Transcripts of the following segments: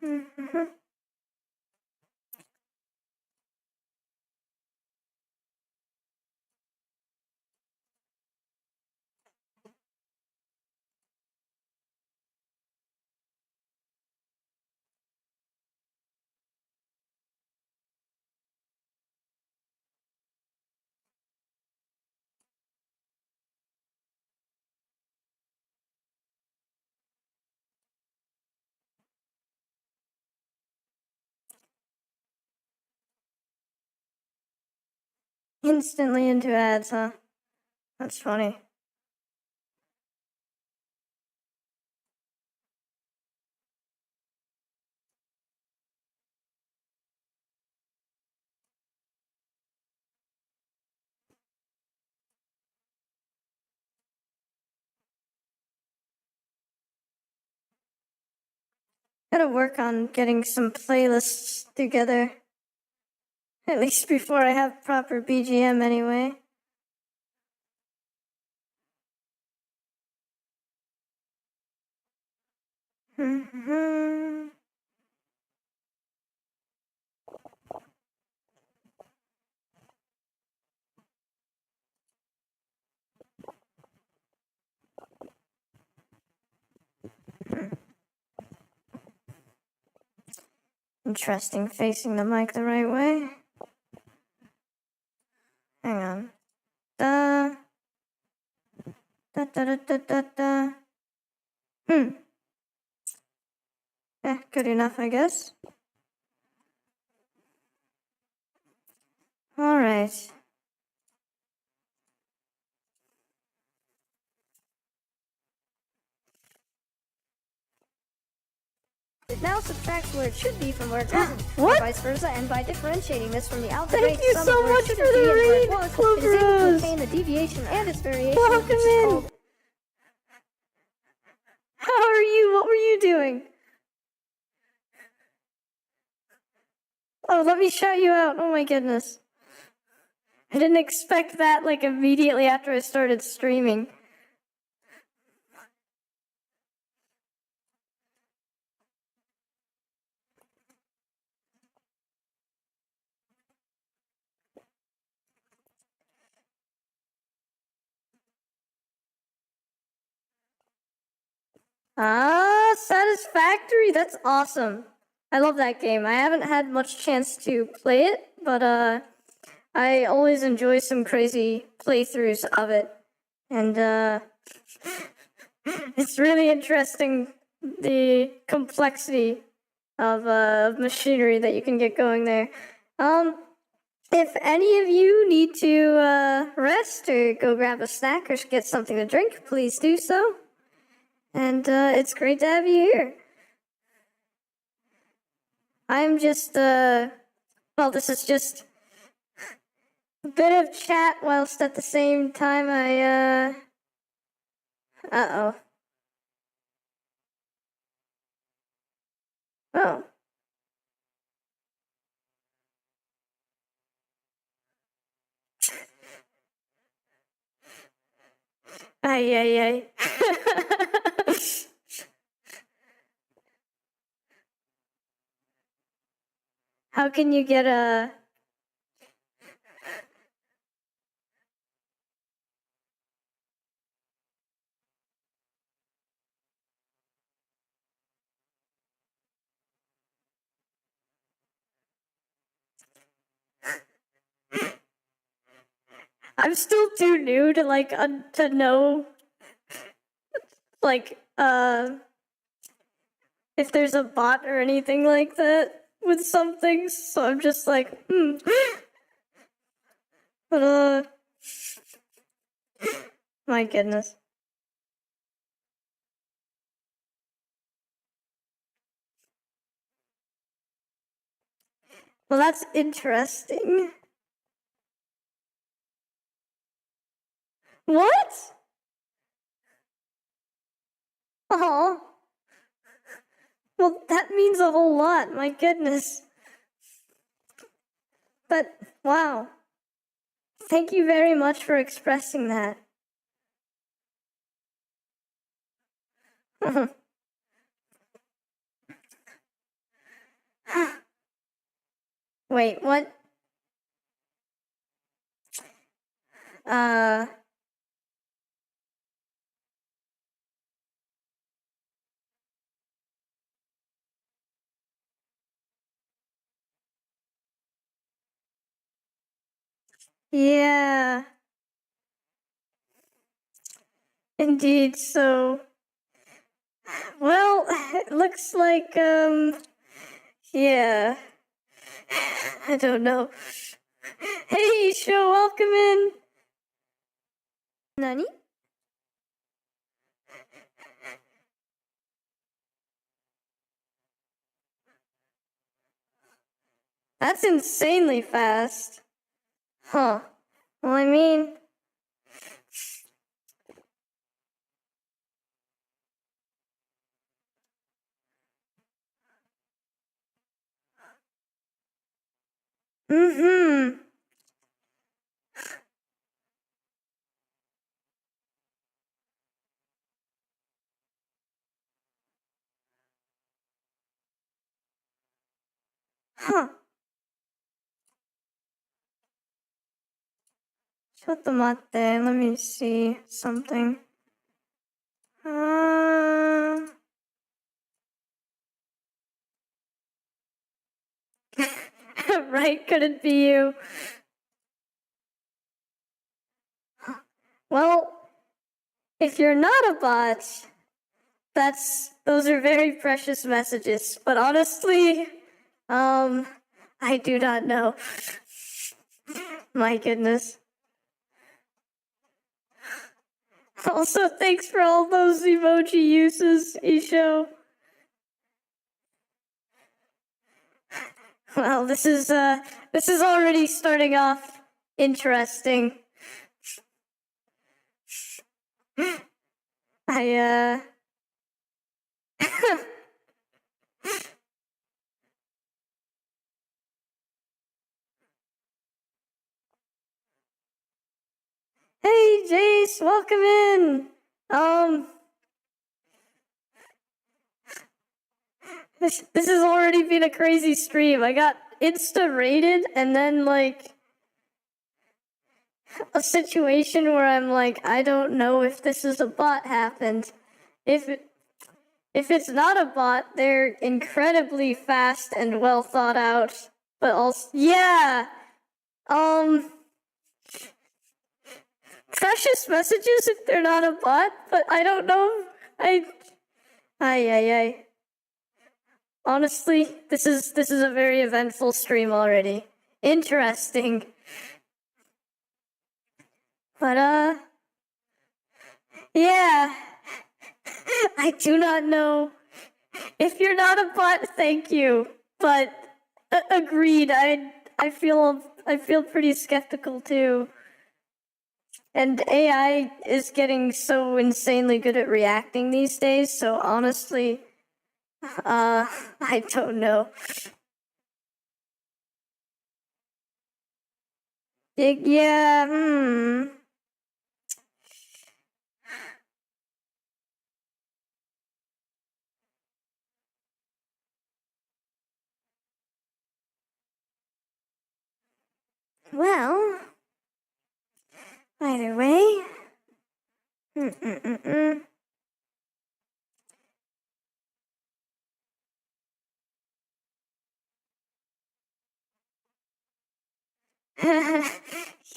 Mm-hmm. Instantly into ads, huh? That's funny. Gotta work on getting some playlists together. At least before I have proper BGM anyway. Mm-hmm. Interesting, facing the mic the right way. Hang on. Da da da da da da da. Good enough, I guess. Alright. It now subtracts where it should be from where it isn't, What? or vice versa, and by differentiating this from the algebraic Thank you sum so of where it much should for be the and where it raid, was, it is able to Cloveros. obtain the deviation and its variation, Welcome which is in. called... How are you? What were you doing? Oh, let me shout you out. Oh my goodness. I didn't expect that like immediately after I started streaming. Ah, Satisfactory. That's awesome. I love that game. I haven't had much chance to play it, but I always enjoy some crazy playthroughs of it. And it's really interesting the complexity of machinery that you can get going there. If any of you need to rest or go grab a snack or get something to drink, please do so. And it's great to have you here. I'm just, well, this is just a bit of chat whilst at the same time I, uh-oh. Oh. Ay, ay, ay. How can you get a... I'm still too new to like to know like if there's a bot or anything like that with some things, so I'm just like but my goodness. Well, that's interesting. What? Oh. Well, that means a whole lot, my goodness. But, wow. Thank you very much for expressing that. Wait, what? Uh, yeah, indeed. So, well, it looks like, yeah, I don't know. Hey, show, welcome in. Nani? That's insanely fast. Huh. Well, I mean, mm-hmm. Huh. ちょっと待って、let me see something. Right, could it be you? Well, if you're not a bot, those are very precious messages. But honestly, I do not know. My goodness. Also, thanks for all those emoji uses, Isho. Well, this is already starting off interesting. I Hey Jace, welcome in. This has already been a crazy stream. I got insta rated and then like a situation where I'm like, I don't know if this is a bot happened. If it's not a bot, they're incredibly fast and well thought out. But also, yeah, precious messages if they're not a bot. But I don't know. I. Honestly, this is a very eventful stream already. Interesting. But yeah. I do not know. If you're not a bot, thank you. But agreed. I feel pretty skeptical too. And AI is getting so insanely good at reacting these days, so honestly, I don't know. Yeah, Well, either way.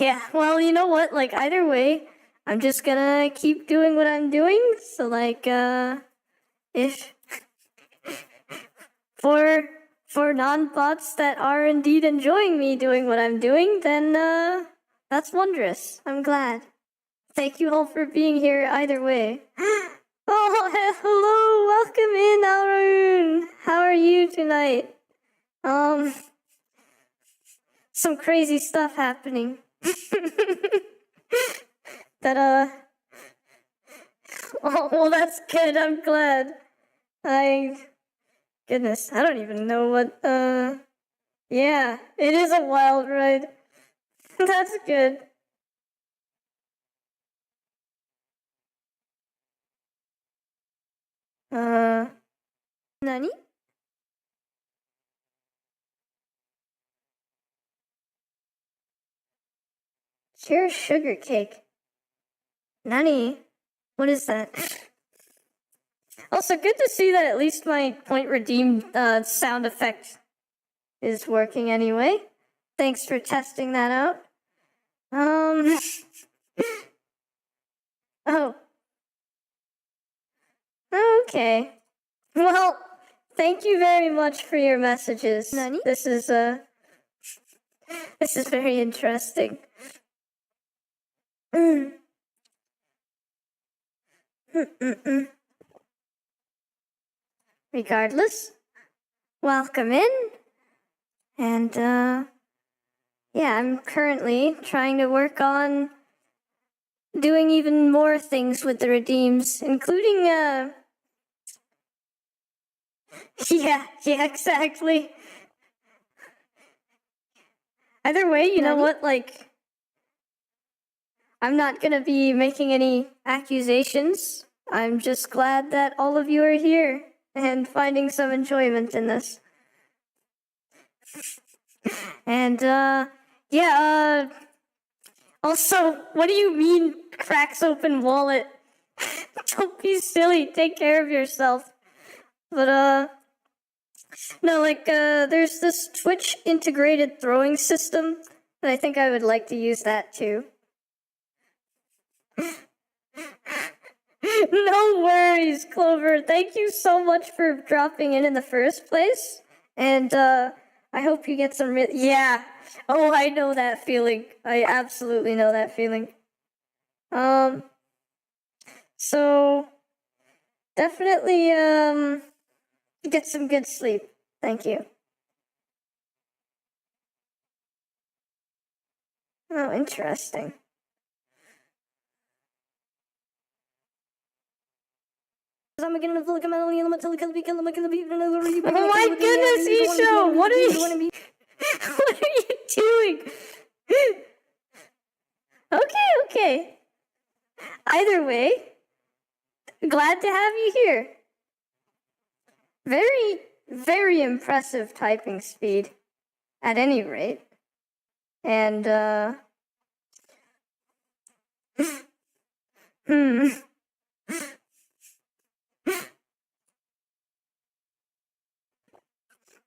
Yeah, well, you know what? Like, either way, I'm just gonna keep doing what I'm doing. So, like, if for non-bots that are indeed enjoying me doing what I'm doing, then that's wondrous. I'm glad. Thank you all for being here either way. Oh, hello, welcome in, Arun. How are you tonight? Some crazy stuff happening. That oh, well, that's good. I'm glad. Goodness, I don't even know what yeah, it is a wild ride. That's good. Nani? Pure sugar cake. Nani? What is that? Also, good to see that at least my point redeemed sound effect is working anyway. Thanks for testing that out. Oh. Okay. Well, thank you very much for your messages. Nani? This is very interesting. Regardless, welcome in. And, yeah, I'm currently trying to work on doing even more things with the redeems, including, yeah, exactly. Either way, you know what, like, I'm not gonna be making any accusations. I'm just glad that all of you are here and finding some enjoyment in this. And, yeah, also, what do you mean, cracks open wallet? Don't be silly, take care of yourself. But, no, like, there's this Twitch integrated throwing system, and I think I would like to use that too. No worries, Clover. Thank you so much for dropping in the first place. And, I hope you get some yeah. Oh, I know that feeling. I absolutely know that feeling. So, definitely, get some good sleep. Thank you. Oh, interesting. Oh my goodness, Isho! What are you? What are you doing? Okay. Either way, glad to have you here. Very, very impressive typing speed, at any rate. And,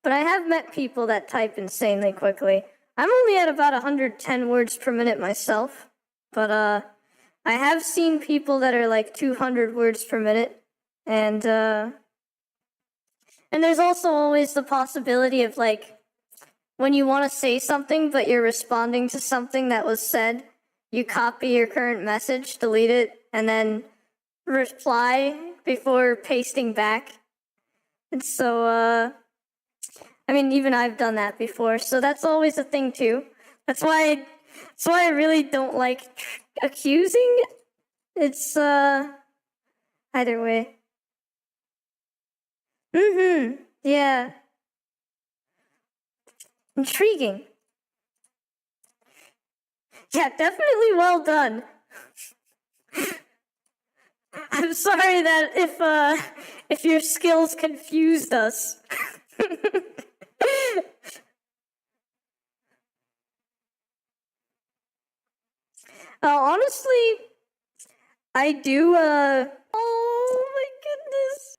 But I have met people that type insanely quickly. I'm only at about 110 words per minute myself, but I have seen people that are like 200 words per minute, and there's also always the possibility of like when you want to say something but you're responding to something that was said, you copy your current message, delete it, and then reply before pasting back. And so I mean, even I've done that before, so that's always a thing too. That's why I really don't like accusing. It's either way. Yeah. Intriguing. Yeah, definitely well done. I'm sorry that if your skills confused us. Honestly, I do, oh my goodness.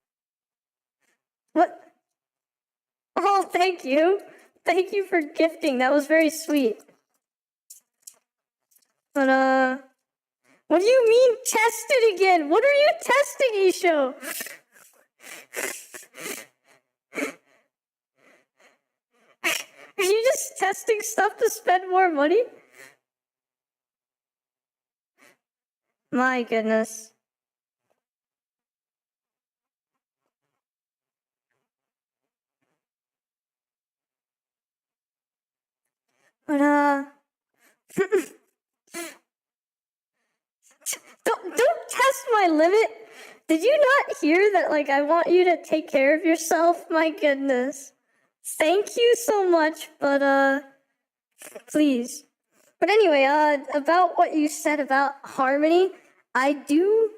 What? Oh, thank you. Thank you for gifting. That was very sweet. But, what do you mean tested again? What are you testing, Isho? Are you just testing stuff to spend more money? My goodness. But, don't test my limit. Did you not hear that, like, I want you to take care of yourself? My goodness. Thank you so much, but, please. But anyway, about what you said about harmony, I do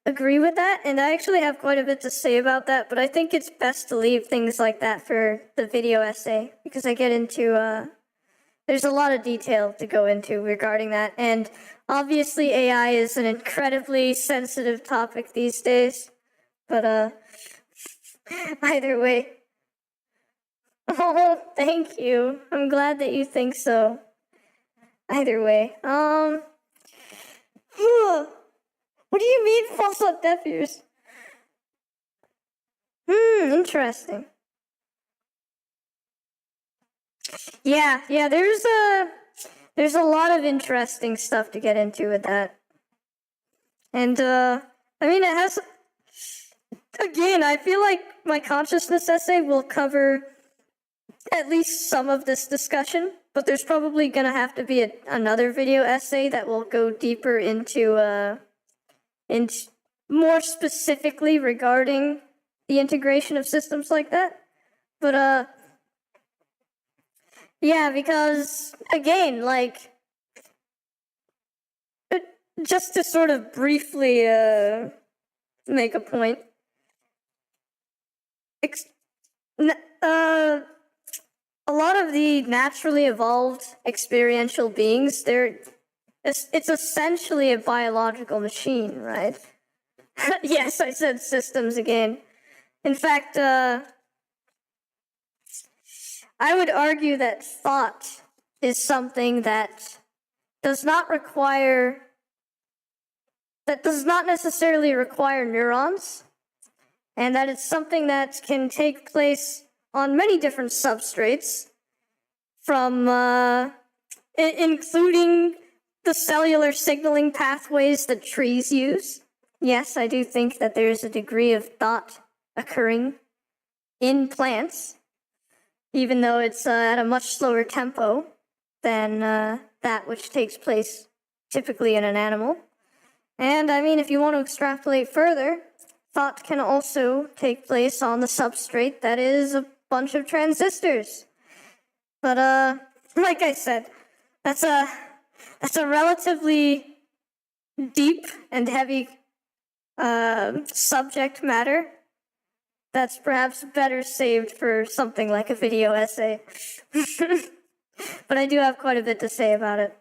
agree with that, and I actually have quite a bit to say about that, but I think it's best to leave things like that for the video essay, because I get into, there's a lot of detail to go into regarding that, and obviously AI is an incredibly sensitive topic these days. But either way. Oh, thank you. I'm glad that you think so. Either way. What do you mean false on deaf ears? Interesting. Yeah, there's a lot of interesting stuff to get into with that. And I mean, it has, again, I feel like my consciousness essay will cover at least some of this discussion, but there's probably gonna have to be another video essay that will go deeper into more specifically regarding the integration of systems like that. But yeah, because again, like, just to sort of briefly make a point, a lot of the naturally evolved experiential beings, it's essentially a biological machine, right? Yes, I said systems again. In fact, I would argue that thought is something that does not necessarily require neurons, and that it's something that can take place on many different substrates, from including the cellular signaling pathways that trees use. Yes, I do think that there's a degree of thought occurring in plants, even though it's at a much slower tempo than that which takes place typically in an animal. And I mean, if you want to extrapolate further, thought can also take place on the substrate that is a bunch of transistors. But like I said, that's a relatively deep and heavy subject matter that's perhaps better saved for something like a video essay. But I do have quite a bit to say about it.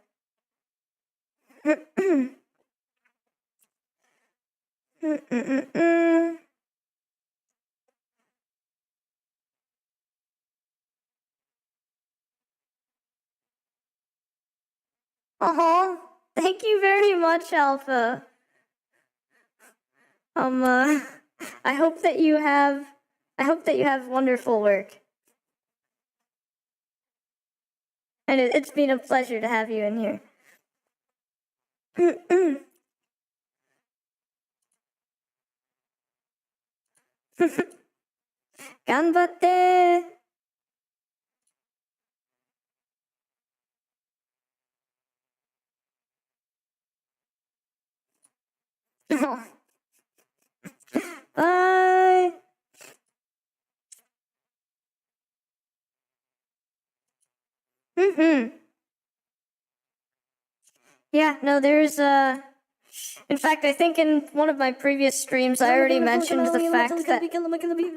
Thank you very much, Alpha. I hope that you have wonderful work. And it's been a pleasure to have you in here. Ganbatte! Bye! Yeah, no, there's in fact, I think in one of my previous streams, I already mentioned the fact that...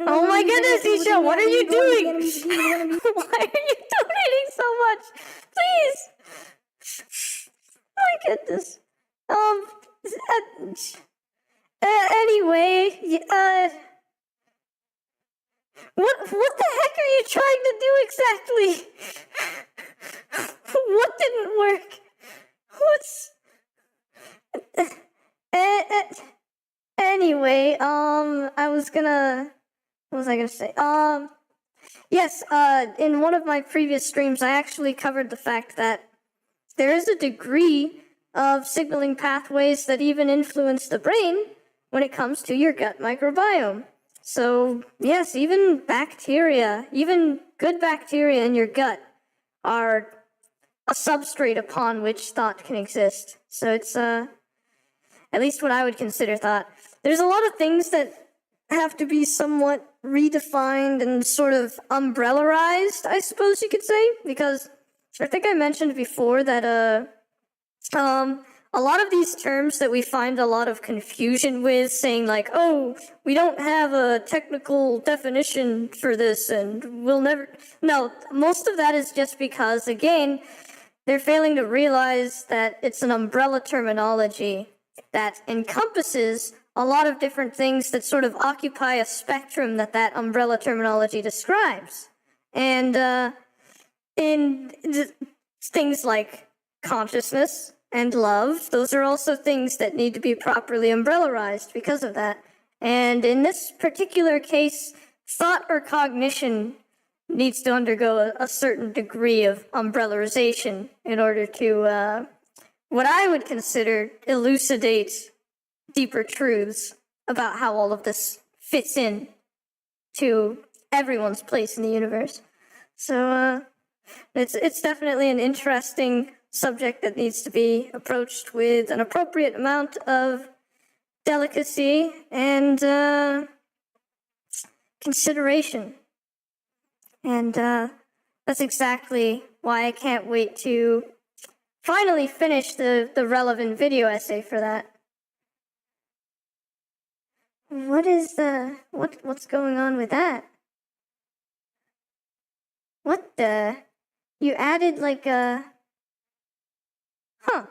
Oh my goodness, Isha, what are you doing? Why are you donating so much? Please! My goodness. Anyway, what the heck are you trying to do exactly? What didn't work? Anyway, what was I gonna say? Yes, in one of my previous streams, I actually covered the fact that there is a degree of signaling pathways that even influence the brain when it comes to your gut microbiome. So, yes, even bacteria, even good bacteria in your gut are a substrate upon which thought can exist. So it's, at least what I would consider thought. There's a lot of things that have to be somewhat redefined and sort of umbrellarized, I suppose you could say, because I think I mentioned before that, a a lot of these terms that we find a lot of confusion with, saying like, oh, we don't have a technical definition for this and we'll never... No, most of that is just because, again, they're failing to realize that it's an umbrella terminology that encompasses a lot of different things that sort of occupy a spectrum that that umbrella terminology describes. And in things like consciousness and love, those are also things that need to be properly umbrellarized because of that. And in this particular case, thought or cognition needs to undergo a certain degree of umbrellerization in order to, what I would consider, elucidate deeper truths about how all of this fits in to everyone's place in the universe. So it's definitely an interesting subject that needs to be approached with an appropriate amount of delicacy and consideration. And that's exactly why I can't wait to finally finish the relevant video essay for that. What's going on with that? What the? You added like a... Huh.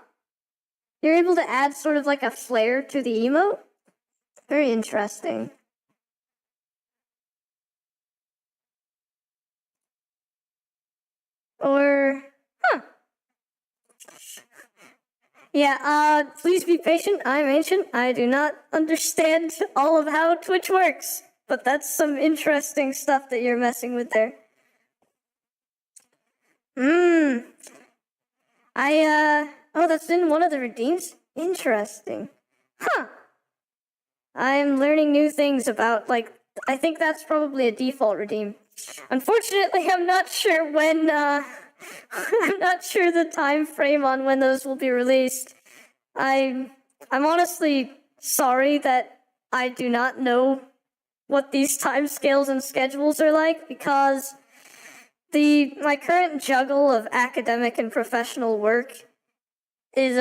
You're able to add sort of like a flare to the emote? Very interesting. Or... Huh. Yeah, please be patient. I'm ancient. I do not understand all of how Twitch works. But that's some interesting stuff that you're messing with there. Oh, that's in one of the redeems? Interesting. Huh. I'm learning new things about, like, I think that's probably a default redeem. Unfortunately, I'm not sure when, I'm not sure the time frame on when those will be released. I'm honestly sorry that I do not know what these timescales and schedules are like, because my current juggle of academic and professional work is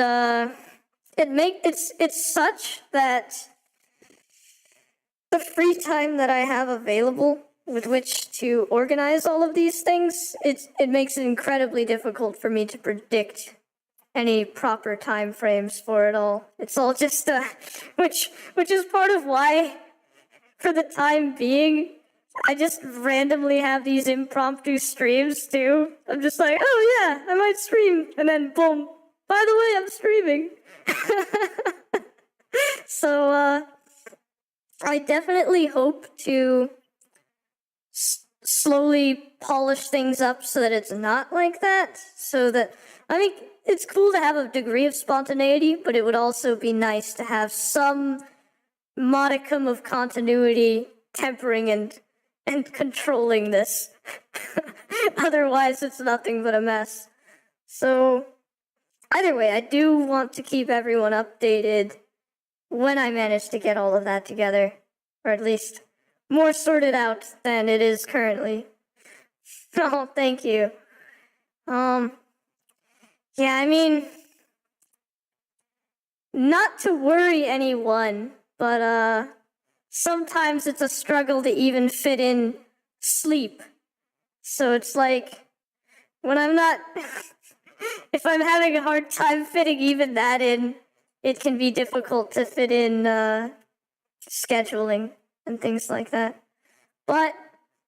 it's such that the free time that I have available with which to organize all of these things, it makes it incredibly difficult for me to predict any proper time frames for it all. It's all just which is part of why, for the time being, I just randomly have these impromptu streams too. I'm just like, oh yeah, I might stream, and then boom, by the way, I'm streaming. So I definitely hope to slowly polish things up so that it's not like that. So that, I mean, it's cool to have a degree of spontaneity, but it would also be nice to have some modicum of continuity tempering and controlling this. Otherwise, it's nothing but a mess. So, either way, I do want to keep everyone updated when I manage to get all of that together, or at least more sorted out than it is currently. Oh, thank you. Yeah, I mean, not to worry anyone, but sometimes it's a struggle to even fit in sleep. So it's like, when I'm not, if I'm having a hard time fitting even that in, it can be difficult to fit in scheduling and things like that. But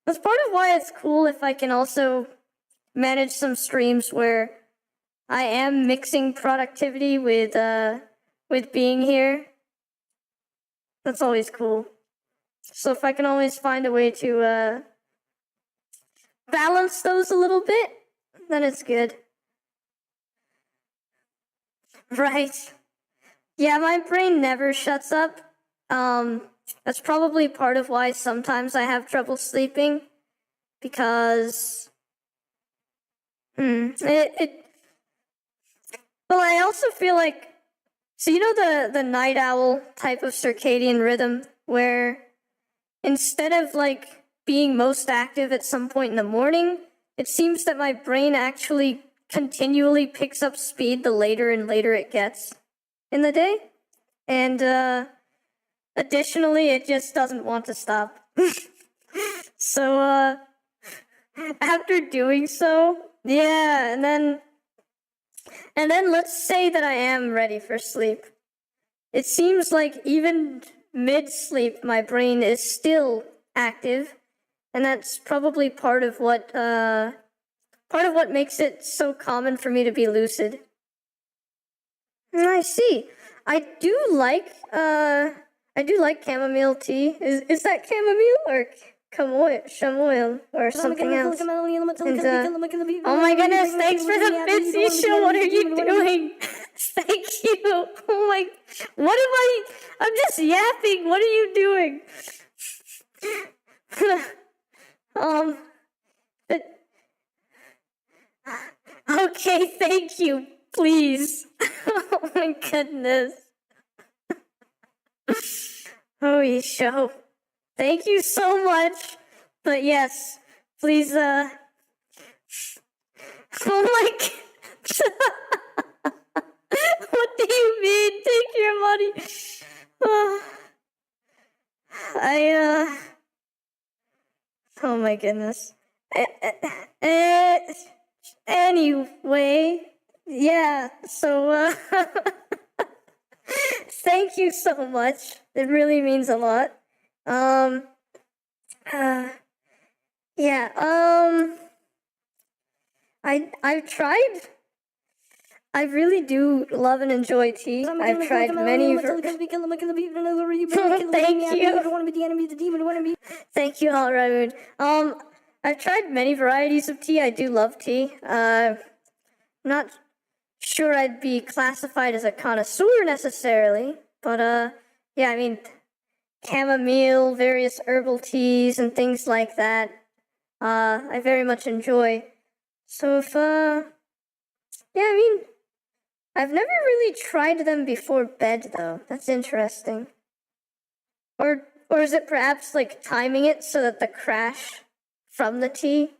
that's part of why it's cool if I can also manage some streams where I am mixing productivity with being here. That's always cool. So if I can always find a way to balance those a little bit, then it's good. Right. Yeah, my brain never shuts up. That's probably part of why sometimes I have trouble sleeping, because well, I also feel like, so you know the night owl type of circadian rhythm, where instead of like being most active at some point in the morning, it seems that my brain actually continually picks up speed the later and later it gets. in the day. And additionally, it just doesn't want to stop. So after doing so, yeah, and then let's say that I am ready for sleep. It seems like even mid-sleep, my brain is still active, and that's probably part of what makes it so common for me to be lucid. I see. I do like chamomile tea. Is that chamomile or chamoil or something else? And, oh my goodness, thanks for the Bitsy show. What are you doing? Thank you. Oh my, I'm just yapping. What are you doing? Okay, thank you. Please. Oh my goodness. Holy show. Thank you so much. But yes, please, oh my god. What do you mean? Take your money. Oh my goodness. Anyway, yeah, so, thank you so much. It really means a lot. Yeah, I've tried. I really do love and enjoy tea. I've tried many. Thank you. Thank you, Alright. I've tried many varieties of tea. I do love tea. Not sure I'd be classified as a connoisseur necessarily, but yeah, I mean, chamomile, various herbal teas, and things like that. I very much enjoy. So if yeah, I mean, I've never really tried them before bed though. That's interesting. Or is it perhaps like timing it so that the crash from the tea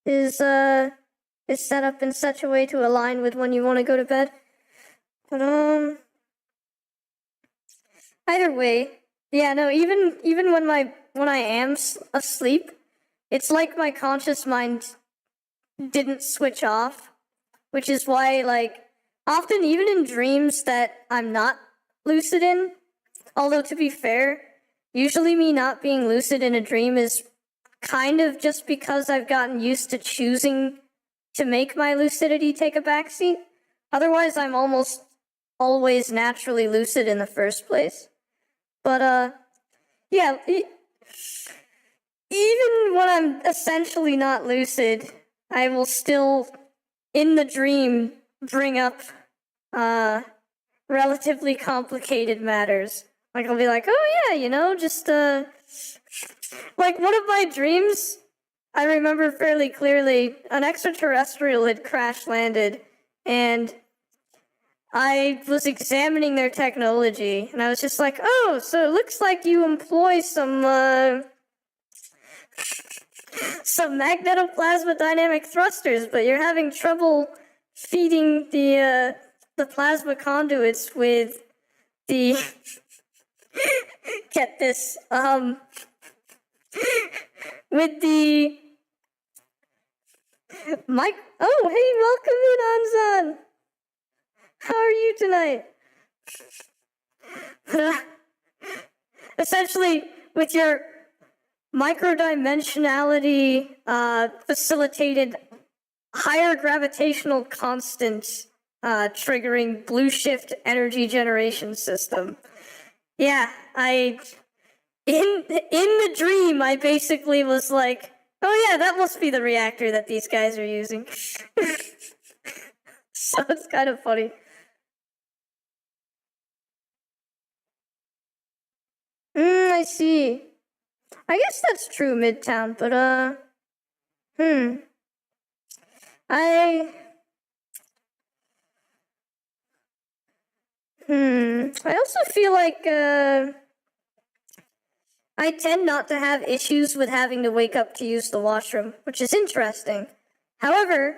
is set up in such a way to align with when you want to go to bed? But either way, yeah, no, even when I am asleep, it's like my conscious mind didn't switch off, which is why, like, often even in dreams that I'm not lucid in, although to be fair, usually me not being lucid in a dream is kind of just because I've gotten used to choosing to make my lucidity take a backseat. Otherwise, I'm almost always naturally lucid in the first place. But, yeah, even when I'm essentially not lucid, I will still, in the dream, bring up, relatively complicated matters. Like, I'll be like, oh yeah, you know, just, like, one of my dreams, I remember fairly clearly, an extraterrestrial had crash landed, and I was examining their technology, and I was just like, oh, so it looks like you employ some magnetoplasma dynamic thrusters, but you're having trouble feeding the plasma conduits with the, get this, with the, oh, hey, welcome in, Anzan! How are you tonight? Essentially, with your microdimensionality facilitated higher gravitational constant triggering blue shift energy generation system. Yeah, in the dream, I basically was like, oh yeah, that must be the reactor that these guys are using. So it's kind of funny. I see. I guess that's true, Midtown, but, I also feel like, I tend not to have issues with having to wake up to use the washroom, which is interesting. However,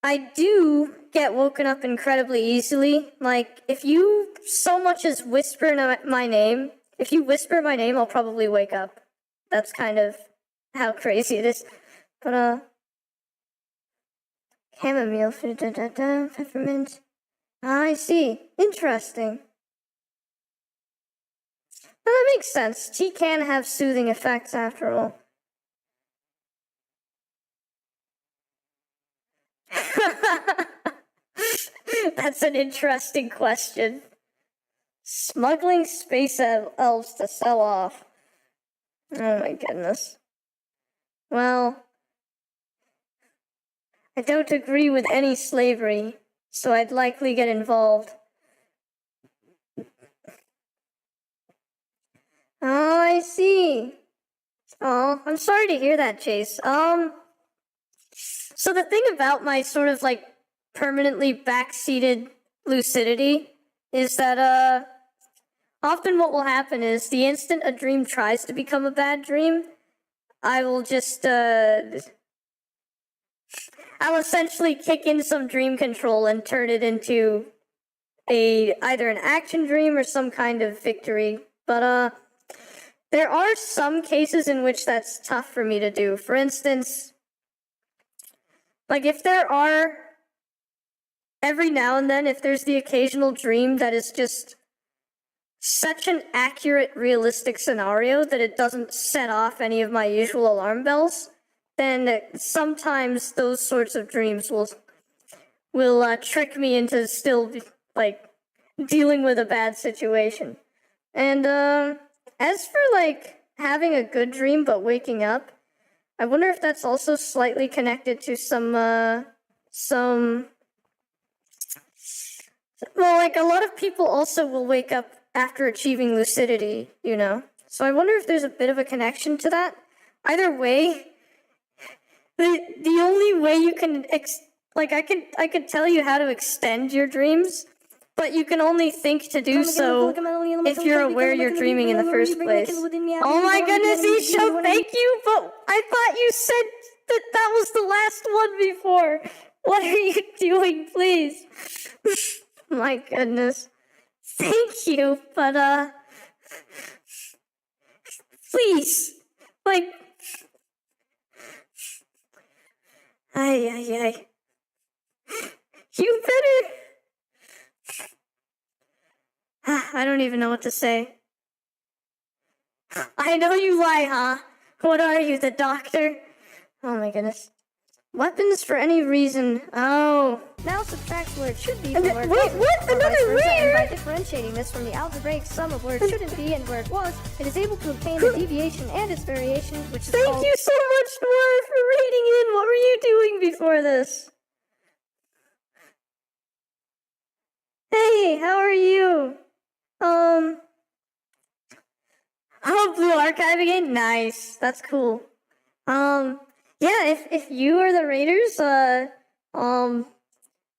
I do get woken up incredibly easily. Like, if you so much as whisper my name, if you whisper my name, I'll probably wake up. That's kind of how crazy it is. But, chamomile, peppermint. I see. Interesting. Well, that makes sense. Tea can have soothing effects after all. That's an interesting question. Smuggling space elves to sell off. Oh my goodness. Well, I don't agree with any slavery, so I'd likely get involved. Oh, I see. Oh, I'm sorry to hear that, Chase. So the thing about my sort of like permanently backseated lucidity is that, often what will happen is the instant a dream tries to become a bad dream, I will just, I'll essentially kick in some dream control and turn it into either an action dream or some kind of victory. But, there are some cases in which that's tough for me to do. For instance, like if there are, every now and then, if there's the occasional dream that is just such an accurate, realistic scenario that it doesn't set off any of my usual alarm bells, then sometimes those sorts of dreams will trick me into still, like, dealing with a bad situation. And, as for, like, having a good dream but waking up, I wonder if that's also slightly connected to well, like, a lot of people also will wake up after achieving lucidity, you know? So I wonder if there's a bit of a connection to that. Either way, the only way you can, I could tell you how to extend your dreams, but you can only think to do so if you're aware you're dreaming in the first place. Oh my goodness, Isho, thank you, but I thought you said that was the last one before. What are you doing, please? My goodness. Thank you, but, please, like, ay. You better... I don't even know what to say. I know you lie, huh? What are you, the doctor? Oh my goodness. Weapons for any reason. Oh. Now subtract where it should be from where it Wait, wasn't, what? or vice Another versa, and by reader? differentiating this from the algebraic sum of where it shouldn't be and where it was, it is able to obtain the deviation and its variation, which is Thank called... you so much, Nora, for reading in. What were you doing before this? Hey, how are you? Oh, Blue Archive again? Nice. That's cool. Yeah, if you or the raiders, are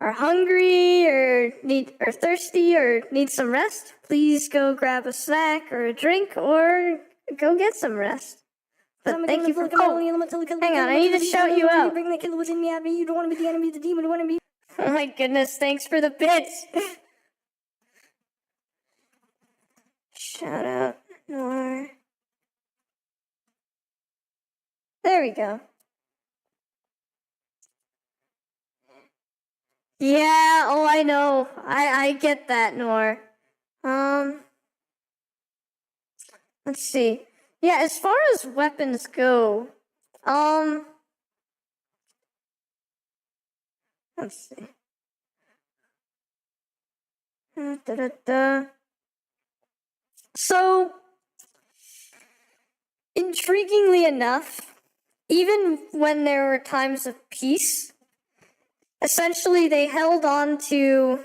hungry or thirsty or need some rest, please go grab a snack or a drink or go get some rest. But thank you for... Oh, hang on, I need to shout you out. Bring the killer within me out of me. You don't want to be the enemy of the demon. You want to be... Oh my goodness, thanks for the bits. Shout out more. There we go. Yeah, oh, I know. I get that, Nor. Let's see. Yeah, as far as weapons go, let's see. So, intriguingly enough, even when there were times of peace, essentially they held on to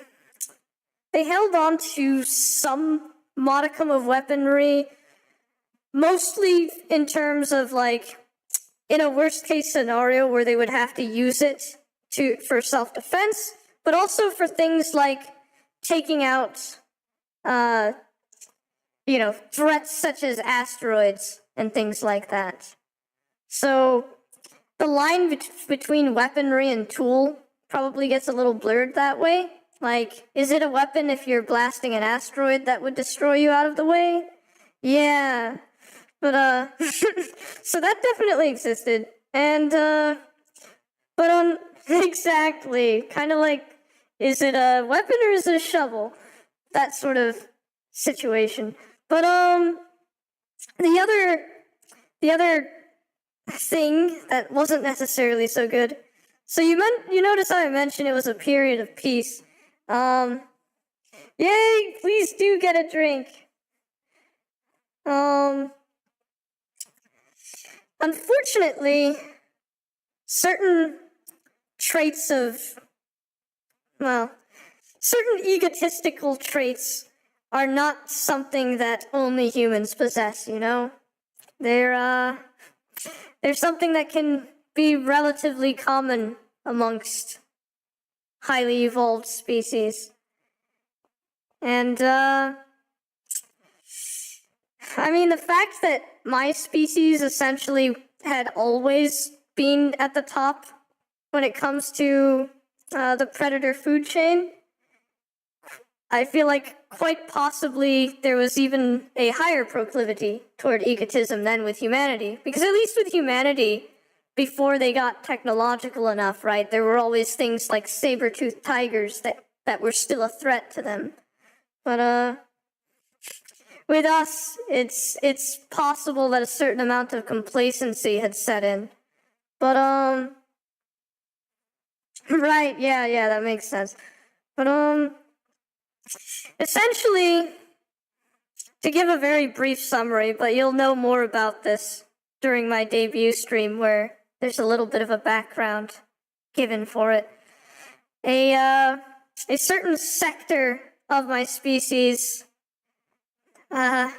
some modicum of weaponry, mostly in terms of, like, in a worst case scenario where they would have to use it for self-defense, but also for things like taking out threats such as asteroids and things like that. So the line between weaponry and tool probably gets a little blurred that way. Like, is it a weapon if you're blasting an asteroid that would destroy you out of the way? Yeah. But, so that definitely existed. And, exactly. Kind of like, is it a weapon or is it a shovel? That sort of situation. But, the other thing that wasn't necessarily so good. So you notice how I mentioned it was a period of peace. Yay! Please do get a drink. Unfortunately, certain traits of, certain egotistical traits are not something that only humans possess, you know? They're something that can be relatively common amongst highly evolved species. And, I mean, the fact that my species essentially had always been at the top when it comes to the predator food chain, I feel like quite possibly there was even a higher proclivity toward egotism than with humanity. Because at least with humanity, before they got technological enough, right, there were always things like saber-toothed tigers that were still a threat to them. But, with us, it's possible that a certain amount of complacency had set in. But, right, yeah, that makes sense. But, essentially, to give a very brief summary, but you'll know more about this during my debut stream where there's a little bit of a background given for it. A certain sector of my species, they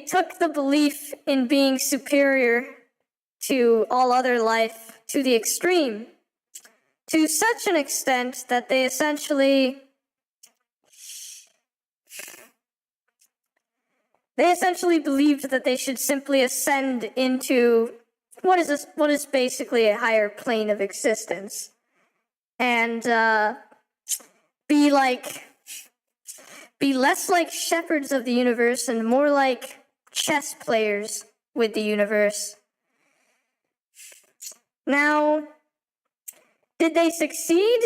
took the belief in being superior to all other life to the extreme, to such an extent that they essentially believed that they should simply ascend into what is basically a higher plane of existence, and be less like shepherds of the universe and more like chess players with the universe. Now, did they succeed?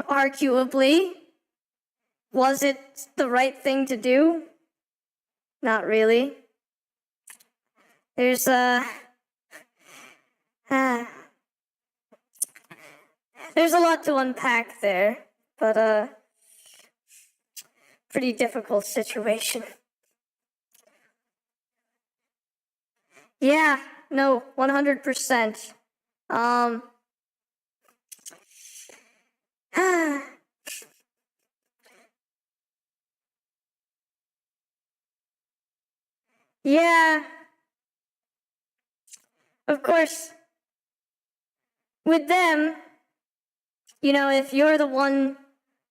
Arguably. Was it the right thing to do? Not really. There's a lot to unpack there, but pretty difficult situation. Yeah, no, 100%. Yeah. Of course, with them, you know, if you're the one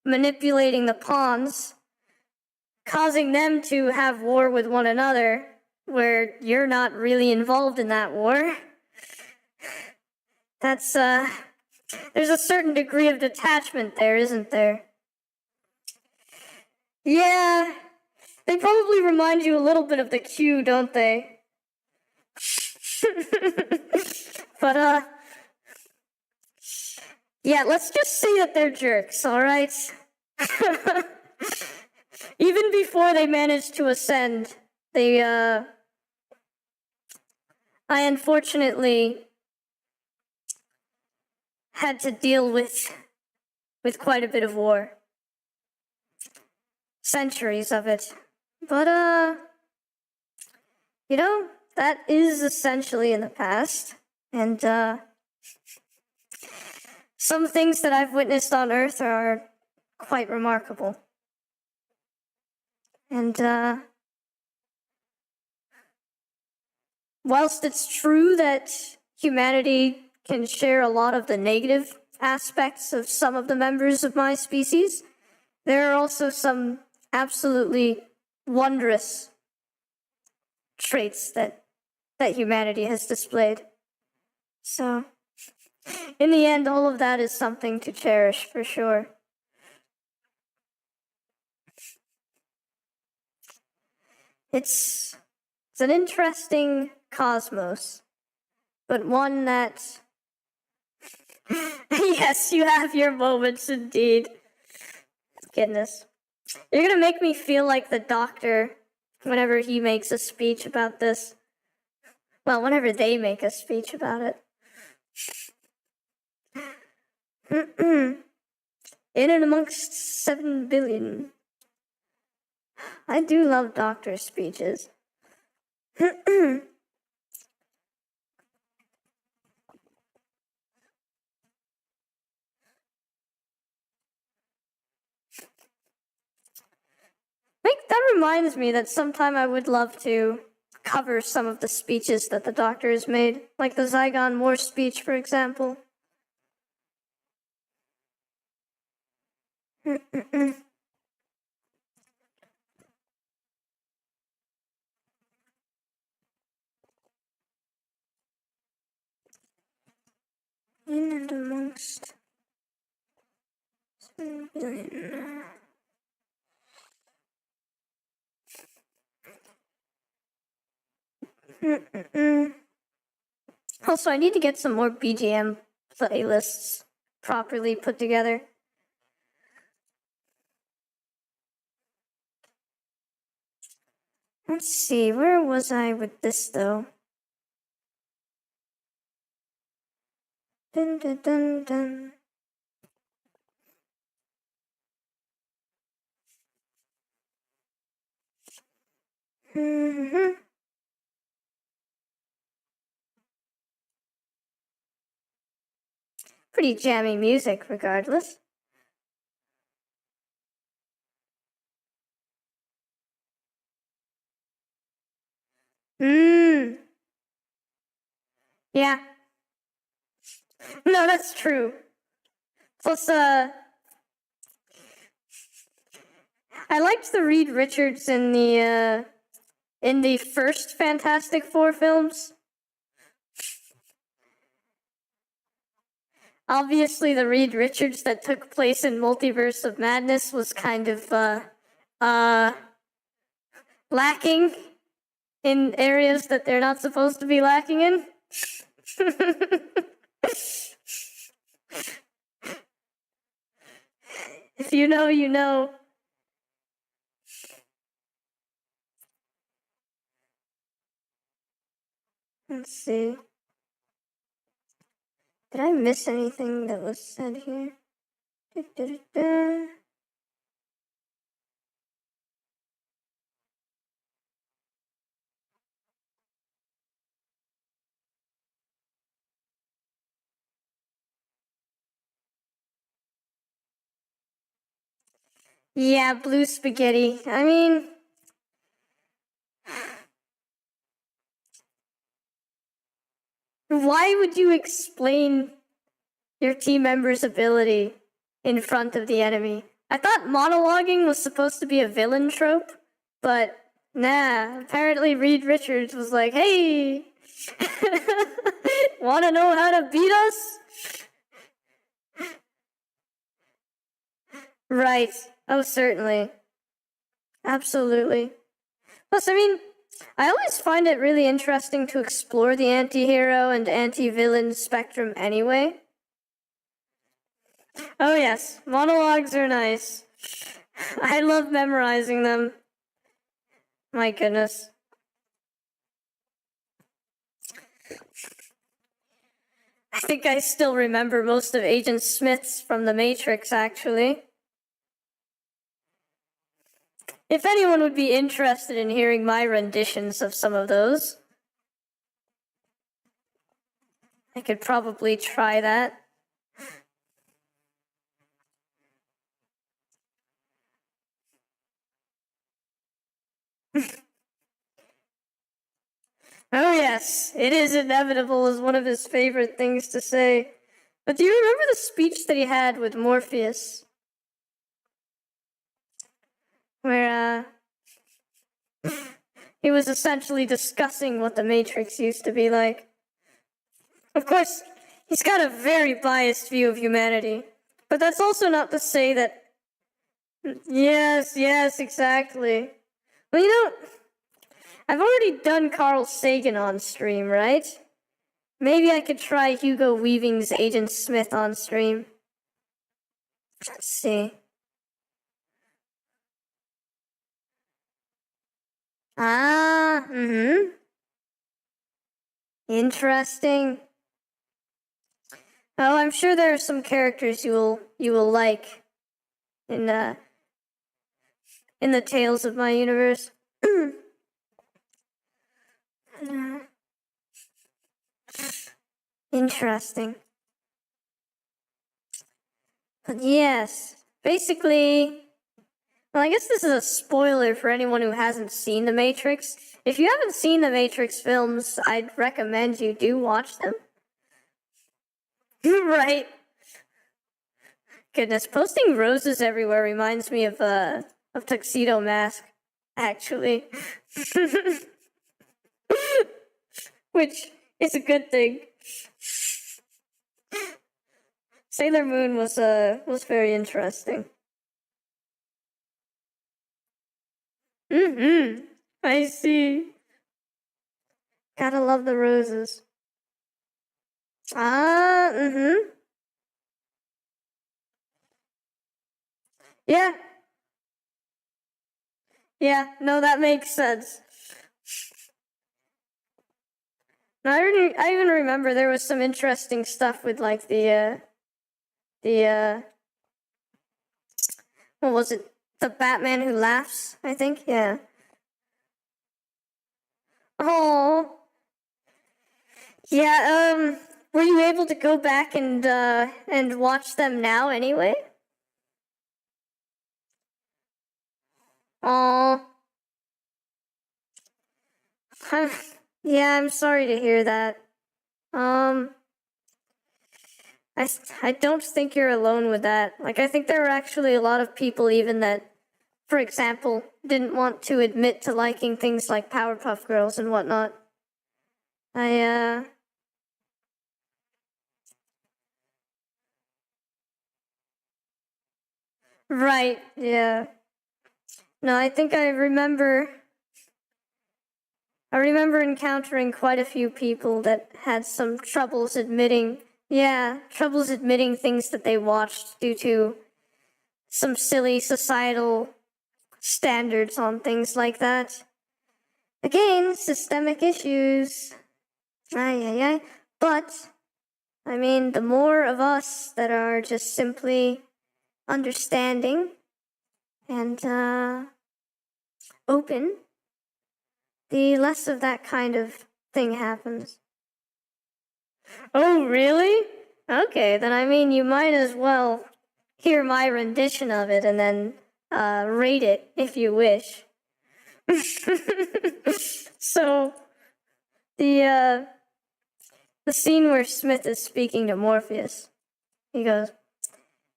manipulating the pawns, causing them to have war with one another, where you're not really involved in that war, that's, there's a certain degree of detachment there, isn't there? Yeah, they probably remind you a little bit of the Q, don't they? But, yeah, let's just say that they're jerks, alright? Even before they managed to ascend, I unfortunately had to deal with quite a bit of war. Centuries of it. But, you know, that is essentially in the past. And, some things that I've witnessed on Earth are quite remarkable. And, whilst it's true that humanity can share a lot of the negative aspects of some of the members of my species, there are also some absolutely wondrous traits that humanity has displayed. So, in the end, all of that is something to cherish for sure. It's an interesting cosmos, but one that yes, you have your moments indeed. Goodness. You're gonna make me feel like the Doctor whenever he makes a speech about this. Well, whenever they make a speech about it. In and amongst 7 billion. I do love Doctor speeches. That reminds me that sometime I would love to cover some of the speeches that the Doctor has made, like the Zygon Moore speech, for example. In and amongst 7 billion. Also, I need to get some more BGM playlists properly put together. Let's see, where was I with this though? Dun dun dun dun. Pretty jammy music, regardless. Yeah. No, that's true. Plus, I liked the Reed Richards in the first Fantastic Four films. Obviously, the Reed Richards that took place in Multiverse of Madness was kind of lacking in areas that they're not supposed to be lacking in. If you know, you know. Let's see. Did I miss anything that was said here? Yeah, blue spaghetti. I mean, why would you explain your team member's ability in front of the enemy? I thought monologuing was supposed to be a villain trope, but nah, apparently Reed Richards was like, hey, wanna know how to beat us? Right. Oh, certainly. Absolutely. Plus, I mean, I always find it really interesting to explore the anti-hero and anti-villain spectrum anyway. Oh yes, monologues are nice. I love memorizing them. My goodness. I think I still remember most of Agent Smith's from The Matrix, actually. If anyone would be interested in hearing my renditions of some of those, I could probably try that. Oh yes, it is inevitable is one of his favorite things to say. But do you remember the speech that he had with Morpheus? Where, he was essentially discussing what the Matrix used to be like. Of course, He's got a very biased view of humanity. But that's also not to say that... Yes, exactly. Well, I've already done Carl Sagan on stream, right? Maybe I could try Hugo Weaving's Agent Smith on stream. Let's see. Interesting. Oh, I'm sure there are some characters you will like in the Tales of My Universe. Interesting. But yes, basically, well, I guess this is a spoiler for anyone who hasn't seen The Matrix. If you haven't seen the Matrix films, I'd recommend you do watch them. Right. Goodness, posting roses everywhere reminds me of Tuxedo Mask, actually. Which is a good thing. Sailor Moon was very interesting. I see. Gotta love the roses. Yeah. Yeah, no, that makes sense. No, I even remember there was some interesting stuff with like what was it? The Batman Who Laughs, I think? Yeah. Oh. Yeah, were you able to go back and watch them now anyway? Oh. Yeah, I'm sorry to hear that. I don't think you're alone with that. Like, I think there were actually a lot of people even that, for example, didn't want to admit to liking things like Powerpuff Girls and whatnot. Right, yeah. No, I think I remember encountering quite a few people that had some troubles admitting things that they watched due to some silly societal standards on things like that. Again, systemic issues. But, I mean, the more of us that are just simply understanding and open, the less of that kind of thing happens. Oh, really? Okay, then I mean, you might as well hear my rendition of it and then rate it if you wish. So, the scene where Smith is speaking to Morpheus, he goes,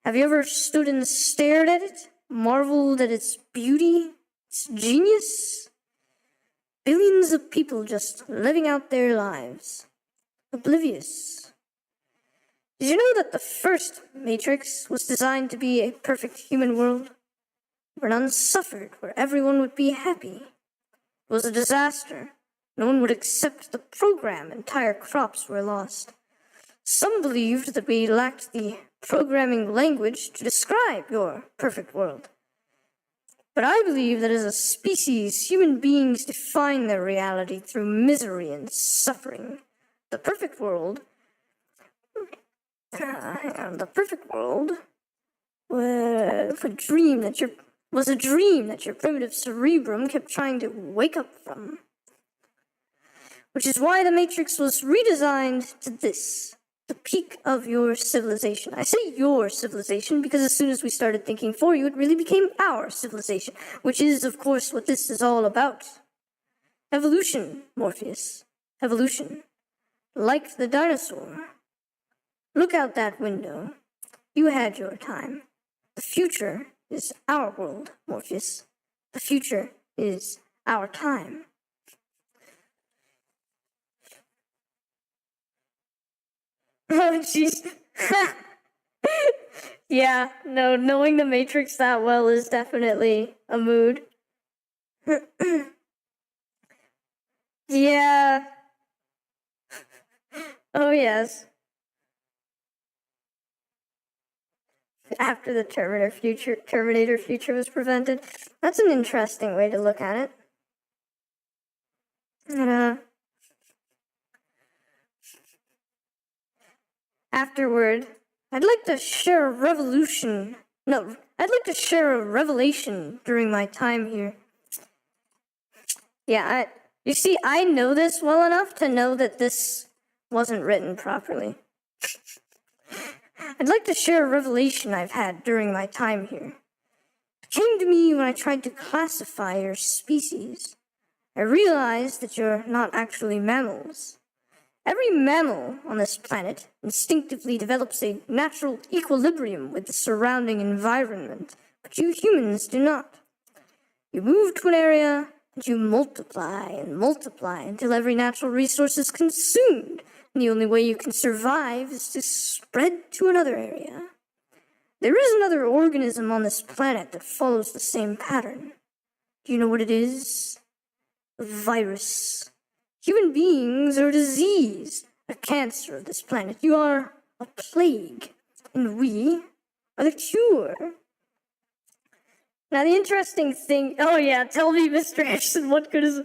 "Have you ever stood and stared at it, marveled at its beauty, its genius? Billions of people just living out their lives, oblivious. Did you know that the first Matrix was designed to be a perfect human world, where none suffered, where everyone would be happy? It was a disaster. No one would accept the program. Entire crops were lost. Some believed that we lacked the programming language to describe your perfect world. But I believe that as a species, human beings define their reality through misery and suffering. The perfect world was a dream that your primitive cerebrum kept trying to wake up from. Which is why the Matrix was redesigned to this, the peak of your civilization. I say your civilization because as soon as we started thinking for you, it really became our civilization, which is, of course, what this is all about. Evolution, Morpheus. Evolution. Like the dinosaur. Look out that window. You had your time. The future is our world, Morpheus. The future is our time." Oh, jeez. Yeah, no, knowing the Matrix that well is definitely a mood. Yeah. Oh, yes. After the Terminator future was prevented. That's an interesting way to look at it. And, afterward, I'd like to share a revolution. No, I'd like to share a revelation during my time here. Yeah, you see, I know this well enough to know that this wasn't written properly. I'd like to share a revelation I've had during my time here. It came to me when I tried to classify your species. I realized that you're not actually mammals. Every mammal on this planet instinctively develops a natural equilibrium with the surrounding environment, but you humans do not. You move to an area, and you multiply and multiply until every natural resource is consumed, and the only way you can survive is to spread to another area. There is another organism on this planet that follows the same pattern. Do you know what it is? A virus. Human beings are a disease, a cancer of this planet. You are a plague, and we are the cure. Now, the interesting thing, oh yeah, tell me, Mr. Anderson, what good is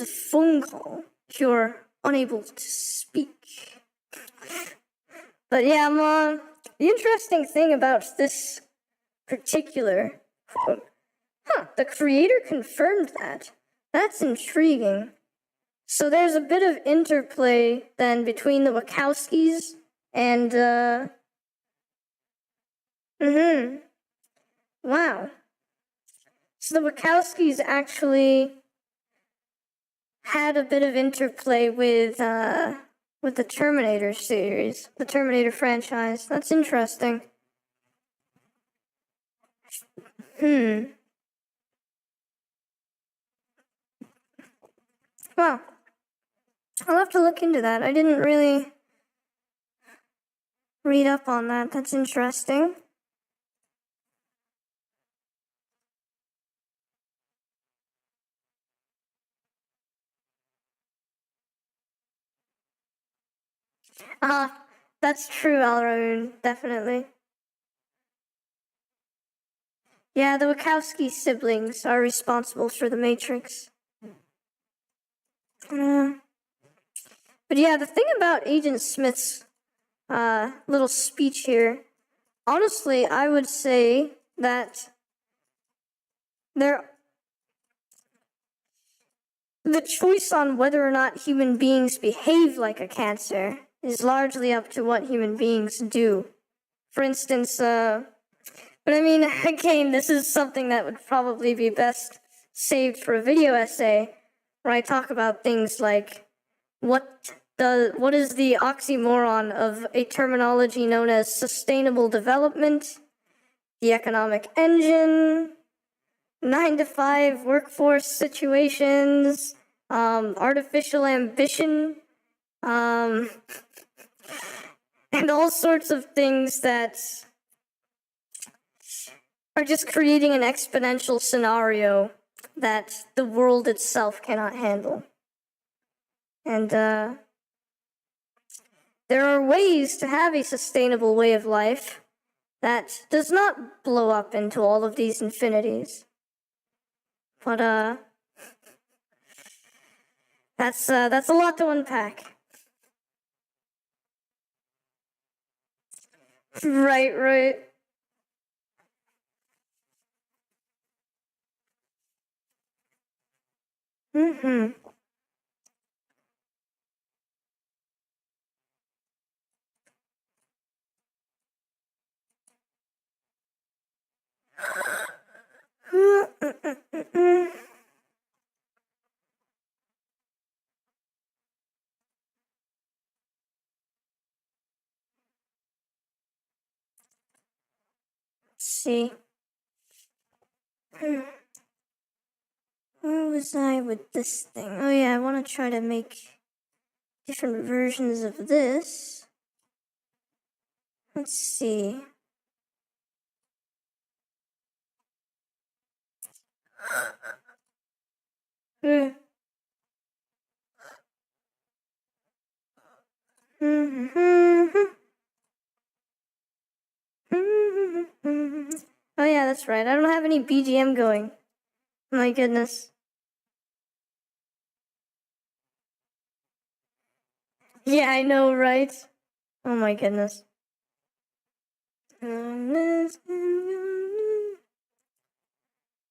a phone call if you're unable to speak? But yeah, Mom, the interesting thing about this particular quote, the creator confirmed that. That's intriguing. So there's a bit of interplay then between the Wachowskis and, wow. So the Wachowskis actually had a bit of interplay with the Terminator series, the Terminator franchise. That's interesting. Well, I'll have to look into that. I didn't really read up on that. That's interesting. That's true, Alraun, definitely. Yeah, the Wachowski siblings are responsible for the Matrix. But yeah, the thing about Agent Smith's little speech here, honestly, I would say that the choice on whether or not human beings behave like a cancer is largely up to what human beings do. For instance, but I mean, again, this is something that would probably be best saved for a video essay, where I talk about things like what is the oxymoron of a terminology known as sustainable development, the economic engine, 9-to-5 workforce situations, artificial ambition, and all sorts of things that are just creating an exponential scenario that the world itself cannot handle. And there are ways to have a sustainable way of life that does not blow up into all of these infinities. But that's a lot to unpack. Right. Let's see. Where was I with this thing? Oh yeah, I want to try to make different versions of this. Let's see. Oh yeah, that's right. I don't have any BGM going. My goodness. Yeah, I know, right? Oh my goodness.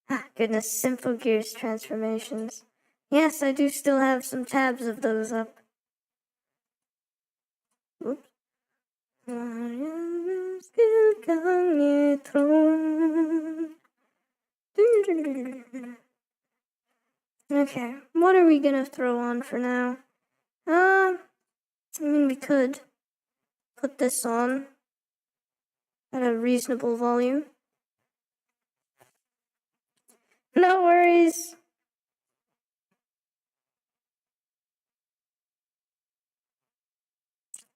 Ah, goodness, Simple Gears transformations. Yes, I do still have some tabs of those up. Oops. Okay, what are we gonna throw on for now? I mean, we could put this on at a reasonable volume. No worries.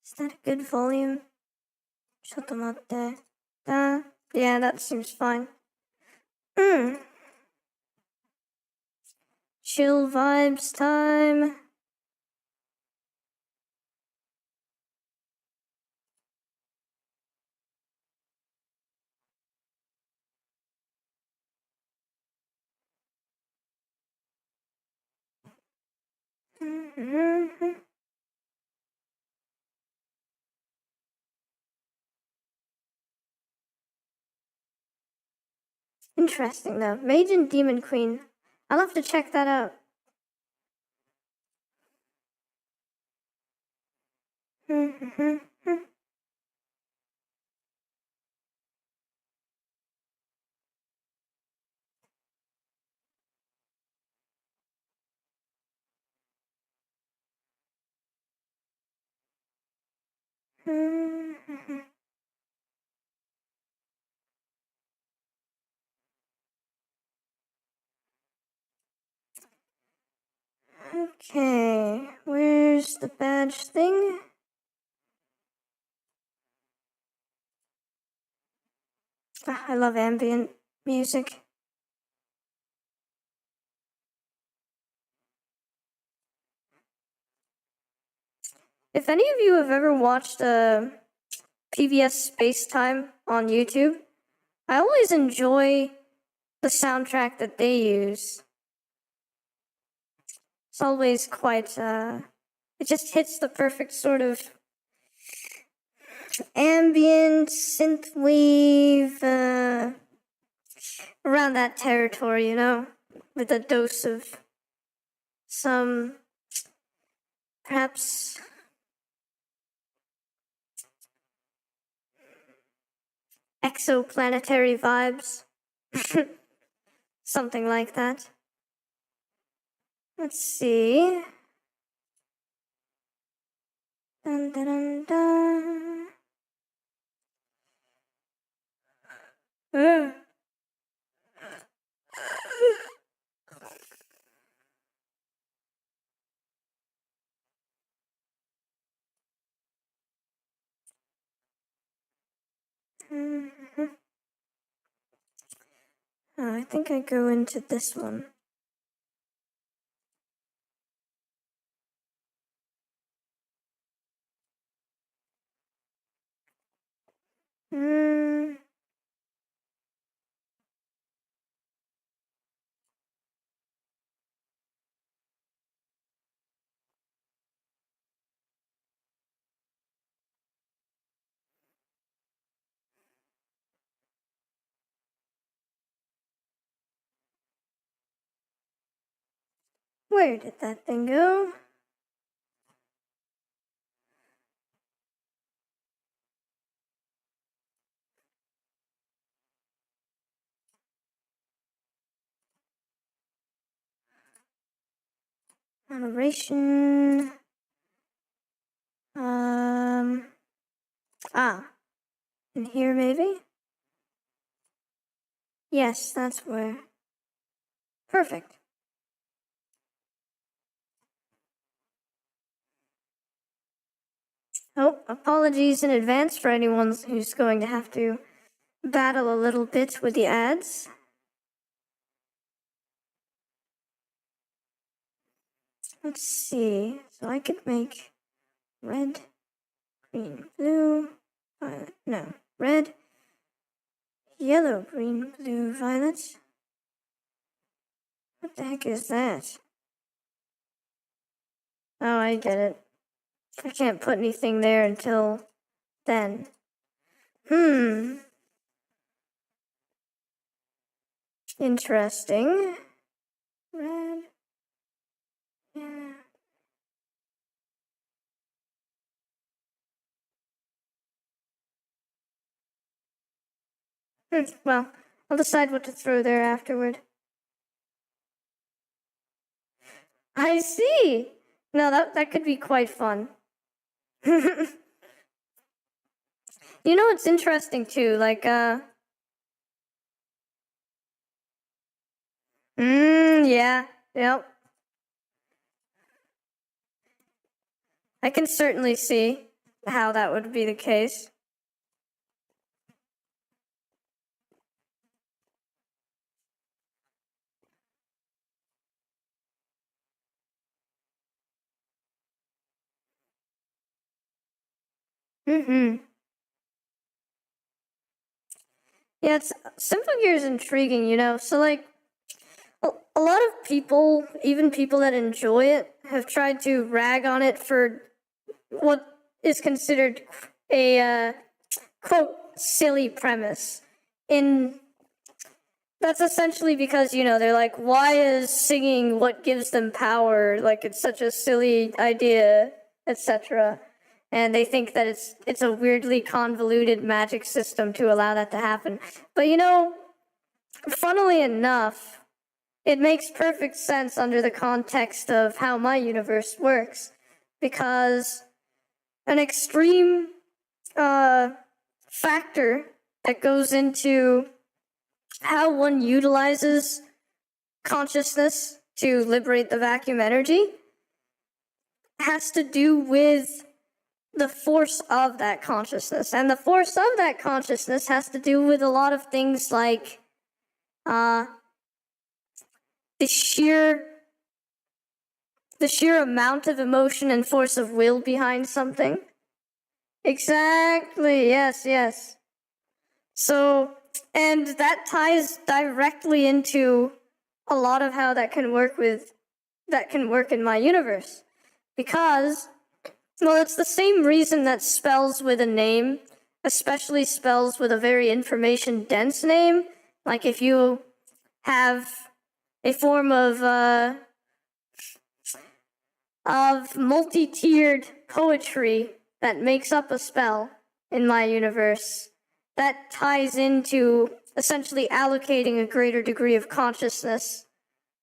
Is that a good volume? Chotomatte. Yeah, that seems fine. Chill vibes time. Interesting though. Mage and Demon Queen. I'll have to check that out. Okay, where's the badge thing? I love ambient music. If any of you have ever watched PBS Space Time on YouTube, I always enjoy the soundtrack that they use. It's always quite, it just hits the perfect sort of ambient synthwave, around that territory, you know, with a dose of some, perhaps, exoplanetary vibes. Something like that. Let's see. Dun, dun, dun, dun. Oh, I think I go into this one. Where did that thing go? Moderation. In here maybe? Yes, that's where. Perfect. Oh, apologies in advance for anyone who's going to have to battle a little bit with the ads. Let's see. So I could make red, green, blue, violet. No, red, yellow, green, blue, violet. What the heck is that? Oh, I get it. I can't put anything there until then. Interesting. Red. Yeah. Well, I'll decide what to throw there afterward. I see. No, that could be quite fun. You know what's interesting too? Like, yeah, yep. I can certainly see how that would be the case. Yeah, Symphogear is intriguing, you know. So like, a lot of people, even people that enjoy it, have tried to rag on it for what is considered a quote silly premise. That's essentially because, you know, they're like, why is singing what gives them power? Like, it's such a silly idea, etc. And they think that it's a weirdly convoluted magic system to allow that to happen. But, you know, funnily enough, it makes perfect sense under the context of how my universe works. Because an extreme factor that goes into how one utilizes consciousness to liberate the vacuum energy has to do with the force of that consciousness. And the force of that consciousness has to do with a lot of things like the sheer amount of emotion and force of will behind something. Exactly, yes. So, and that ties directly into a lot of how that can work in my universe. Because, well, it's the same reason that spells with a name, especially spells with a very information-dense name, like if you have a form of multi-tiered poetry that makes up a spell in my universe, that ties into essentially allocating a greater degree of consciousness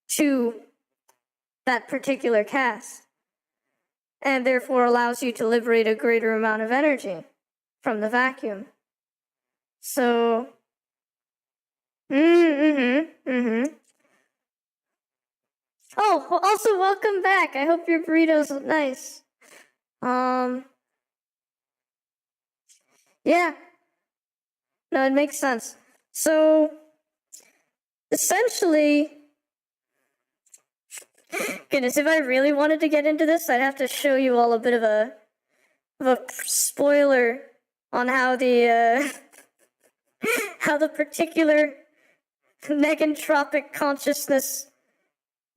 to that particular cast, and therefore allows you to liberate a greater amount of energy from the vacuum. So, Oh, also welcome back. I hope your burrito's nice. Yeah. No, it makes sense. So, essentially, goodness, if I really wanted to get into this, I'd have to show you all a bit of a spoiler on how the how the particular negentropic consciousness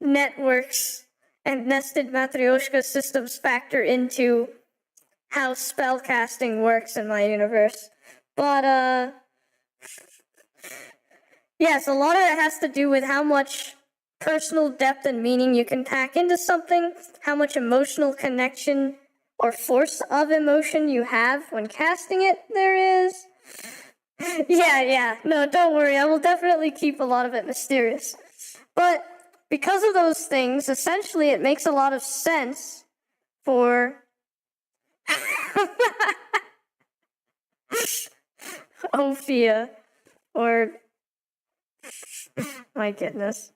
networks and nested Matryoshka systems factor into how spellcasting works in my universe. But, yes, a lot of it has to do with how much personal depth and meaning you can pack into something, how much emotional connection or force of emotion you have when casting it there is. Yeah. No, don't worry. I will definitely keep a lot of it mysterious. But because of those things, essentially it makes a lot of sense for Ophia, or my goodness.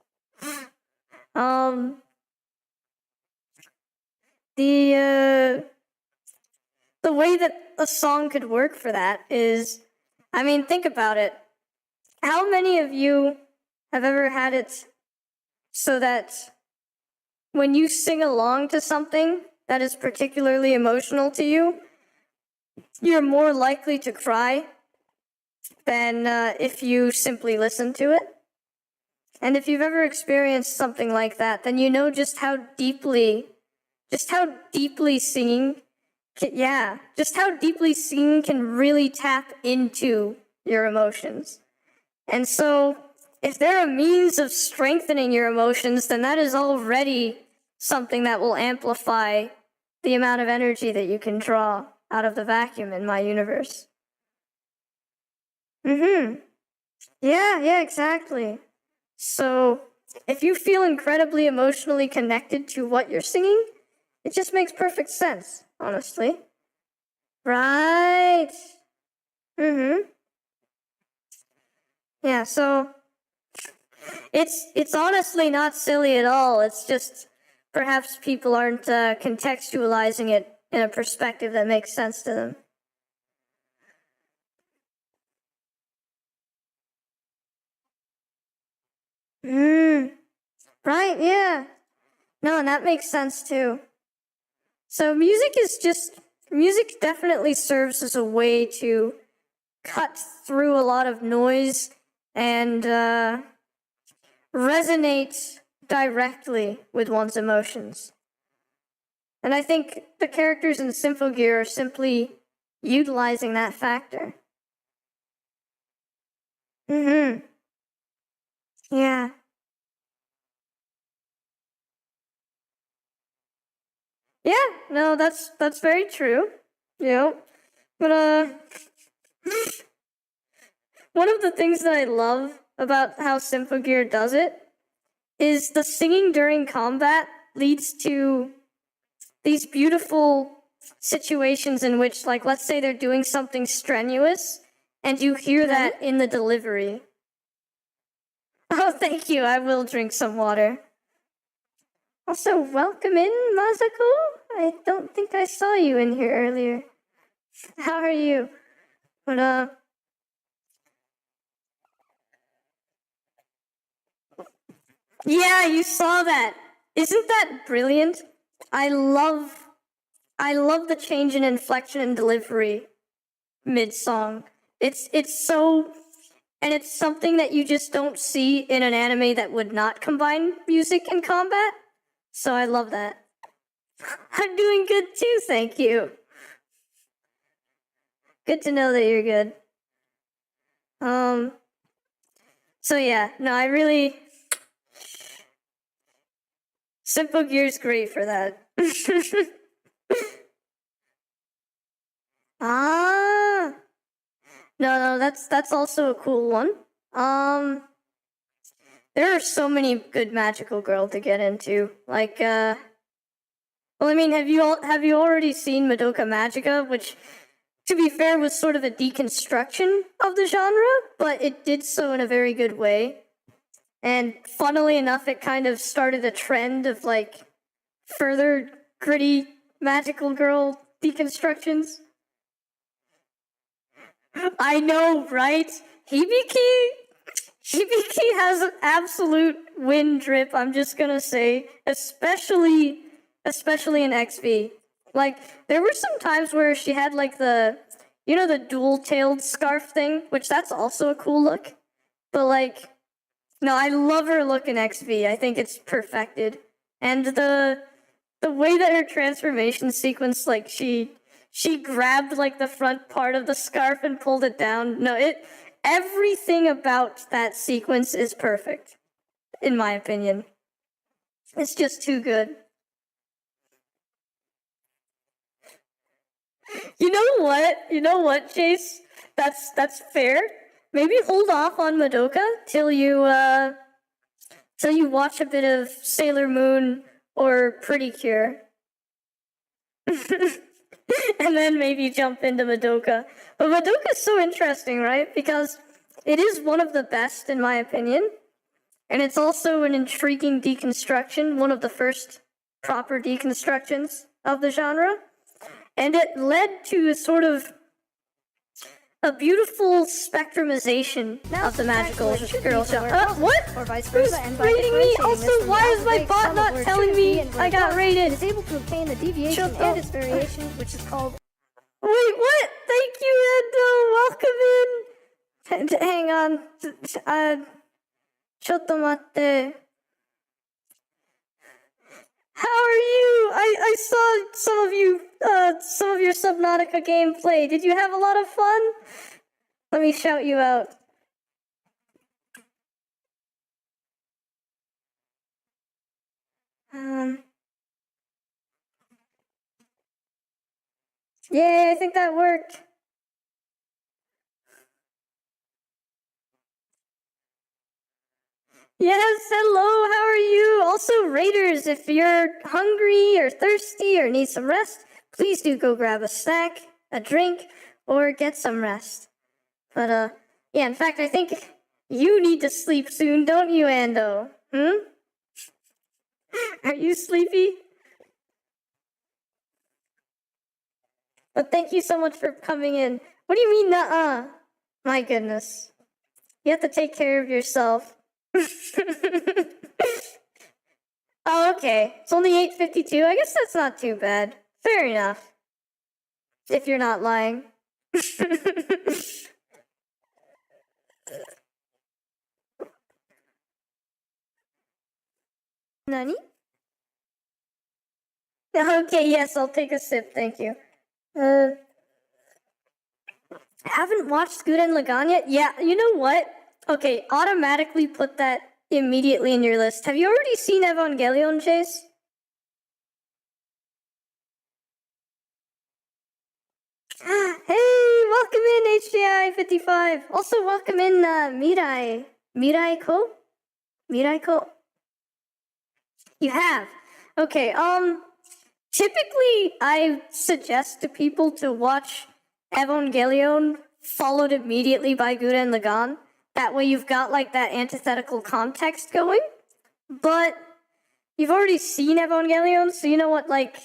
The the way that a song could work for that is, I mean, think about it. How many of you have ever had it so that when you sing along to something that is particularly emotional to you, you're more likely to cry than if you simply listen to it? And if you've ever experienced something like that, then you know just how deeply singing can really tap into your emotions. And so, if there are means of strengthening your emotions, then that is already something that will amplify the amount of energy that you can draw out of the vacuum in my universe. Yeah, exactly. So, if you feel incredibly emotionally connected to what you're singing, it just makes perfect sense, honestly. Right. Yeah, so it's honestly not silly at all. It's just perhaps people aren't contextualizing it in a perspective that makes sense to them. Right, yeah. No, and that makes sense too. So music definitely serves as a way to cut through a lot of noise and resonate directly with one's emotions. And I think the characters in Symphogear are simply utilizing that factor. Yeah. Yeah, no, that's very true. Yeah. But one of the things that I love about how Symphogear does it is the singing during combat leads to these beautiful situations in which, like, let's say they're doing something strenuous, and you hear that in the delivery. Oh, thank you. I will drink some water. Also, welcome in, Masako. I don't think I saw you in here earlier. How are you? But, yeah, you saw that. Isn't that brilliant? I love the change in inflection and delivery mid-song. It's so, and it's something that you just don't see in an anime that would not combine music and combat. So I love that. I'm doing good too, thank you. Good to know that you're good. So yeah, no, I really, Symphogear's great for that. Ah, no, that's also a cool one. There are so many good magical girl to get into. Like, well, I mean, have you already seen Madoka Magica, which, to be fair, was sort of a deconstruction of the genre, but it did so in a very good way. And funnily enough, it kind of started a trend of like further gritty magical girl deconstructions. I know, right? Hibiki has an absolute wind drip, I'm just gonna say, especially in XV. Like, there were some times where she had like the dual-tailed scarf thing, which that's also a cool look. But like, no, I love her look in XV. I think it's perfected. And the way that her transformation sequence, like she grabbed like the front part of the scarf and pulled it down. No, everything about that sequence is perfect, in my opinion. It's just too good. You know what, Chase? That's fair. Maybe hold off on Madoka till you watch a bit of Sailor Moon or Pretty Cure. And then maybe jump into Madoka. But Madoka's so interesting, right? Because it is one of the best, in my opinion. And it's also an intriguing deconstruction, one of the first proper deconstructions of the genre. And it led to a sort of a beautiful spectrumization of the magical girl genre. What? Or vice Who's versa, and by rating me? differentiating Also, this from why the is my algebraic bot sum of not words telling should me be and I word got was, rated? It is able to obtain the deviation Shut and up. its variation, which is called. Wait, what? Thank you, Endo. Welcome in. Hang on. Chotto matte. How are you? I saw some of your Subnautica gameplay. Did you have a lot of fun? Let me shout you out. Yay, I think that worked. Yes, hello, how are you? Also, Raiders, if you're hungry or thirsty or need some rest, please do go grab a snack, a drink, or get some rest. But, yeah, in fact, I think you need to sleep soon, don't you, Ando? Are you sleepy? But thank you so much for coming in. What do you mean, nuh-uh? My goodness. You have to take care of yourself. Oh, okay. It's only 8:52. I guess that's not too bad. Fair enough. If you're not lying. Nani? Okay, yes, I'll take a sip, thank you. Haven't watched Gurren Lagann yet? Yeah, you know what? Okay, automatically put that immediately in your list. Have you already seen Evangelion, Chase? Hey, welcome in HDI55. Also, welcome in Mirai. Mirai-ko? Mirai-ko? You have. Okay, typically I suggest to people to watch Evangelion followed immediately by Gurren Lagann. That way you've got like that antithetical context going. But you've already seen Evangelion, so you know what, like,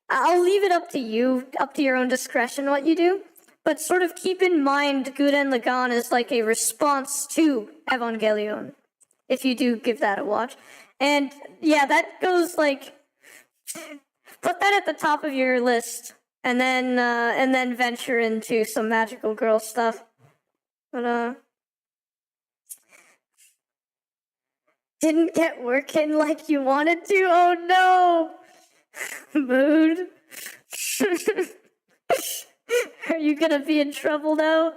I'll leave it up to you, up to your own discretion what you do. But sort of keep in mind Gurren Lagann is like a response to Evangelion, if you do give that a watch. And yeah, that goes like, put that at the top of your list, and then venture into some magical girl stuff. But didn't get working like you wanted to. Oh no, mood. Are you gonna be in trouble now?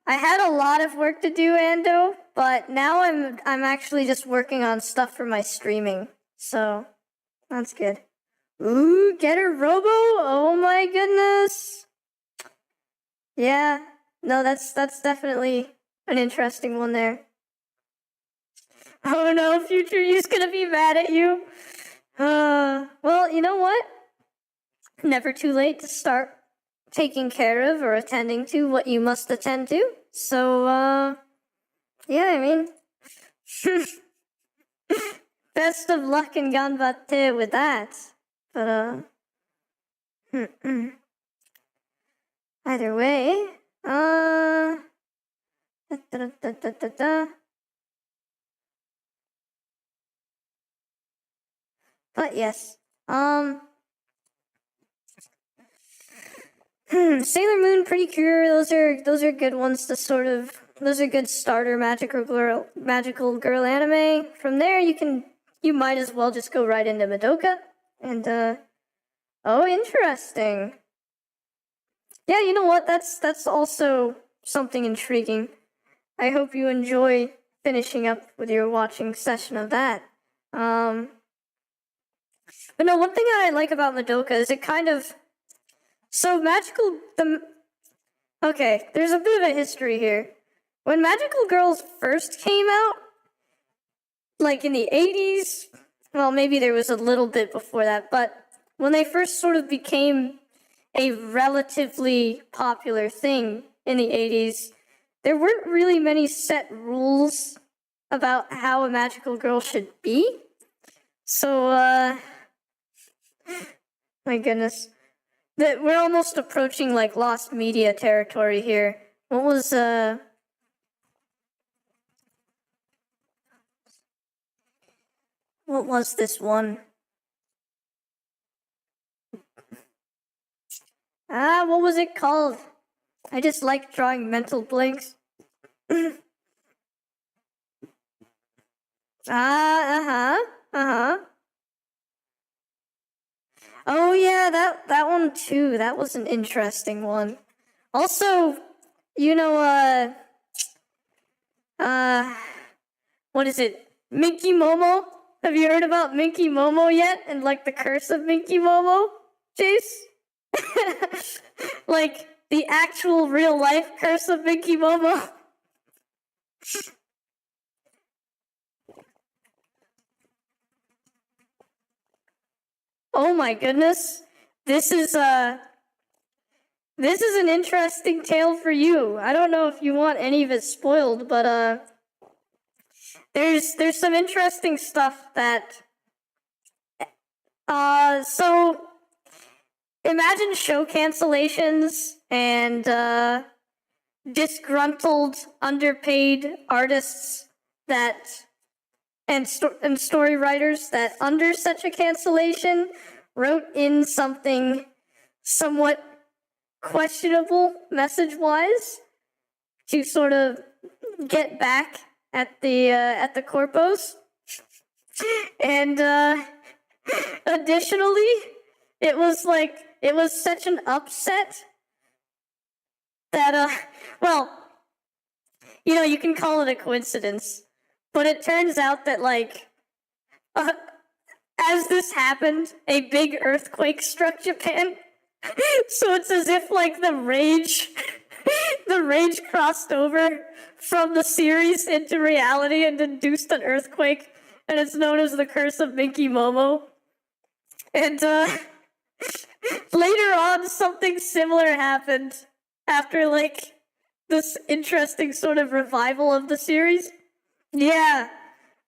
I had a lot of work to do, Ando, but now I'm actually just working on stuff for my streaming, so that's good. Ooh, get a robo! Oh my goodness! Yeah, no, that's definitely an interesting one there. Oh no, future you's gonna be mad at you. Well, you know what? Never too late to start taking care of or attending to what you must attend to. So, yeah, I mean, best of luck and ganbatte with that. But, either way, but yes, Sailor Moon, Pretty Cure, those are good ones to sort of, those are good starter magical girl anime. From there you might as well just go right into Madoka. And oh, interesting. Yeah, you know what? That's also something intriguing. I hope you enjoy finishing up with your watching session of that. But no, one thing I like about Madoka is it kind of, so okay, there's a bit of a history here. When Magical Girls first came out, like in the 80s, well, maybe there was a little bit before that, but when they first sort of became a relatively popular thing in the 80s, there weren't really many set rules about how a magical girl should be. So, my goodness. We're almost approaching, like, lost media territory here. What was, what was this one? What was it called? I just like drawing mental blanks. Oh yeah, that one too. That was an interesting one. Also, you know, what is it? Minky Momo? Have you heard about Minky Momo yet? And like the curse of Minky Momo, Chase? Like the actual real life curse of Minky Momo. Oh my goodness. This is an interesting tale for you. I don't know if you want any of it spoiled, but there's some interesting stuff that so imagine show cancellations and disgruntled, underpaid artists that and story writers that under such a cancellation wrote in something somewhat questionable message-wise to sort of get back at the corpos. And additionally, it was such an upset that well, you know, you can call it a coincidence, but it turns out that as this happened, a big earthquake struck Japan. So it's as if like the rage crossed over from the series into reality and induced an earthquake, and it's known as the curse of Minky Momo. And later on, something similar happened after like this interesting sort of revival of the series. Yeah.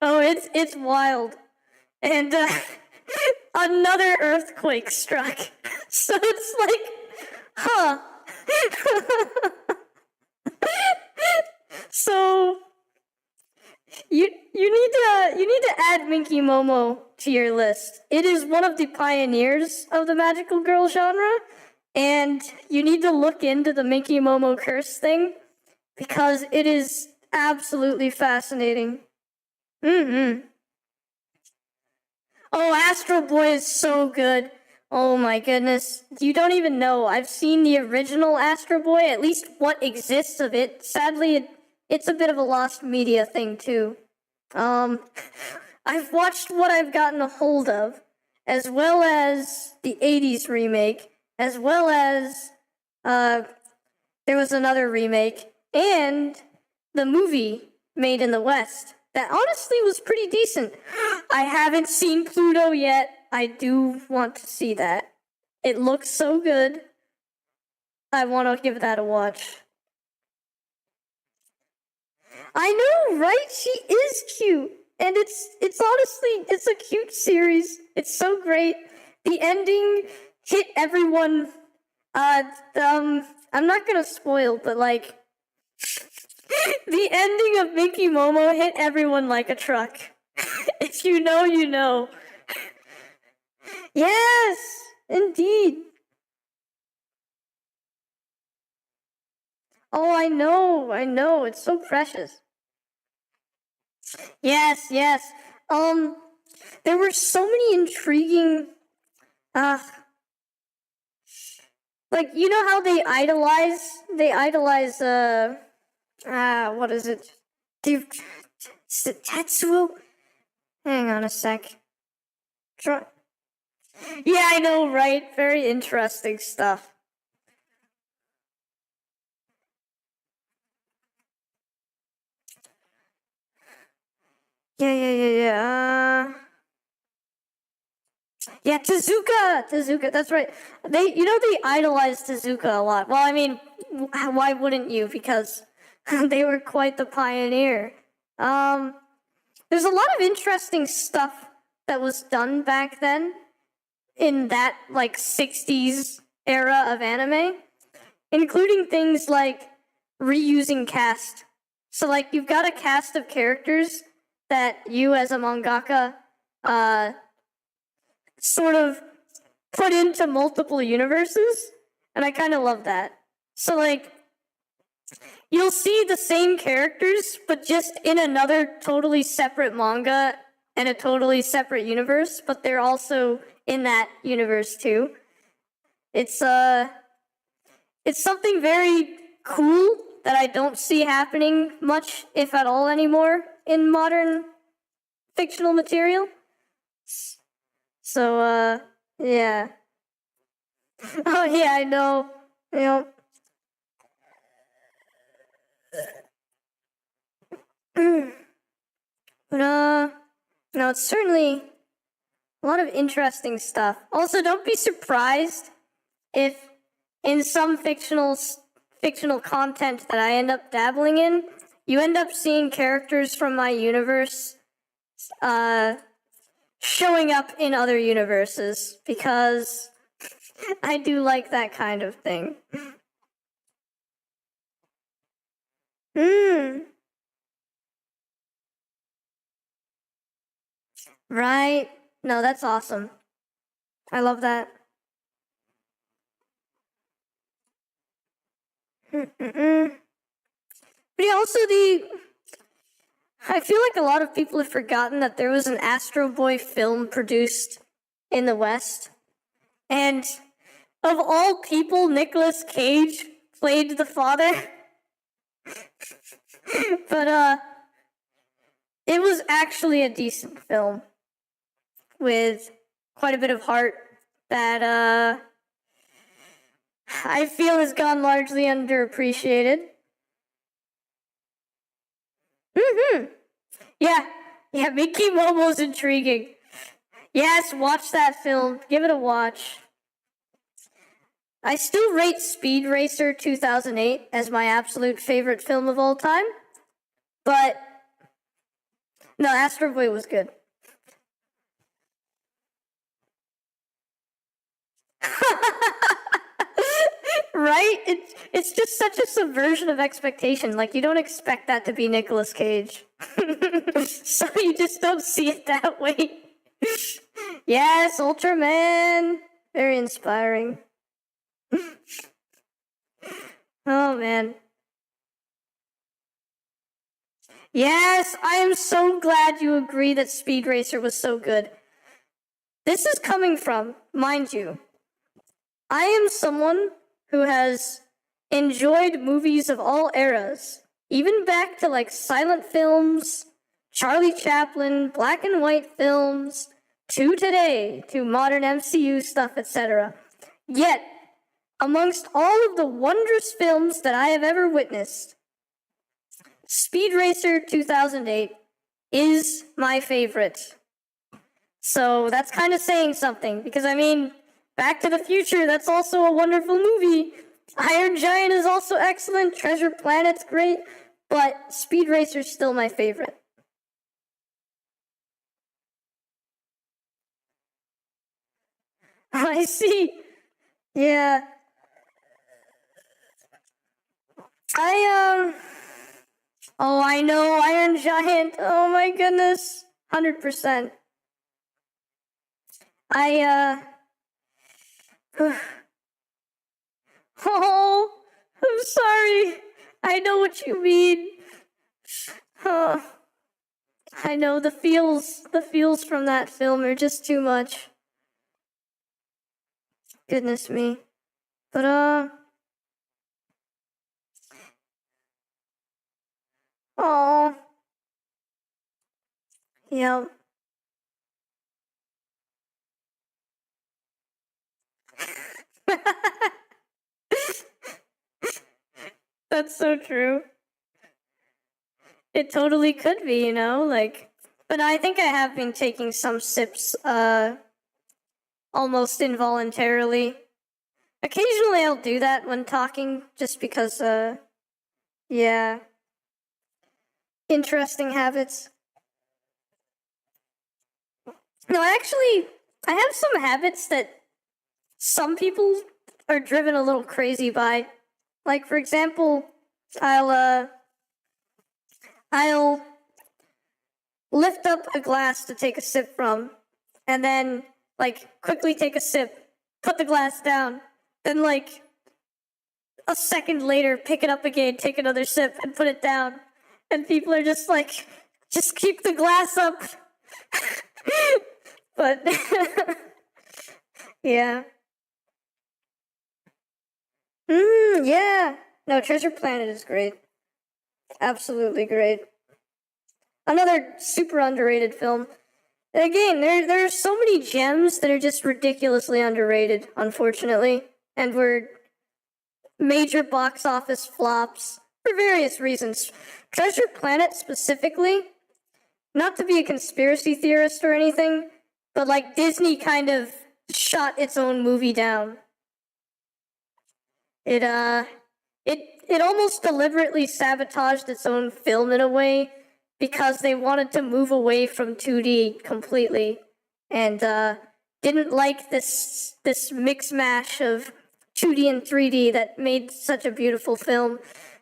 Oh, it's wild. And another earthquake struck. So it's like, huh. So you need to add Minky Momo to your list. It is one of the pioneers of the magical girl genre, and you need to look into the Minky Momo curse thing because it is absolutely fascinating. Oh, Astro Boy is so good. Oh my goodness. You don't even know. I've seen the original Astro Boy, at least what exists of it. Sadly, it's a bit of a lost media thing too. I've watched what I've gotten a hold of, as well as the 80s remake, as well as there was another remake, and the movie Made in the West. That honestly was pretty decent. I haven't seen Pluto yet. I do want to see that. It looks so good. I want to give that a watch. I know, right? She is cute. And it's honestly, it's a cute series. It's so great. The ending hit everyone. I'm not gonna spoil, but like, the ending of Minky Momo hit everyone like a truck. If you know, you know. Yes, indeed. Oh, I know. It's so precious. Yes. There were so many intriguing, like, you know how they idolize, what is it? Zatsu? Hang on a sec. Yeah, I know, right? Very interesting stuff. Yeah. Yeah, Tezuka, that's right. They idolize Tezuka a lot. Well, I mean, why wouldn't you? Because they were quite the pioneer. There's a lot of interesting stuff that was done back then in that like 60s era of anime, including things like reusing cast. So like you've got a cast of characters that you as a mangaka sort of put into multiple universes, and I kind of love that. So like you'll see the same characters but just in another totally separate manga and a totally separate universe, but they're also in that universe too. It's something very cool that I don't see happening much, if at all, anymore in modern fictional material. So, yeah. Oh, yeah, I know. You know. But, no, it's certainly a lot of interesting stuff. Also, don't be surprised if in some fictional content that I end up dabbling in, you end up seeing characters from my universe showing up in other universes, because I do like that kind of thing. Right. No, that's awesome. I love that. But yeah, also I feel like a lot of people have forgotten that there was an Astro Boy film produced in the West. And of all people, Nicolas Cage played the father. But it was actually a decent film with quite a bit of heart that I feel has gone largely underappreciated. Yeah, Mickey Momo's intriguing. Yes, watch that film. Give it a watch. I still rate Speed Racer 2008 as my absolute favorite film of all time. But no, Astro Boy was good. Right? It's just such a subversion of expectation. Like, you don't expect that to be Nicolas Cage. So you just don't see it that way. Yes, Ultraman. Very inspiring. Oh, man. Yes, I am so glad you agree that Speed Racer was so good. This is coming from, mind you, I am someone who has enjoyed movies of all eras, even back to like silent films, Charlie Chaplin, black and white films, to today, to modern MCU stuff, etc. Yet, amongst all of the wondrous films that I have ever witnessed, Speed Racer 2008 is my favorite. So that's kind of saying something, because I mean, Back to the Future, that's also a wonderful movie. Iron Giant is also excellent. Treasure Planet's great. But Speed Racer's still my favorite. I see. Yeah. Oh, I know, Iron Giant. Oh my goodness. 100%. Oh, I'm sorry. I know what you mean. Oh, I know the feels from that film are just too much. Goodness me. But, oh. Yep. That's so true. It totally could be, you know, like, but I think I have been taking some sips, almost involuntarily. Occasionally I'll do that when talking, just because, yeah. Interesting habits. No, I have some habits that some people are driven a little crazy by. Like, for example, I'll lift up a glass to take a sip from, and then, like, quickly take a sip, put the glass down, then, like, a second later, pick it up again, take another sip, and put it down. And people are just like, just keep the glass up. But, yeah. Yeah. No, Treasure Planet is great. Absolutely great. Another super underrated film. Again, there are so many gems that are just ridiculously underrated, unfortunately, and were major box office flops for various reasons. Treasure Planet specifically, not to be a conspiracy theorist or anything, but like Disney kind of shot its own movie down. It almost deliberately sabotaged its own film in a way because they wanted to move away from 2D completely and didn't like this mix mash of 2D and 3D that made such a beautiful film.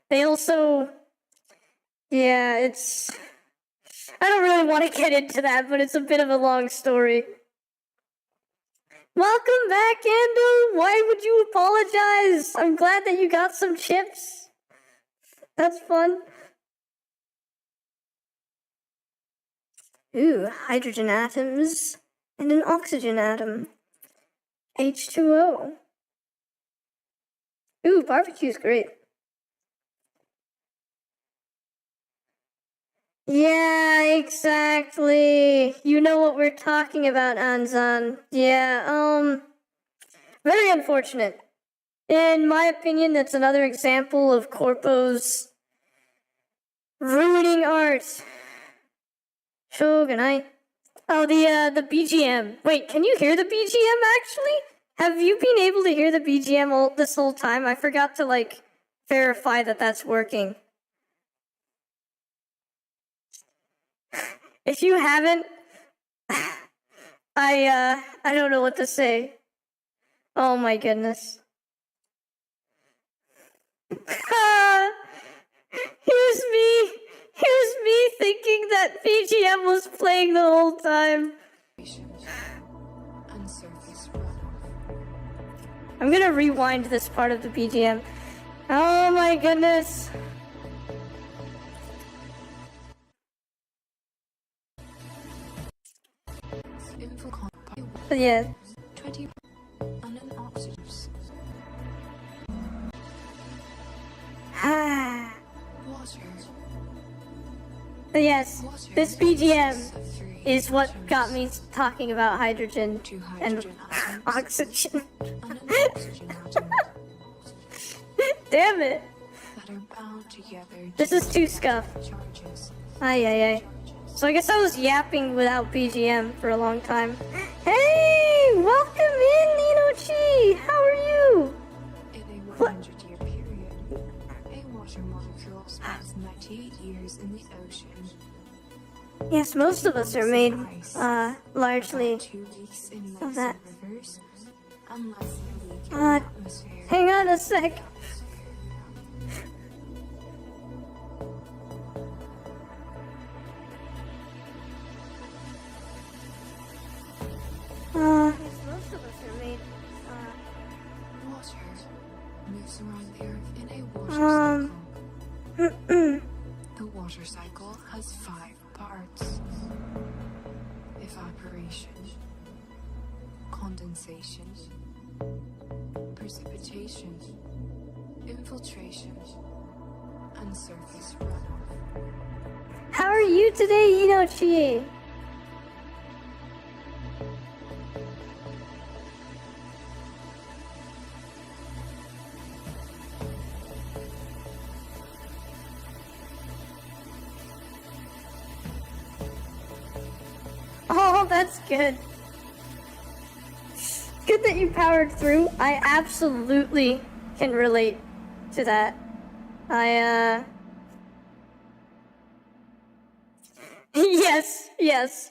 They also, yeah, I don't really want to get into that, but it's a bit of a long story. Welcome back, Ando. Why would you apologize? I'm glad that you got some chips. That's fun. Ooh, hydrogen atoms and an oxygen atom. H2O. Ooh, barbecue's great. Yeah, exactly. You know what we're talking about, Anzan. Yeah, very unfortunate. In my opinion, that's another example of corpos ruining art. Shogunai. Oh, the BGM. Wait, can you hear the BGM actually? Have you been able to hear the BGM this whole time? I forgot to, like, verify that that's working. If you haven't, I don't know what to say. Oh my goodness. Here's me thinking that BGM was playing the whole time. I'm gonna rewind this part of the BGM. Oh my goodness. But yeah. 20 unknown oxygens. But yes, this BGM is what got me talking about hydrogen and oxygen. Damn it. This is too scuffed. Ay, ay, ay. So I guess I was yapping without BGM for a long time. Hey, welcome in, Inochi. How are you? In a 100-year period, a water molecule spends 98 years in the ocean. Yes, most of us are made largely 2 weeks in of lakes that. and rivers, and less than a week in the atmosphere. Hang on a sec. Most of us are made, Water moves around the Earth in a water cycle. The water cycle has 5 parts: evaporation, condensation, precipitation, infiltration, and surface runoff. How are you today, Inochi? Oh, that's good. Good that you powered through. I absolutely can relate to that. Yes.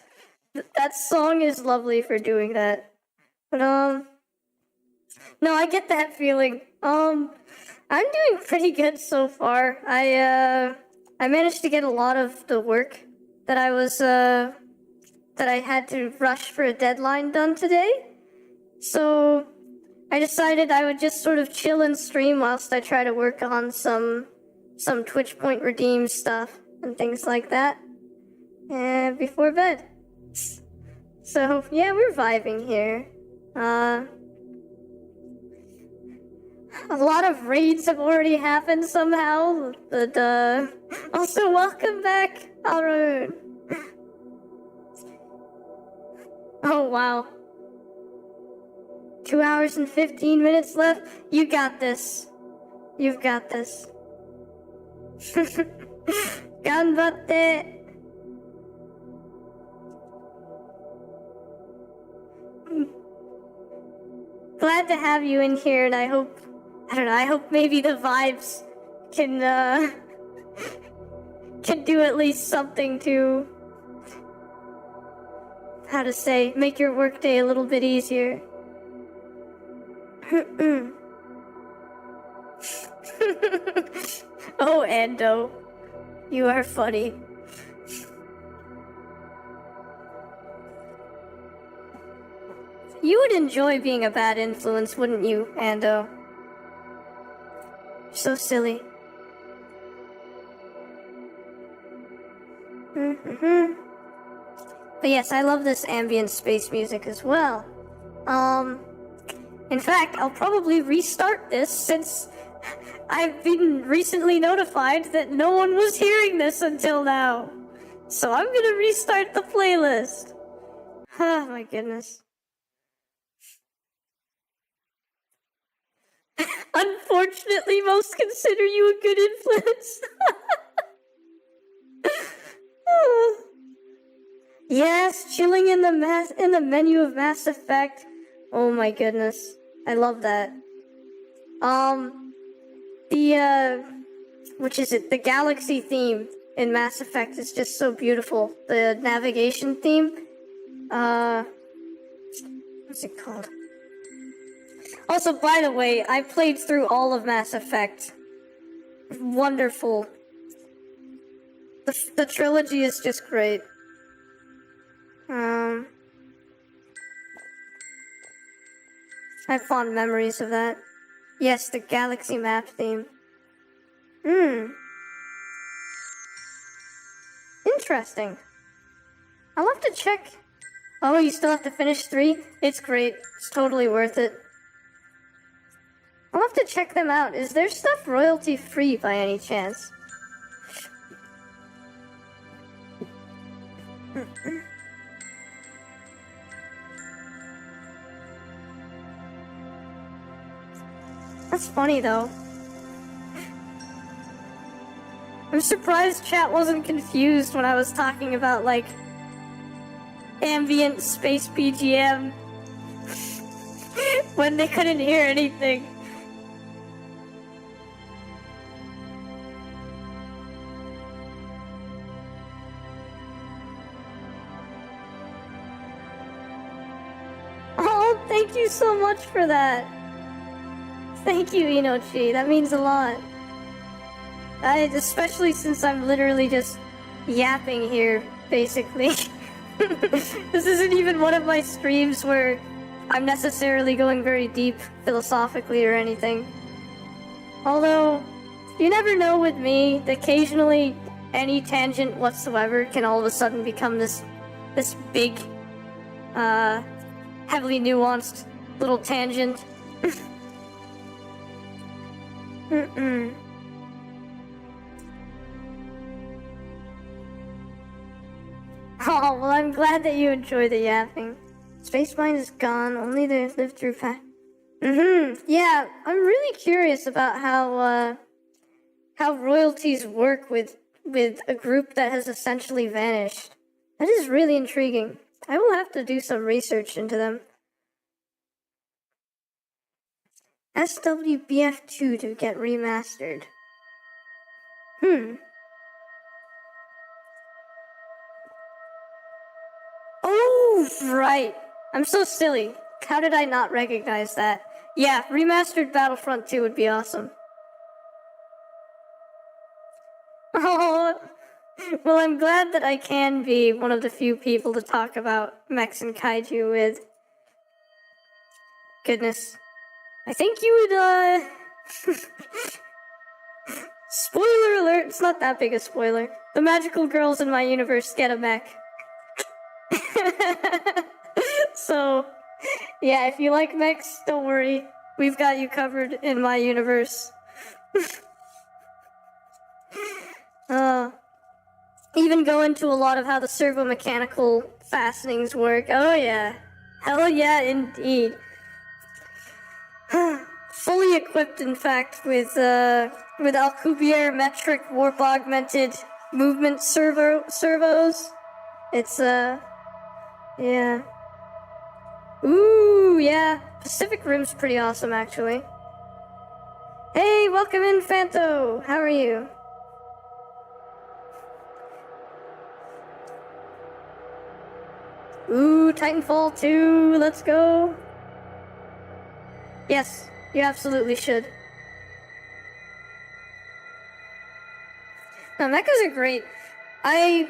That song is lovely for doing that. But no, I get that feeling. I'm doing pretty good so far. I managed to get a lot of the work that that I had to rush for a deadline done today. So I decided I would just sort of chill and stream whilst I try to work on some Twitch point redeem stuff and things like that. And before bed. So yeah, we're vibing here. A lot of raids have already happened somehow, but also welcome back, Arun. Oh wow. 2 hours and 15 minutes left. You got this. You've got this. Ganbatte. Glad to have you in here, and I hope maybe the vibes can do at least something to, how to say, make your workday a little bit easier. Oh, Ando, you are funny. You would enjoy being a bad influence, wouldn't you, Ando? So silly. But yes, I love this ambient space music as well. In fact, I'll probably restart this since I've been recently notified that no one was hearing this until now. So I'm gonna restart the playlist. Oh my goodness. Unfortunately, most consider you a good influence. Yes, chilling in the menu of Mass Effect. Oh my goodness, I love that. Which is it? The galaxy theme in Mass Effect is just so beautiful. The navigation theme. What's it called? Also, by the way, I played through all of Mass Effect. Wonderful. The trilogy is just great. I have fond memories of that. Yes, the galaxy map theme. Interesting. I'll have to check. Oh, you still have to finish 3? It's great. It's totally worth it. I'll have to check them out. Is their stuff royalty free by any chance? That's funny though. I'm surprised chat wasn't confused when I was talking about like ambient space BGM when they couldn't hear anything. Oh, thank you so much for that. Thank you, Inochi. That means a lot. Especially since I'm literally just yapping here, basically. This isn't even one of my streams where I'm necessarily going very deep philosophically or anything. Although, you never know with me, occasionally any tangent whatsoever can all of a sudden become this big, heavily nuanced little tangent. Oh, well, I'm glad that you enjoy the yapping. Space Mine is gone, only the live through pack. Yeah, I'm really curious about how royalties work with a group that has essentially vanished. That is really intriguing. I will have to do some research into them. SWBF2 to get remastered. Oh Right. I'm so silly. How did I not recognize that? Yeah, remastered Battlefront 2 would be awesome. Oh, well, I'm glad that I can be one of the few people to talk about mechs and kaiju with. Goodness. I think you would, Spoiler alert, it's not that big a spoiler. The magical girls in my universe get a mech. So, yeah, if you like mechs, don't worry. We've got you covered in my universe. Even go into a lot of how the servo-mechanical fastenings work. Oh yeah. Hell yeah, indeed. Fully equipped, in fact, with Alcubierre metric warp-augmented movement servos. It's, yeah. Ooh, yeah. Pacific Rim's pretty awesome, actually. Hey, welcome in, Fanto! How are you? Ooh, Titanfall 2, let's go. Yes, you absolutely should. No, mechas are great. I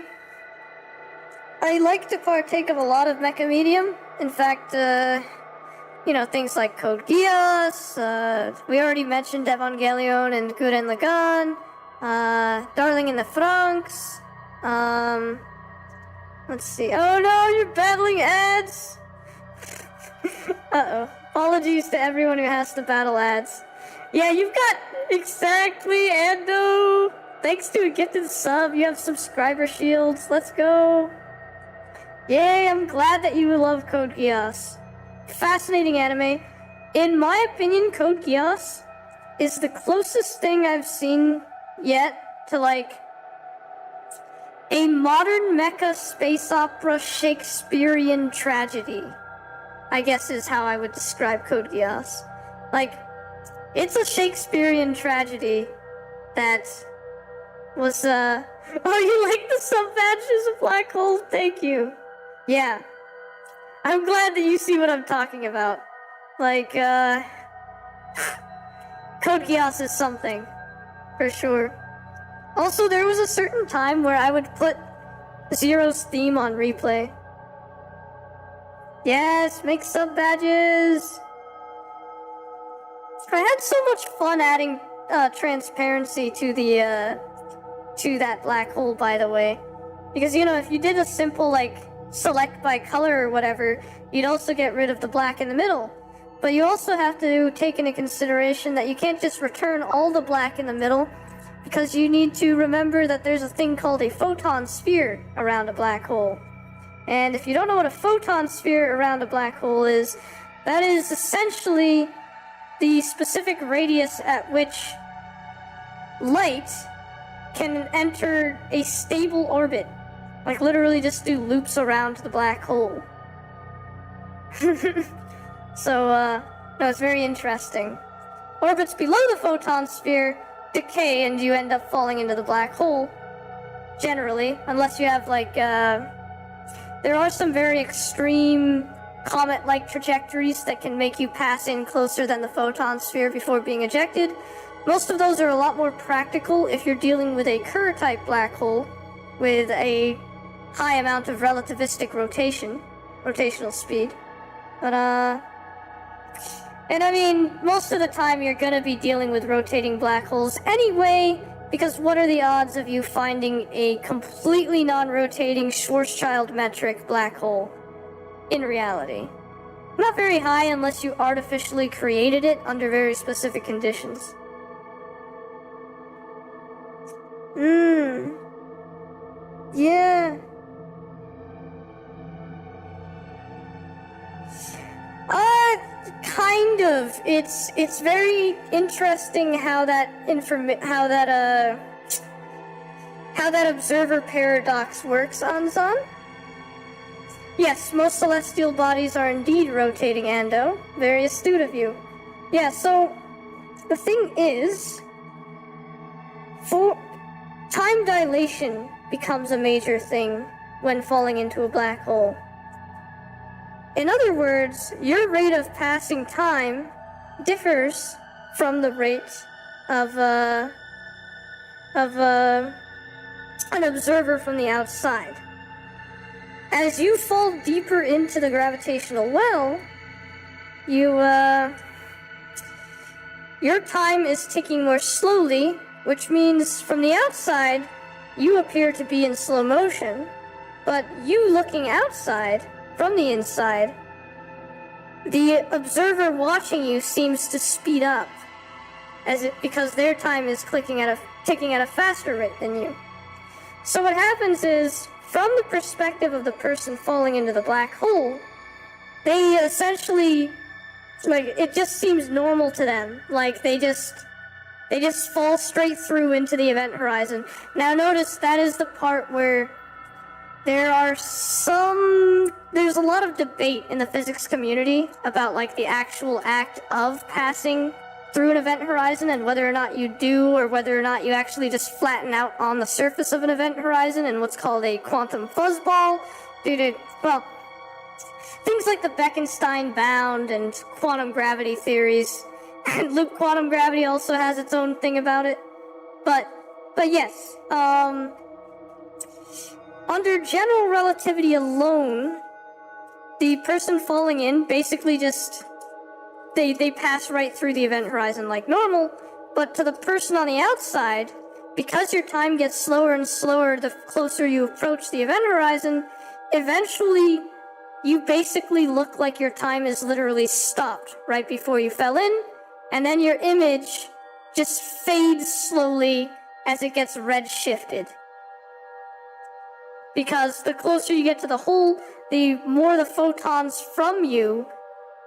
like to partake of a lot of mecha medium. In fact, things like Code Geass, we already mentioned Evangelion and Gurren Lagann, Darling in the Franxx, let's see. Oh no, you're battling ads! Uh-oh. Apologies to everyone who has to battle ads. Yeah, you've got exactly, Ando. Thanks to a gifted sub, you have subscriber shields. Let's go. Yay, I'm glad that you love Code Geass. Fascinating anime. In my opinion, Code Geass is the closest thing I've seen yet to, like, a modern mecha space opera Shakespearean tragedy, I guess is how I would describe Code Geass. Like, it's a Shakespearean tragedy that was, oh, you like the sub-badges of Black Hole? Thank you. Yeah. I'm glad that you see what I'm talking about. Like, Code Geass is something, for sure. Also, there was a certain time where I would put Zero's theme on replay. Yes, make sub-badges! I had so much fun adding transparency to the to that black hole, by the way, because if you did a simple select by color or whatever, you'd also get rid of the black in the middle. But you also have to take into consideration that you can't just return all the black in the middle, because you need to remember that there's a thing called a photon sphere around a black hole. And if you don't know what a photon sphere around a black hole is, that is essentially the specific radius at which light can enter a stable orbit. Like, literally just do loops around the black hole. So, no, it's very interesting. Orbits below the photon sphere decay and you end up falling into the black hole. Generally, unless you have, there are some very extreme comet-like trajectories that can make you pass in closer than the photon sphere before being ejected. Most of those are a lot more practical if you're dealing with a Kerr-type black hole with a high amount of relativistic rotational speed. But, and I mean, most of the time you're gonna be dealing with rotating black holes anyway, because what are the odds of you finding a completely non-rotating Schwarzschild metric black hole in reality? Not very high unless you artificially created it under very specific conditions. Yeah. Kind of. It's very interesting how that observer paradox works on Zon. Yes, most celestial bodies are indeed rotating, Ando. Very astute of you. Yeah, so the thing is, for time dilation becomes a major thing when falling into a black hole. In other words, your rate of passing time differs from the rate of an observer from the outside. As you fall deeper into the gravitational well, your time is ticking more slowly, which means from the outside, you appear to be in slow motion, but you looking outside, from the inside, the observer watching you seems to speed up, because their time is ticking at a faster rate than you. So what happens is, from the perspective of the person falling into the black hole, they essentially, it just seems normal to them. They just fall straight through into the event horizon. Now notice that is the part where there's a lot of debate in the physics community about the actual act of passing through an event horizon and whether or not you do, or whether or not you actually just flatten out on the surface of an event horizon in what's called a quantum fuzzball due to, well, things like the Bekenstein bound and quantum gravity theories. And loop quantum gravity also has its own thing about it. But yes, under general relativity alone, the person falling in basically just, they pass right through the event horizon like normal, but to the person on the outside, because your time gets slower and slower the closer you approach the event horizon, eventually you basically look like your time is literally stopped right before you fell in, and then your image just fades slowly as it gets red-shifted. Because the closer you get to the hole, the more the photons from you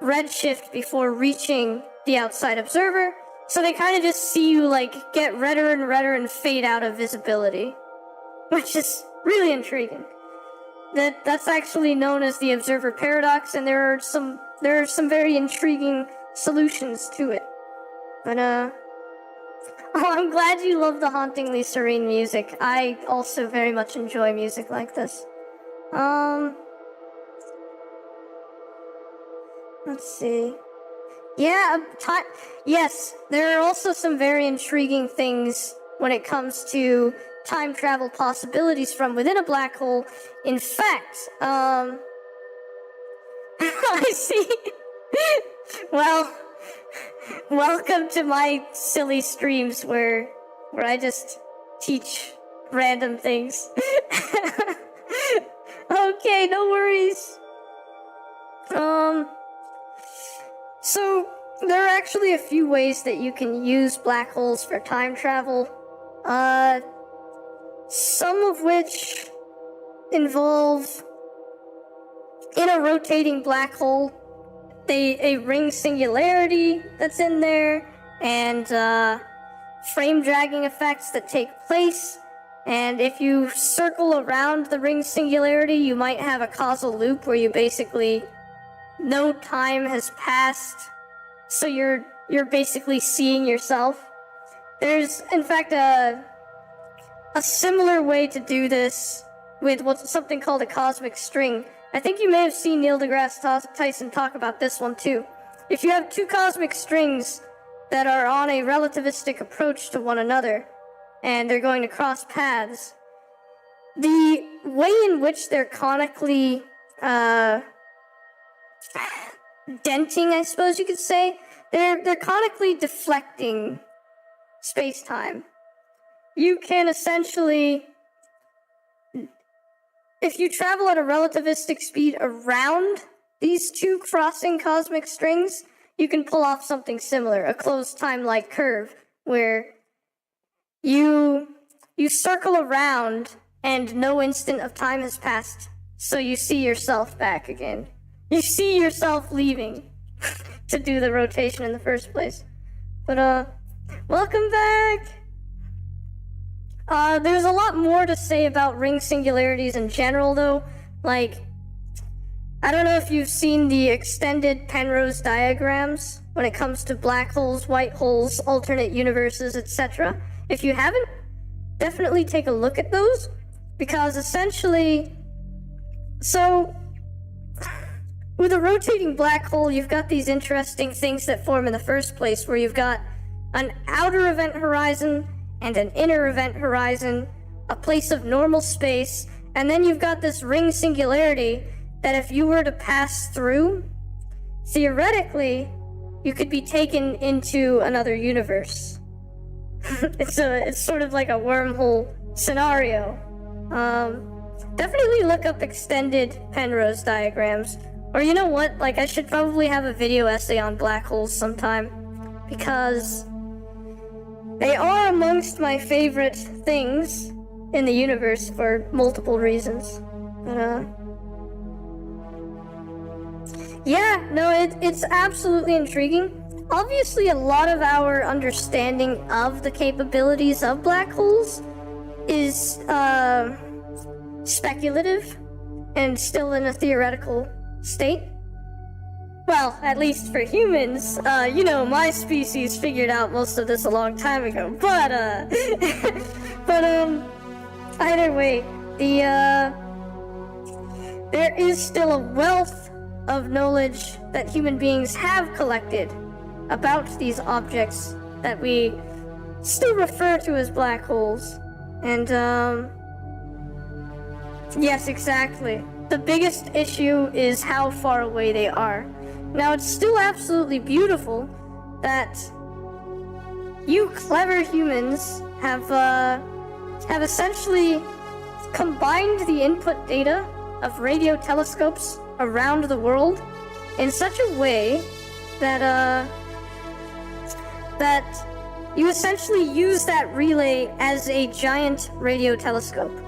redshift before reaching the outside observer, so they kind of just see you get redder and redder and fade out of visibility, which is really intriguing. That's actually known as the observer paradox, and there are some very intriguing solutions to it. But I'm glad you love the hauntingly serene music. I also very much enjoy music like this. Let's see. Yeah, yes, there are also some very intriguing things when it comes to time travel possibilities from within a black hole. In fact, I see. Well, welcome to my silly streams where I just teach random things. Okay, no worries. So, there are actually a few ways that you can use black holes for time travel. Some of which involve, in a rotating black hole, a ring singularity that's in there, and frame dragging effects that take place. And if you circle around the ring singularity, you might have a causal loop where you basically, no time has passed, so you're basically seeing yourself. There's, in fact, a similar way to do this with something called a cosmic string. I think you may have seen Neil deGrasse Tyson talk about this one too. If you have two cosmic strings that are on a relativistic approach to one another, and they're going to cross paths, the way in which they're conically denting, I suppose you could say, they're conically deflecting space-time. You can essentially, if you travel at a relativistic speed around these two crossing cosmic strings, you can pull off something similar, a closed time-like curve, where you circle around and no instant of time has passed, so you see yourself back again. You see yourself leaving to do the rotation in the first place. But, welcome back! There's a lot more to say about ring singularities in general, though. I don't know if you've seen the extended Penrose diagrams when it comes to black holes, white holes, alternate universes, etc. If you haven't, definitely take a look at those, because essentially, so with a rotating black hole, you've got these interesting things that form in the first place, where you've got an outer event horizon and an inner event horizon, a place of normal space, and then you've got this ring singularity that if you were to pass through, theoretically, you could be taken into another universe. It's sort of like a wormhole scenario. Definitely look up extended Penrose diagrams. Or you know what, like I should probably have a video essay on black holes sometime, because they are amongst my favorite things in the universe for multiple reasons. But, yeah, no, it's absolutely intriguing. Obviously, a lot of our understanding of the capabilities of black holes is speculative and still in a theoretical state. Well, at least for humans. My species figured out most of this a long time ago. But either way, there is still a wealth of knowledge that human beings have collected about these objects that we still refer to as black holes. And, yes, exactly. The biggest issue is how far away they are. Now, it's still absolutely beautiful that you clever humans have essentially combined the input data of radio telescopes around the world in such a way that you essentially use that relay as a giant radio telescope.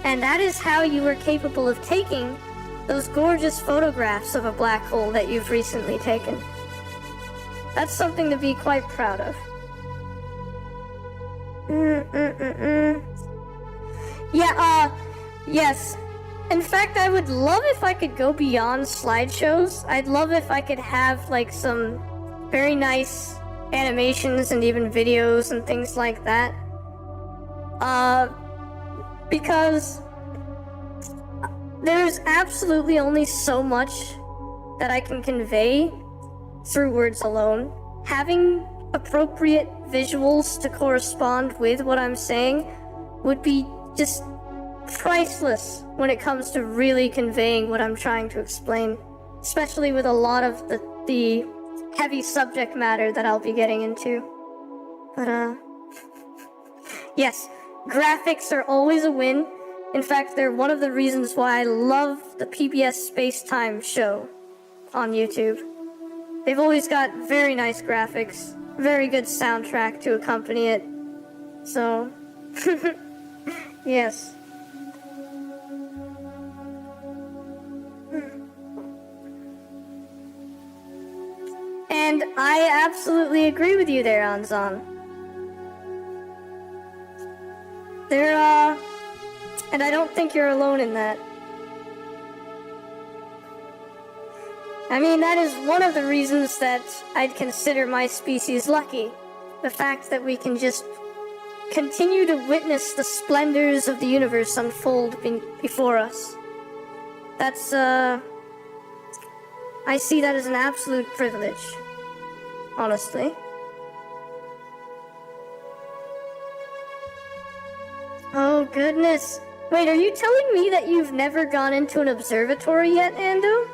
And that is how you were capable of taking those gorgeous photographs of a black hole that you've recently taken. That's something to be quite proud of. Yes. In fact, I would love if I could go beyond slideshows. I'd love if I could have, like, some very nice animations and even videos and things like that. Because there's absolutely only so much that I can convey through words alone. Having appropriate visuals to correspond with what I'm saying would be just priceless when it comes to really conveying what I'm trying to explain, especially with a lot of the heavy subject matter that I'll be getting into. But, yes, graphics are always a win. In fact, they're one of the reasons why I love the PBS Space-Time show on YouTube. They've always got very nice graphics, very good soundtrack to accompany it. So, yes. And I absolutely agree with you there, Anzan. And I don't think you're alone in that. I mean, that is one of the reasons that I'd consider my species lucky. The fact that we can just continue to witness the splendors of the universe unfold before us. That's, I see that as an absolute privilege, honestly. Oh, goodness. Wait, are you telling me that you've never gone into an observatory yet, Ando?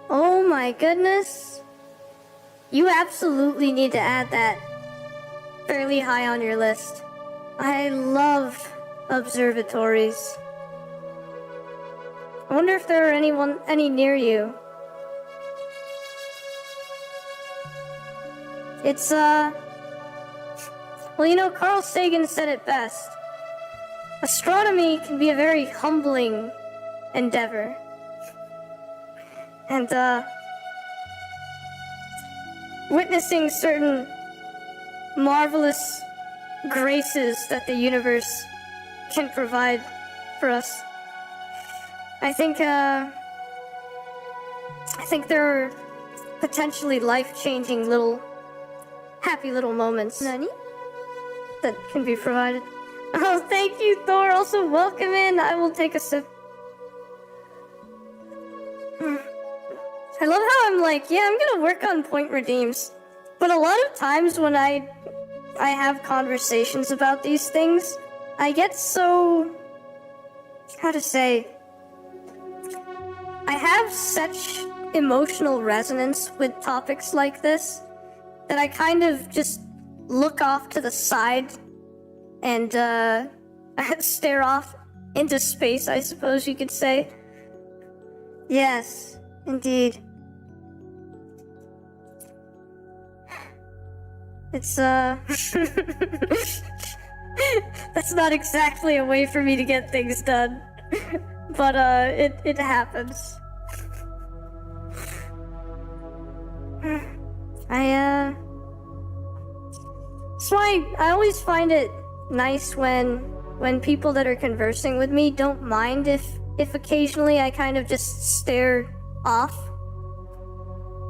Oh my goodness. You absolutely need to add that fairly high on your list. I love observatories. I wonder if there are any near you. It's, well, Carl Sagan said it best. Astronomy can be a very humbling endeavor. And, witnessing certain marvelous graces that the universe can provide for us. I think there are potentially life-changing happy little moments. Nani? that can be provided. Oh, thank you, Thor. Also, welcome in. I will take a sip. I love how I'm like, yeah, I'm gonna work on point redeems. But a lot of times when I have conversations about these things, I get so... how to say... I have such emotional resonance with topics like this that I kind of just look off to the side and stare off into space, I suppose you could say. Yes, indeed. It's that's not exactly a way for me to get things done. But it happens. That's why I always find it nice when people that are conversing with me don't mind if occasionally I kind of just stare off.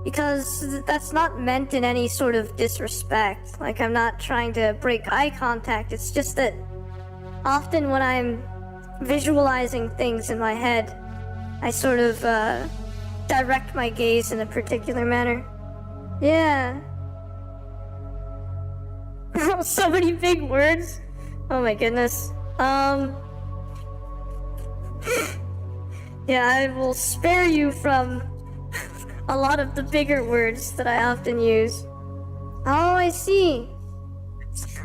Because that's not meant in any sort of disrespect. Like, I'm not trying to break eye contact. It's just that often when I'm visualizing things in my head, I sort of direct my gaze in a particular manner. Yeah. So many big words. Oh my goodness. Yeah, I will spare you from a lot of the bigger words that I often use. Oh, I see.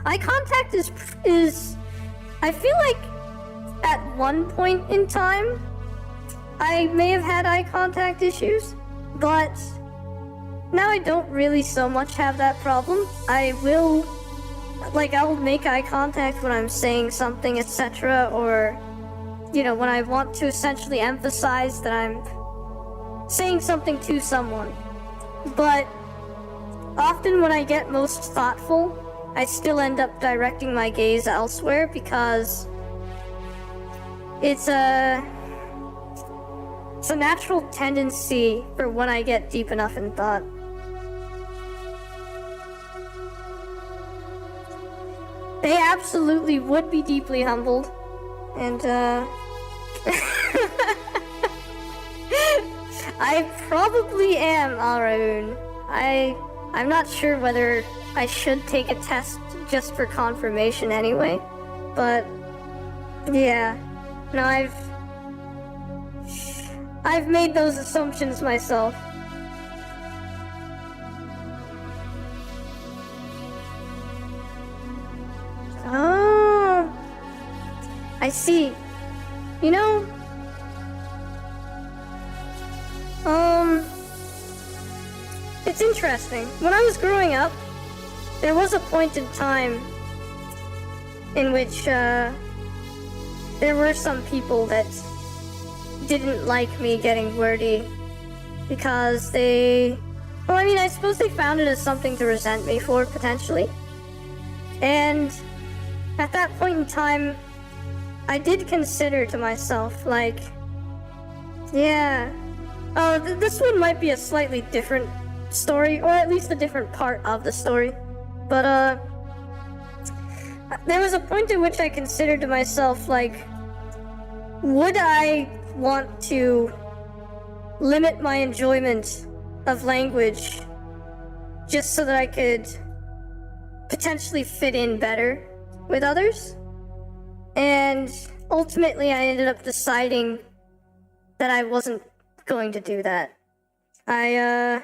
Eye contact is I feel like at one point in time, I may have had eye contact issues, but now I don't really so much have that problem. I'll make eye contact when I'm saying something, etc., or, you know, when I want to essentially emphasize that I'm saying something to someone. But often when I get most thoughtful, I still end up directing my gaze elsewhere because it's a natural tendency for when I get deep enough in thought. They absolutely would be deeply humbled, and I probably am, Araun. I'm not sure whether I should take a test just for confirmation anyway, but yeah. No, I've made those assumptions myself. Oh, I see. You know, it's interesting. When I was growing up, there was a point in time in which, there were some people that didn't like me getting wordy because I suppose they found it as something to resent me for, potentially. And at that point in time, I did consider to myself, like, yeah, this one might be a slightly different story, or at least a different part of the story, but, there was a point at which I considered to myself, like, would I want to limit my enjoyment of language just so that I could potentially fit in better with others? And ultimately I ended up deciding that I wasn't going to do that. I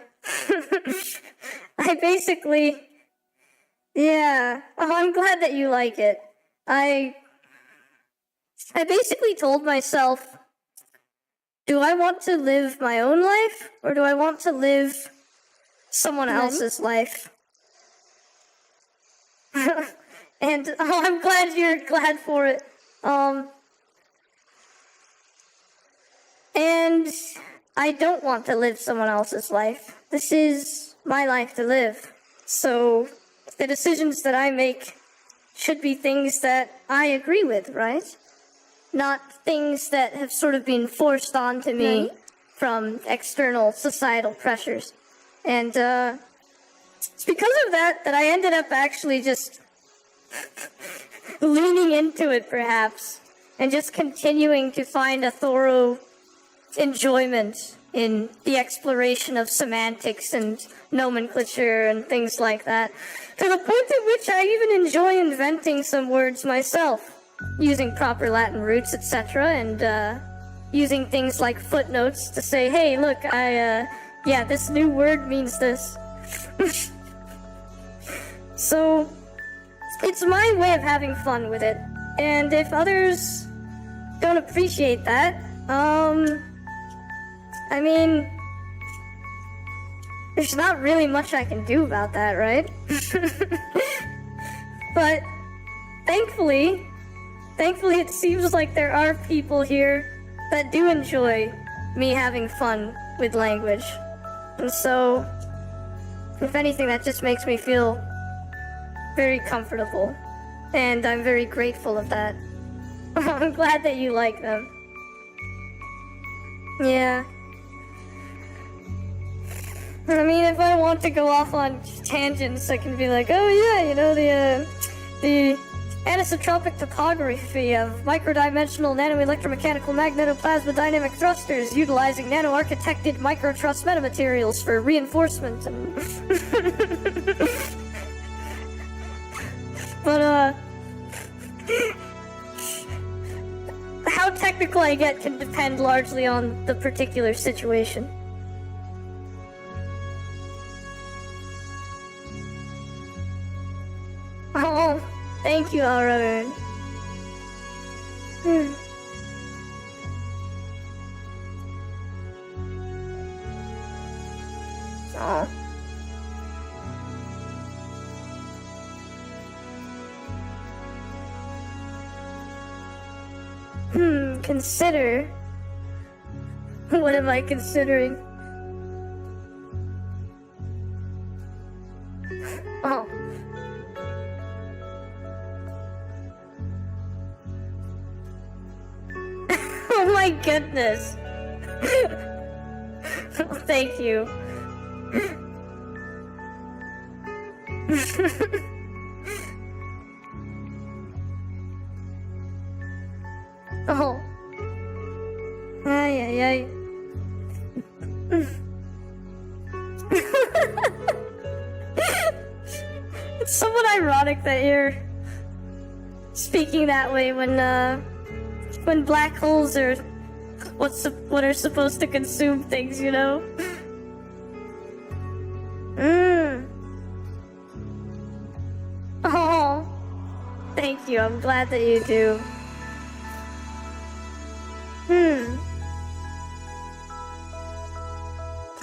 basically... Yeah. Oh, I'm glad that you like it. I basically told myself, do I want to live my own life, or do I want to live someone else's life? And I'm glad you're glad for it. And I don't want to live someone else's life. This is my life to live. So the decisions that I make should be things that I agree with, right? Not things that have sort of been forced onto me from external societal pressures. And it's because of that I ended up actually just leaning into it perhaps, and just continuing to find a thorough enjoyment in the exploration of semantics and nomenclature and things like that, to the point at which I even enjoy inventing some words myself, using proper Latin roots, etc., and using things like footnotes to say, hey, look, yeah, this new word means this. So, it's my way of having fun with it, and if others don't appreciate that, I mean, there's not really much I can do about that, right? But thankfully it seems like there are people here that do enjoy me having fun with language. And so, if anything, that just makes me feel very comfortable. And I'm very grateful of that. I'm glad that you like them. Yeah. I mean, if I want to go off on tangents, I can be like, oh yeah, you know, the anisotropic topography of microdimensional nanoelectromechanical magnetoplasma dynamic thrusters utilizing nano-architected microtruss metamaterials for reinforcement and... But, how technical I get can depend largely on the particular situation. Oh, thank you, Aaron. Oh. Consider? What am I considering? Oh. Oh my goodness. Thank you. Oh. Ay, ay, ay. It's somewhat ironic that you're speaking that way when black holes are what are supposed to consume things, you know? Oh, thank you. I'm glad that you do.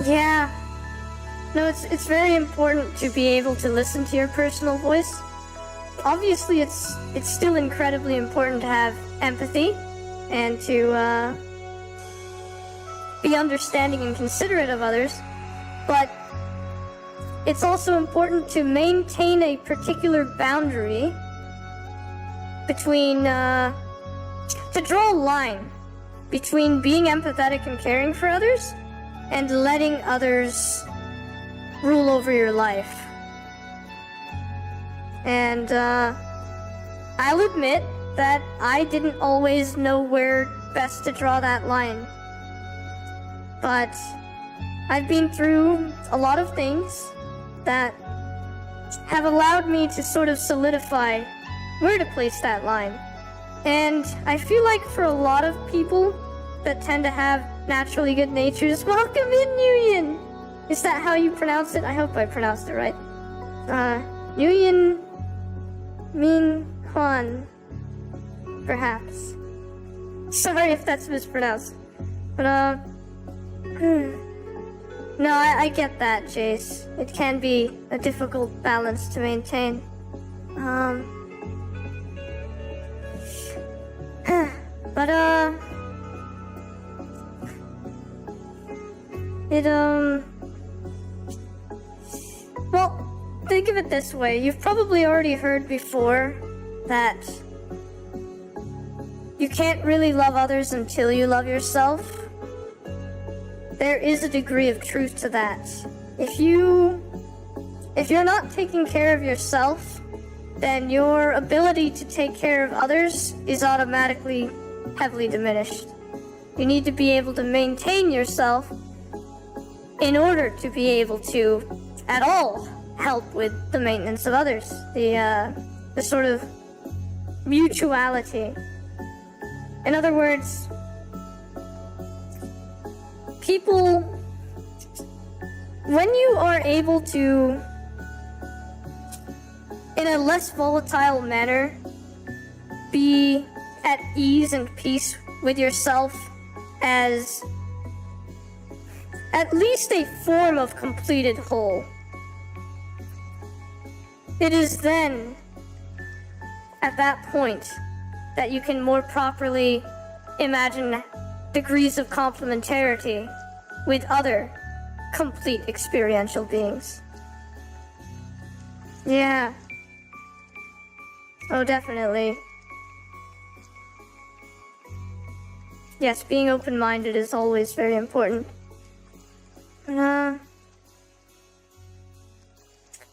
Yeah. No, it's very important to be able to listen to your personal voice. Obviously, it's still incredibly important to have empathy and to be understanding and considerate of others, but it's also important to maintain a particular boundary between, to draw a line between being empathetic and caring for others and letting others rule over your life. And I'll admit that I didn't always know where best to draw that line. But I've been through a lot of things that have allowed me to sort of solidify where to place that line. And I feel like for a lot of people that tend to have naturally good natures, welcome in, Nguyen! Is that how you pronounce it? I hope I pronounced it right. Nguyen Min Hwan, perhaps. Sorry if that's mispronounced. But, no, I get that, Jace. It can be a difficult balance to maintain. But, well, think of it this way. You've probably already heard before that you can't really love others until you love yourself. There is a degree of truth to that. If you're not taking care of yourself, then your ability to take care of others is automatically heavily diminished. You need to be able to maintain yourself in order to be able to, at all, help with the maintenance of others. The sort of mutuality. In other words, people, when you are able to, in a less volatile manner, be at ease and peace with yourself as at least a form of completed whole, it is then, at that point, that you can more properly imagine degrees of complementarity with other complete experiential beings. Yeah. Oh, definitely. Yes, being open-minded is always very important.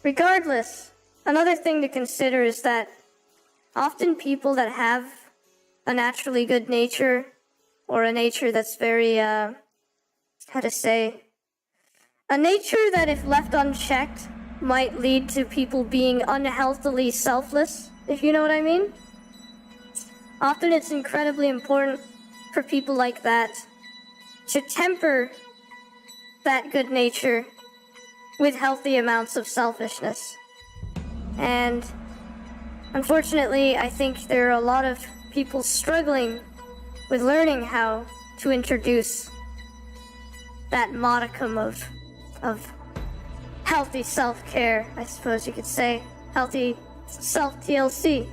Regardless, another thing to consider is that often people that have a naturally good nature, or a nature that's very, how to say, a nature that if left unchecked might lead to people being unhealthily selfless, if you know what I mean. Often it's incredibly important for people like that to temper that good nature with healthy amounts of selfishness. And unfortunately, I think there are a lot of people struggling with learning how to introduce that modicum of healthy self-care, I suppose you could say, healthy self-TLC.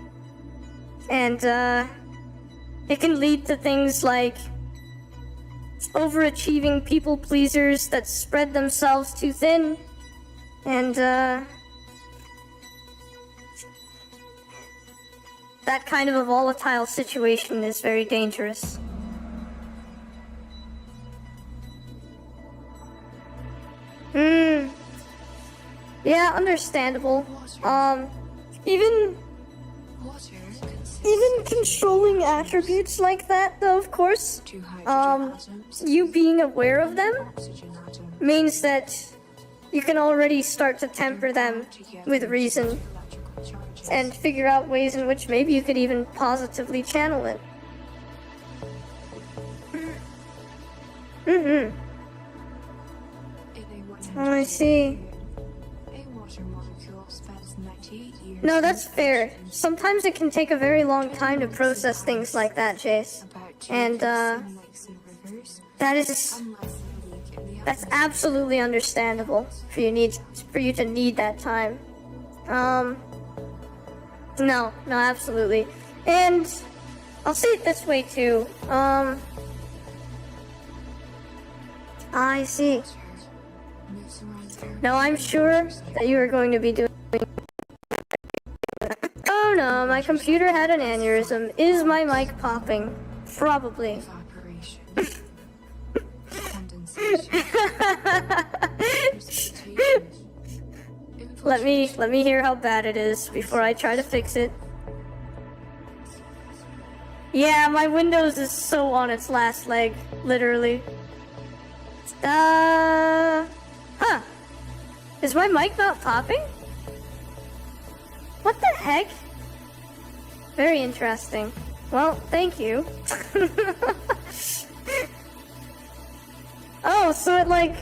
And it can lead to things like overachieving people pleasers that spread themselves too thin, and that kind of a volatile situation is very dangerous. Yeah, understandable. Even controlling attributes like that, though, of course, you being aware of them means that you can already start to temper them with reason and figure out ways in which maybe you could even positively channel it. Oh, I see. No, that's fair. Sometimes it can take a very long time to process things like that, Jace. And, that's absolutely understandable for you to need that time. No, absolutely. And I'll say it this way too. I see. No, I'm sure that you are going to be doing. Oh no, my computer had an aneurysm. Is my mic popping? Probably. Let me hear how bad it is before I try to fix it. Yeah, my Windows is so on its last leg, literally. Huh. Is my mic not popping? What the heck? Very interesting. Well, thank you. Oh, so it like...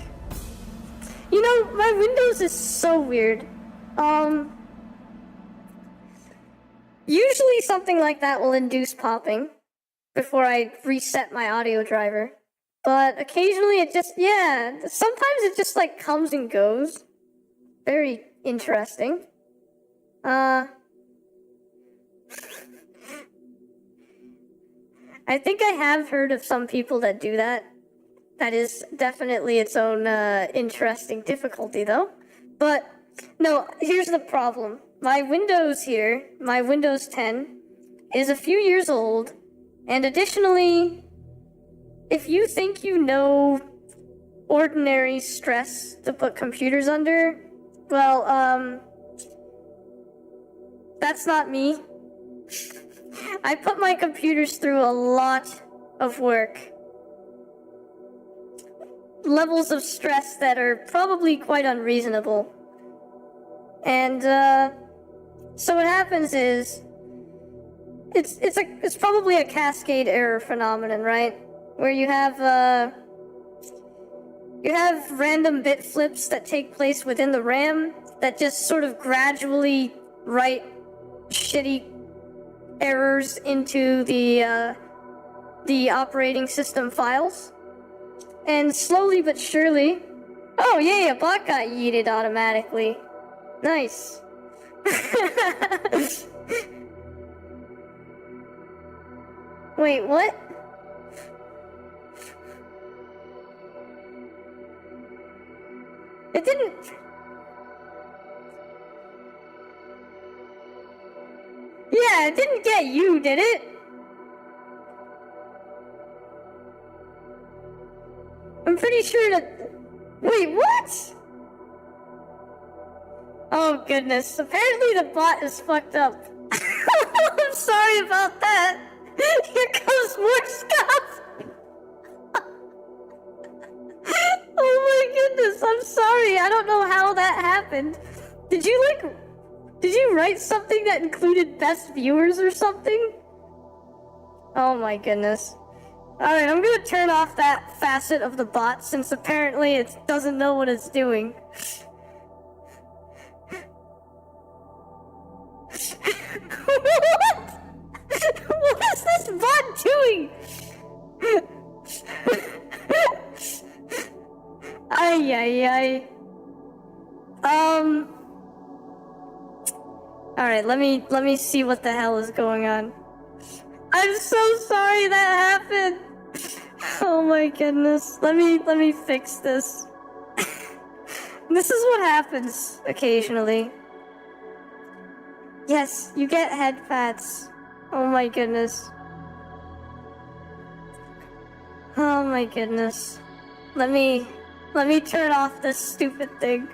You know, my Windows is so weird. Usually something like that will induce popping before I reset my audio driver. But occasionally it just, yeah, sometimes it just like comes and goes. Very interesting. I think I have heard of some people that do that. That is definitely its own interesting difficulty, though. But, no, here's the problem. My Windows here, my Windows 10, is a few years old. And additionally, if you think you know ordinary stress to put computers under, well, That's not me. I put my computers through a lot of work. Levels of stress that are probably quite unreasonable. And so what happens is it's probably a cascade error phenomenon, right? Where you have random bit flips that take place within the RAM that just sort of gradually write shitty errors into the operating system files. And slowly but surely... Oh, yay, a bot got yeeted automatically. Nice. Wait, what? It didn't... Yeah, it didn't get you, did it? I'm pretty sure that... Wait, what? Oh, goodness. Apparently the bot is fucked up. I'm sorry about that. Here comes more stuff. Oh my goodness, I'm sorry. I don't know how that happened. Did you write something that included best viewers or something? Oh my goodness. Alright, I'm gonna turn off that facet of the bot since apparently it doesn't know what it's doing. What? What is this bot doing? Ay, ay, ay. Alright, let me see what the hell is going on. I'm so sorry that happened. Oh my goodness. Let me fix this. This is what happens occasionally. Yes, you get head pats. Oh my goodness. Oh my goodness. Let me turn off this stupid thing.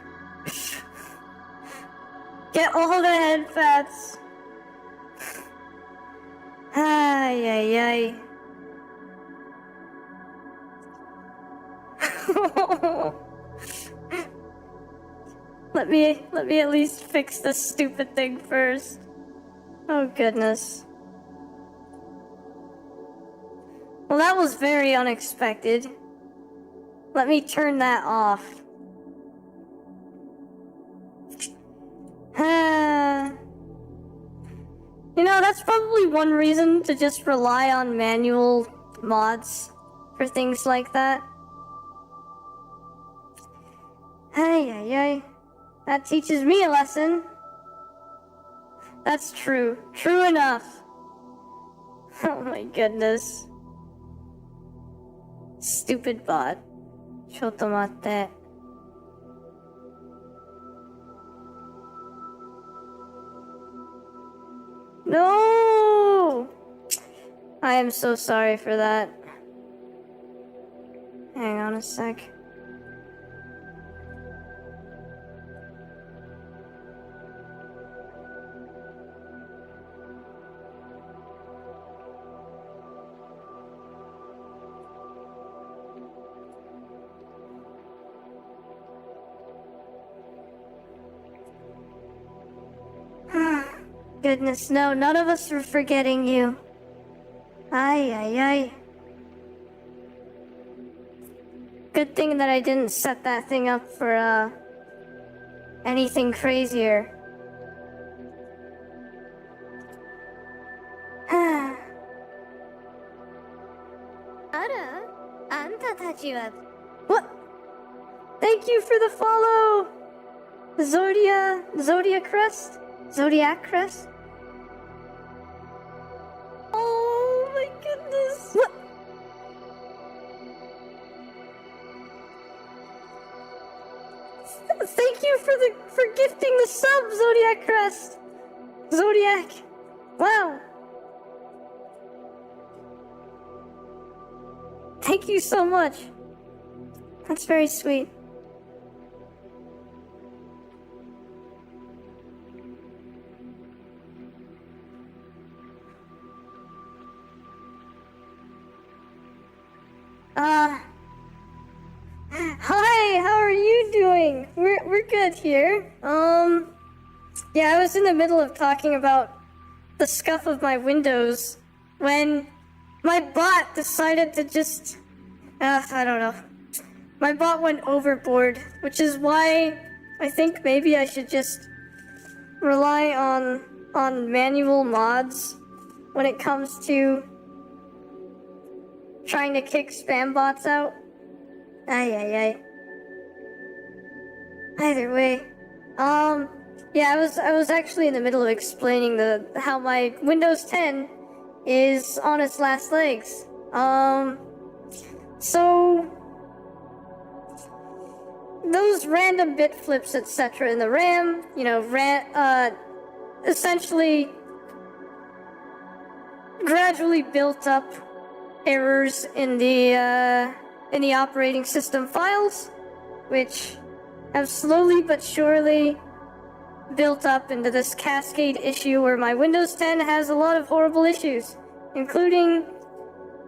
Get all the head pats. Ay, ay, ay. Let me at least fix this stupid thing first. Oh goodness. Well, that was very unexpected. Let me turn that off. You know, that's probably one reason to just rely on manual mods for things like that. Ay, ay, ay. That teaches me a lesson. That's true. True enough. Oh my goodness. Stupid bot. Chotomatte. No! I am so sorry for that. Hang on a sec. Goodness, no, none of us are forgetting you. Ay, ay, ay. Good thing that I didn't set that thing up for, anything crazier. あら、あんたたちは What? Thank you for the follow! Zodiac Crest? Zodiac Crest? Oh my goodness! What? Thank you for gifting the sub, Zodiac Crest! Zodiac! Wow! Thank you so much. That's very sweet. Hi, how are you doing? We're good here. Yeah, I was in the middle of talking about the scuff of my windows when my bot decided to just, I don't know. My bot went overboard, which is why I think maybe I should just rely on manual mods when it comes to trying to kick spam bots out. Ay. Either way, yeah, I was actually in the middle of explaining how my Windows 10 is on its last legs. So those random bit flips, etc. in the RAM, essentially gradually built up errors in the operating system files, which have slowly but surely built up into this cascade issue where my Windows 10 has a lot of horrible issues, including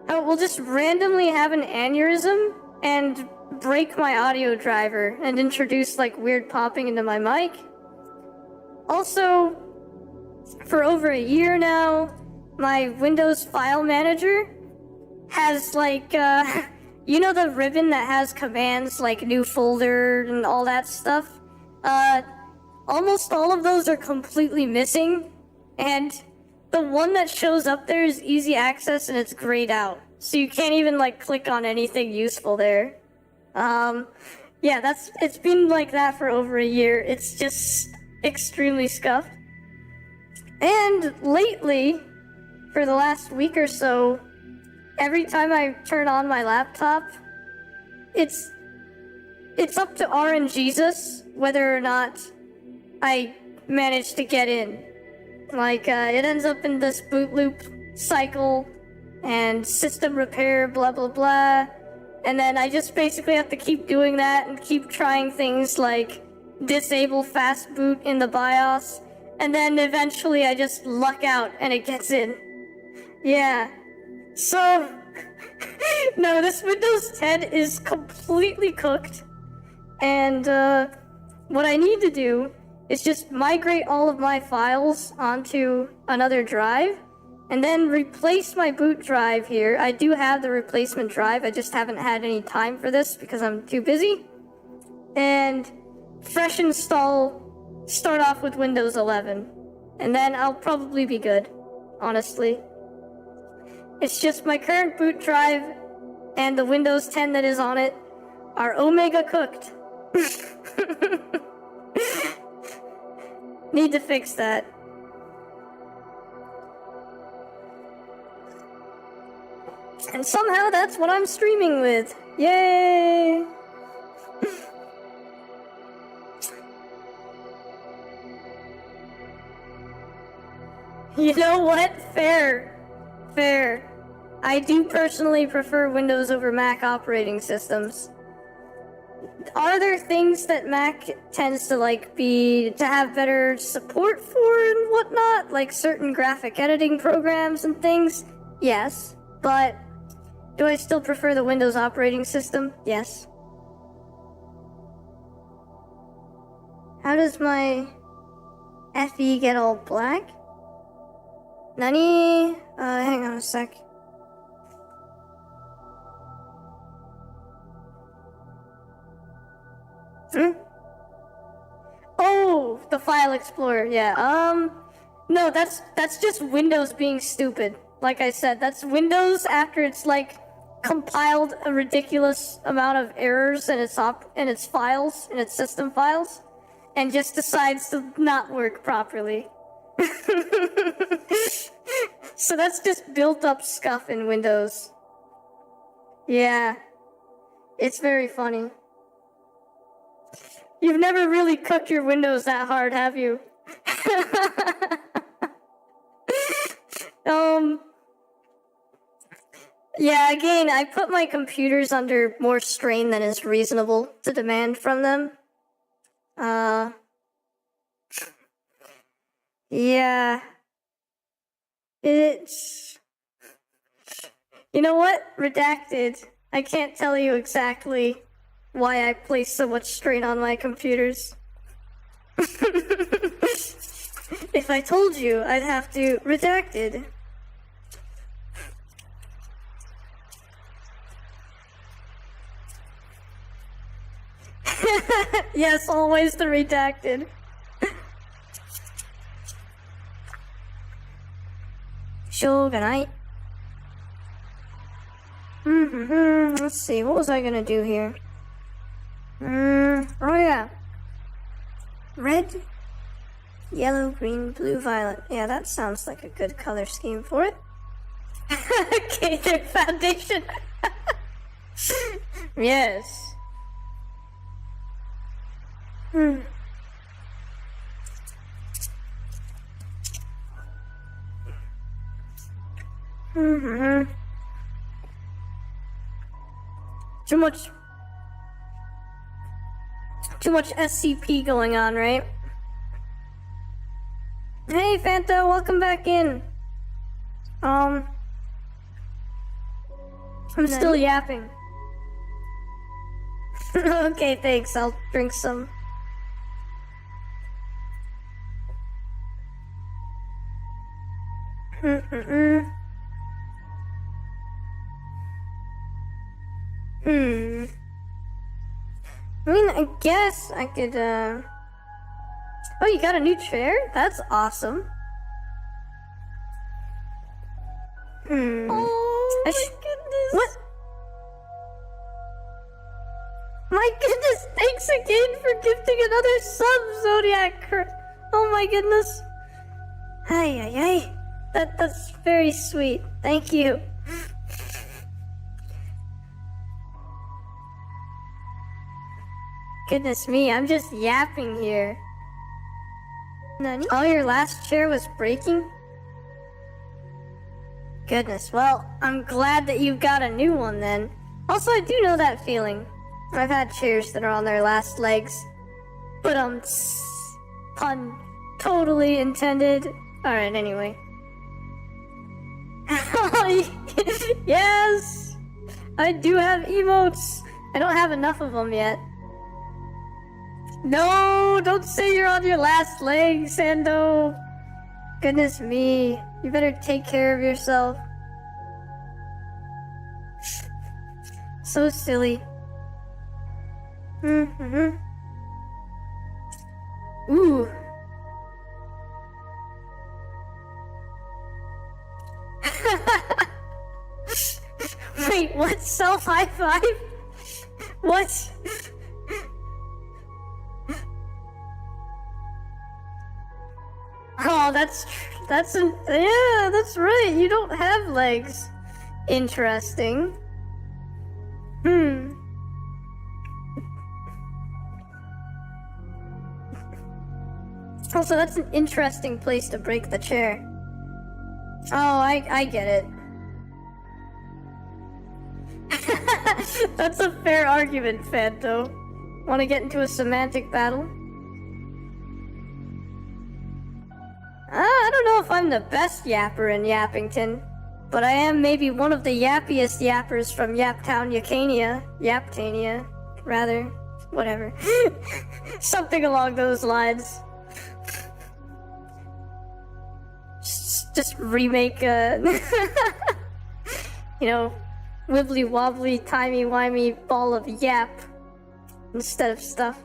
how it will just randomly have an aneurysm and break my audio driver and introduce like weird popping into my mic. Also, for over a year now, my Windows file manager has like, you know the ribbon that has commands like new folder and all that stuff? Almost all of those are completely missing, and the one that shows up there is easy access and it's grayed out. So you can't even like click on anything useful there. Yeah, it's been like that for over a year. It's just extremely scuffed. And lately, for the last week or so, every time I turn on my laptop, it's up to RNGesus whether or not I manage to get in. Like, it ends up in this boot loop cycle and system repair, blah, blah, blah. And then I just basically have to keep doing that and keep trying things like disable fast boot in the BIOS. And then eventually I just luck out and it gets in. Yeah. So, no, this Windows 10 is completely cooked. And what I need to do is just migrate all of my files onto another drive and then replace my boot drive here. I do have the replacement drive, I just haven't had any time for this because I'm too busy. And fresh install, start off with Windows 11. And then I'll probably be good, honestly. It's just my current boot drive and the Windows 10 that is on it are Omega cooked. Need to fix that. And somehow that's what I'm streaming with. Yay! You know what? Fair. I do personally prefer Windows over Mac operating systems. Are there things that Mac tends to to have better support for and whatnot? Like certain graphic editing programs and things? Yes. But do I still prefer the Windows operating system? Yes. How does my FE get all black? Nani? Hang on a sec. Oh, the file explorer, yeah. No, that's just Windows being stupid. Like I said, that's Windows after it's compiled a ridiculous amount of errors in its files, in its system files, and just decides to not work properly. So that's just built up scuff in Windows. Yeah. It's very funny. You've never really cooked your Windows that hard, have you? Yeah, again, I put my computers under more strain than is reasonable to demand from them. Yeah. It's... You know what? Redacted. I can't tell you exactly why I place so much strain on my computers. If I told you, I'd have to redacted. Yes, always the redacted. Shogunite. Let's see, what was I gonna do here? Oh yeah. Red, yellow, green, blue, violet. Yeah, that sounds like a good color scheme for it. Okay, their foundation. Yes. Too much SCP going on, right? Hey, Fanta, welcome back in. I'm still yapping. Okay, thanks. I'll drink some. I mean, I guess I could, Oh, you got a new chair? That's awesome. Oh my goodness. What? My goodness, thanks again for gifting another sub, Zodiac. Oh my goodness. Ay. That's very sweet. Thank you. Goodness me, I'm just yapping here. Nani? Oh, your last chair was breaking? Goodness, well, I'm glad that you've got a new one then. Also, I do know that feeling. I've had chairs that are on their last legs. But, pun totally intended. Alright, anyway. Yes! I do have emotes! I don't have enough of them yet. No, don't say you're on your last leg, Sando. Goodness me, you better take care of yourself. So silly. Ooh. Wait, what? Self-high five? What? Oh, that's yeah, that's right. You don't have legs. Interesting. Also, that's an interesting place to break the chair. Oh, I get it. That's a fair argument, Fanto. Want to get into a semantic battle? I don't know if I'm the best yapper in Yappington, but I am maybe one of the yappiest yappers from Yaptown, Yaptania, rather, whatever. Something along those lines. Just remake wibbly wobbly, timey wimey ball of yap instead of stuff.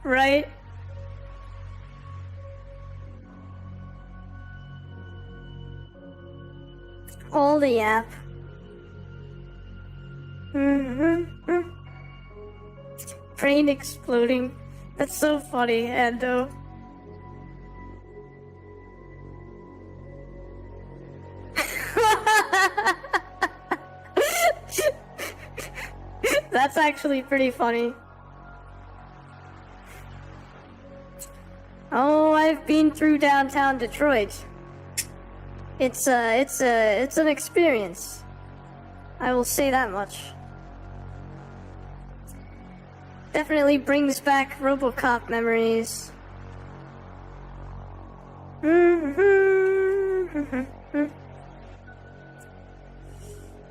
Right? All the yap. Brain exploding. That's so funny, Ando. That's actually pretty funny. Oh, I've been through downtown Detroit. It's an experience. I will say that much. Definitely brings back RoboCop memories.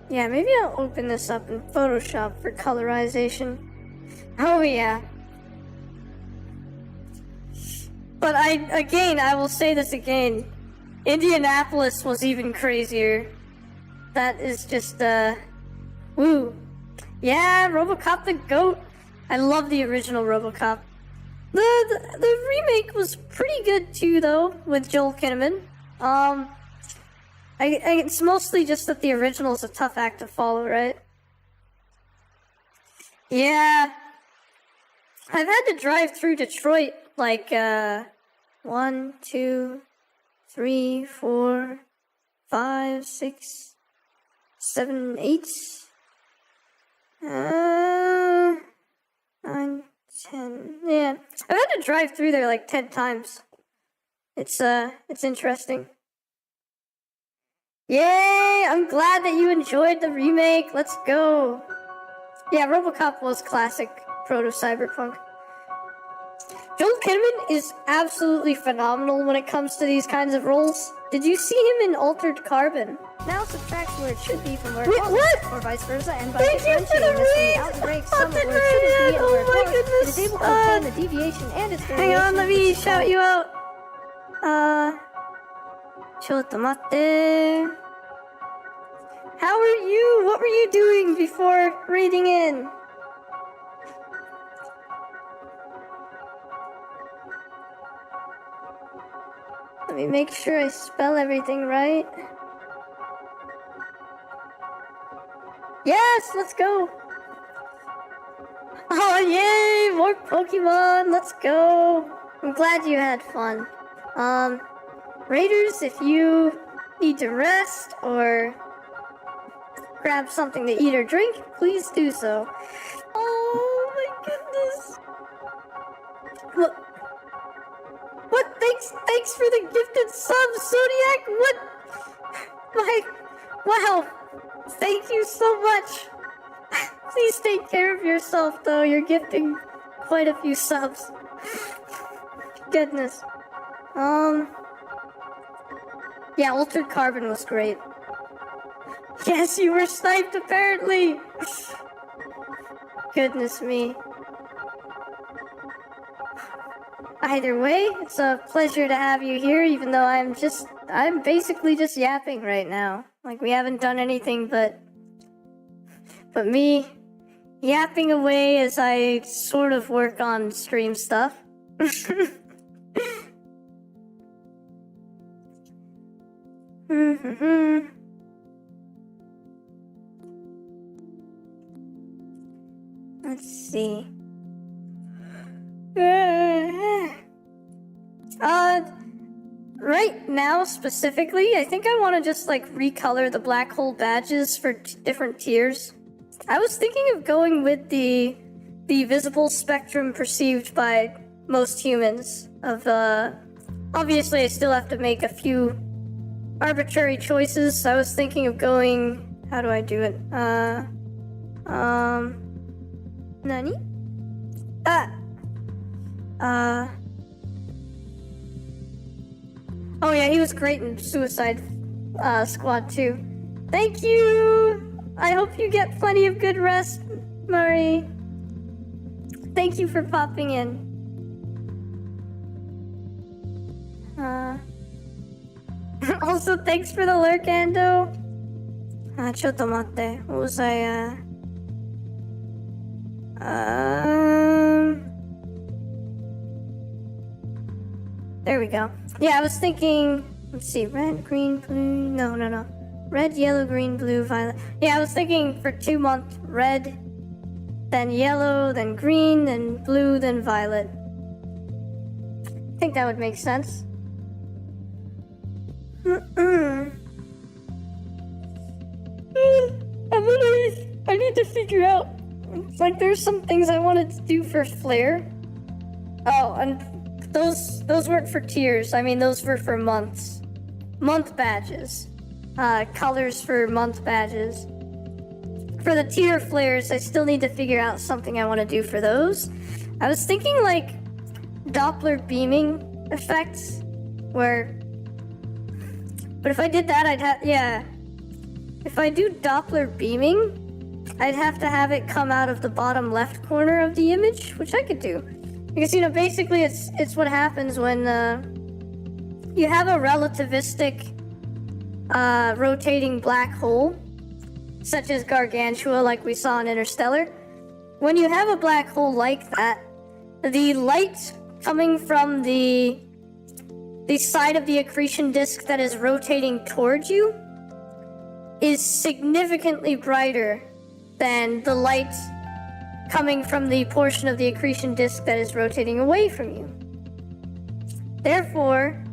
Yeah, maybe I'll open this up in Photoshop for colorization. Oh yeah. But I will say this again. Indianapolis was even crazier. That is just, woo. Yeah, RoboCop the GOAT. I love the original RoboCop. The remake was pretty good too, though, with Joel Kinnaman. It's mostly just that the original is a tough act to follow, right? Yeah. I've had to drive through Detroit, like, 1, 2, 3, 4, 5, 6, 7, 8, 9, 10. Yeah, I've had to drive through there like 10 times. It's interesting. Yay! I'm glad that you enjoyed the remake. Let's go. Yeah, RoboCop was classic proto-cyberpunk. Joel Kinnaman is absolutely phenomenal when it comes to these kinds of roles. Did you see him in Altered Carbon? Now subtract where it should be from where Wait, it was, what? or vice versa, and by Thank you for the differentiating this from the read! algebraic sum of Haunted where it shouldn't be Man! and where Oh my it was, it goodness! is able to obtain the deviation and its variation. Hang on, let me which is shout called- you out. Chotomatte. How are you? What were you doing before reading in? Let me make sure I spell everything right. Yes, let's go. Oh, yay, more Pokemon, let's go. I'm glad you had fun. Raiders, if you need to rest or grab something to eat or drink, please do so. Oh my goodness. What? Thanks for the gifted sub, Zodiac. Wow. Thank you so much. Please take care of yourself, though. You're gifting quite a few subs. Goodness. Yeah, Altered Carbon was great. Yes, you were sniped, apparently. Goodness me. Either way, it's a pleasure to have you here, even though I'm basically just yapping right now. Like, we haven't done anything but me yapping away as I sort of work on stream stuff. Let's see. Right now specifically, I think I want to just like recolor the black hole badges for different tiers. I was thinking of going with the visible spectrum perceived by most humans of obviously I still have to make a few arbitrary choices. So I was thinking of going, how do I do it? Nani? Oh yeah, he was great in Suicide Squad too. Thank you! I hope you get plenty of good rest, Murray. Thank you for popping in. Also, thanks for the lurk, Ando. Chotomatte. What was I, There we go. Yeah, I was thinking, let's see, red, green, blue, no. Red, yellow, green, blue, violet. Yeah, I was thinking for 2 months, red, then yellow, then green, then blue, then violet. I think that would make sense. I need to figure out, like, there's some things I wanted to do for Flare. Oh, and those weren't for tiers. I mean, those were for months. Month badges. Colors for month badges. For the tier flares, I still need to figure out something I want to do for those. I was thinking, like, Doppler beaming effects, where But if I did that, I'd have, yeah. If I do Doppler beaming, I'd have to have it come out of the bottom left corner of the image, which I could do. Because, you know, basically it's what happens when you have a relativistic rotating black hole, such as Gargantua, like we saw in Interstellar. When you have a black hole like that, the light coming from the side of the accretion disk that is rotating towards you is significantly brighter than the light coming from the portion of the accretion disk that is rotating away from you. Therefore,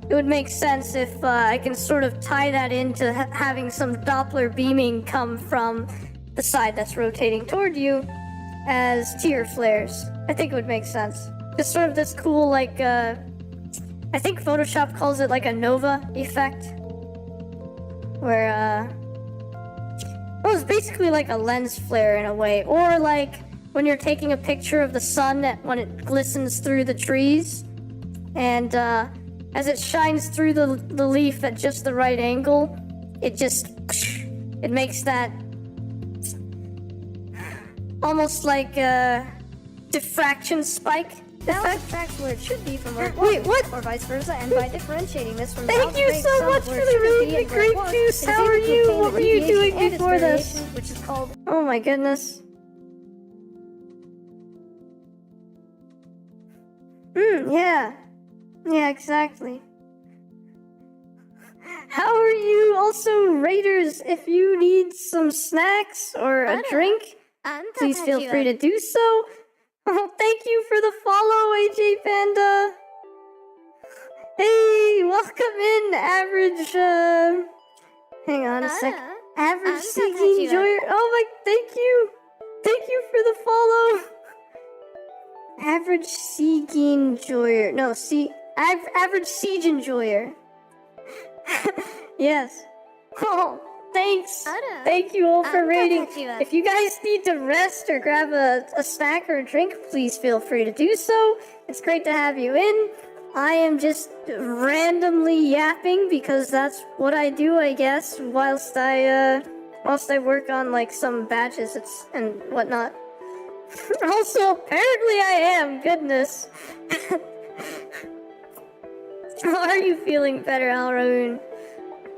it would make sense if I can sort of tie that into having some Doppler beaming come from the side that's rotating toward you as tear flares. I think it would make sense. Just sort of this cool, like, I think Photoshop calls it like a nova effect. Where, well, it's basically like a lens flare in a way. Or like when you're taking a picture of the sun when it glistens through the trees. And as it shines through the leaf at just the right angle, it makes that almost like a diffraction spike Now effect. subtract where it should be from where it Wait, was, what? or vice versa, and by differentiating this from the Thank you algebraic so sum much where for it the should really be and where great it was, juice. it is How are able to you? obtain What the were you deviation doing and its before this? variation, which is called Oh my goodness. Yeah. Yeah, exactly. How are you? Also, Raiders, if you need some snacks or a drink, please feel free to do so. Oh, thank you for the follow, AJ Panda. Hey, welcome in, average, hang on a sec. Average Seeking Enjoyer. Oh my, thank you. Thank you for the follow. Average Seeking Enjoyer. No, average Siege Enjoyer. Yes. Oh, thanks. Thank you all for rating. If you guys need to rest or grab a snack or a drink, please feel free to do so. It's great to have you in. I am just randomly yapping because that's what I do, I guess, whilst I work on like some badges and whatnot. Also, apparently I am. Goodness. Are you feeling better, Alraun?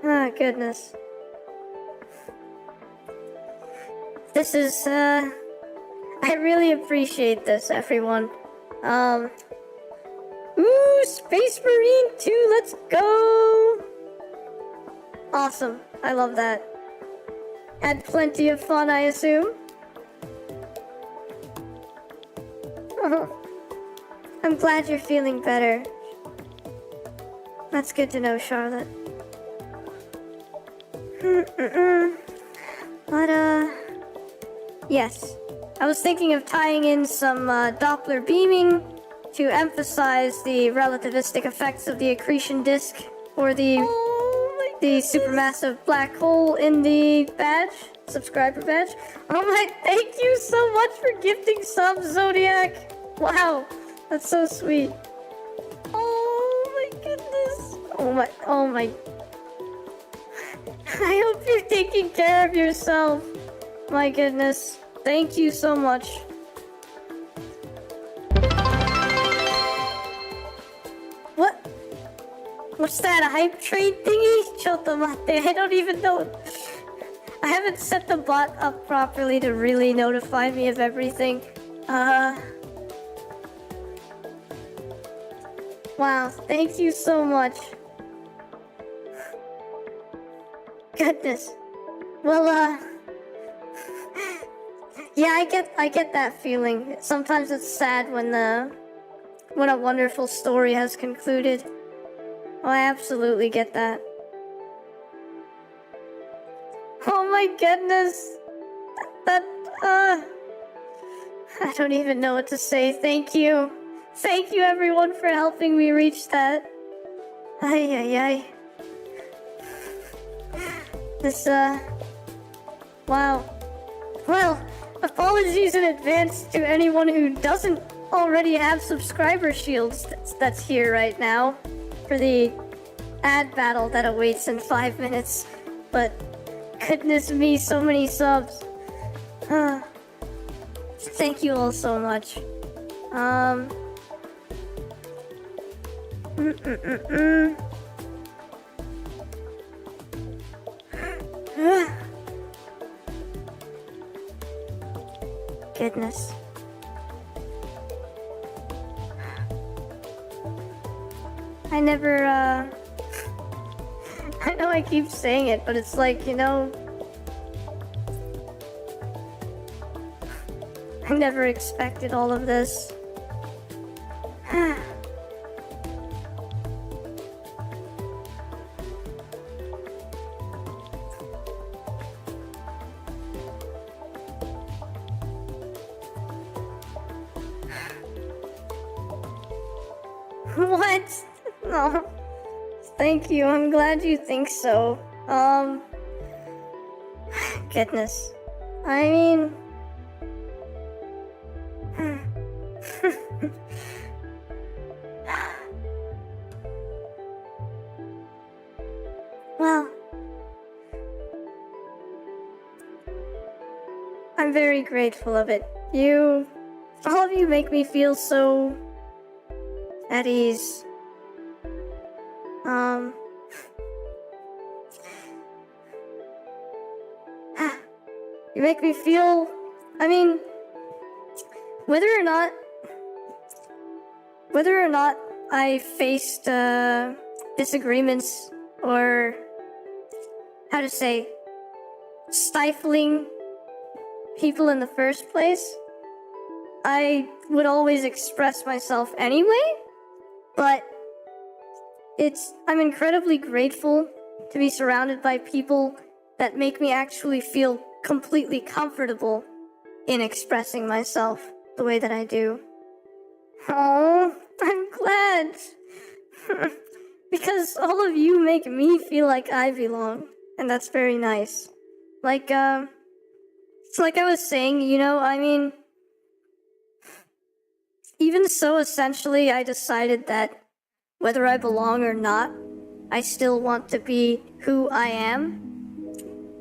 Ah, goodness. This is, I really appreciate this, everyone. Ooh, Space Marine 2, let's go! Awesome, I love that. Had plenty of fun, I assume. I'm glad you're feeling better. That's good to know, Charlotte. But, yes. I was thinking of tying in some Doppler beaming to emphasize the relativistic effects of the accretion disk or the supermassive black hole in the badge, subscriber badge. Oh my, thank you so much for gifting subs, Zodiac. Wow, that's so sweet. Oh my goodness. Oh my. I hope you're taking care of yourself. My goodness. Thank you so much. What? What's that, a hype train thingy? Chotomate, I don't even know. I haven't set the bot up properly to really notify me of everything. Wow, thank you so much. Goodness. Well, yeah, I get that feeling. Sometimes it's sad when a wonderful story has concluded. Oh, I absolutely get that. Oh my goodness. I don't even know what to say. Thank you. Thank you everyone for helping me reach that. Ay. This, wow. Well, apologies in advance to anyone who doesn't already have subscriber shields that's here right now for the ad battle that awaits in 5 minutes. But goodness me, so many subs. Thank you all so much. Goodness. I never, I know I keep saying it, but it's like, you know, I never expected all of this. What? No. Thank you. I'm glad you think so. Goodness. I mean... Well... I'm very grateful of it. All of you make me feel so... at ease. You make me feel, I mean, whether or not I faced disagreements or how to say stifling people in the first place, I would always express myself anyway. But I'm incredibly grateful to be surrounded by people that make me actually feel completely comfortable in expressing myself the way that I do. Oh, I'm glad. Because all of you make me feel like I belong, and that's very nice. Like I was saying, you know, I mean, even so, essentially, I decided that whether I belong or not, I still want to be who I am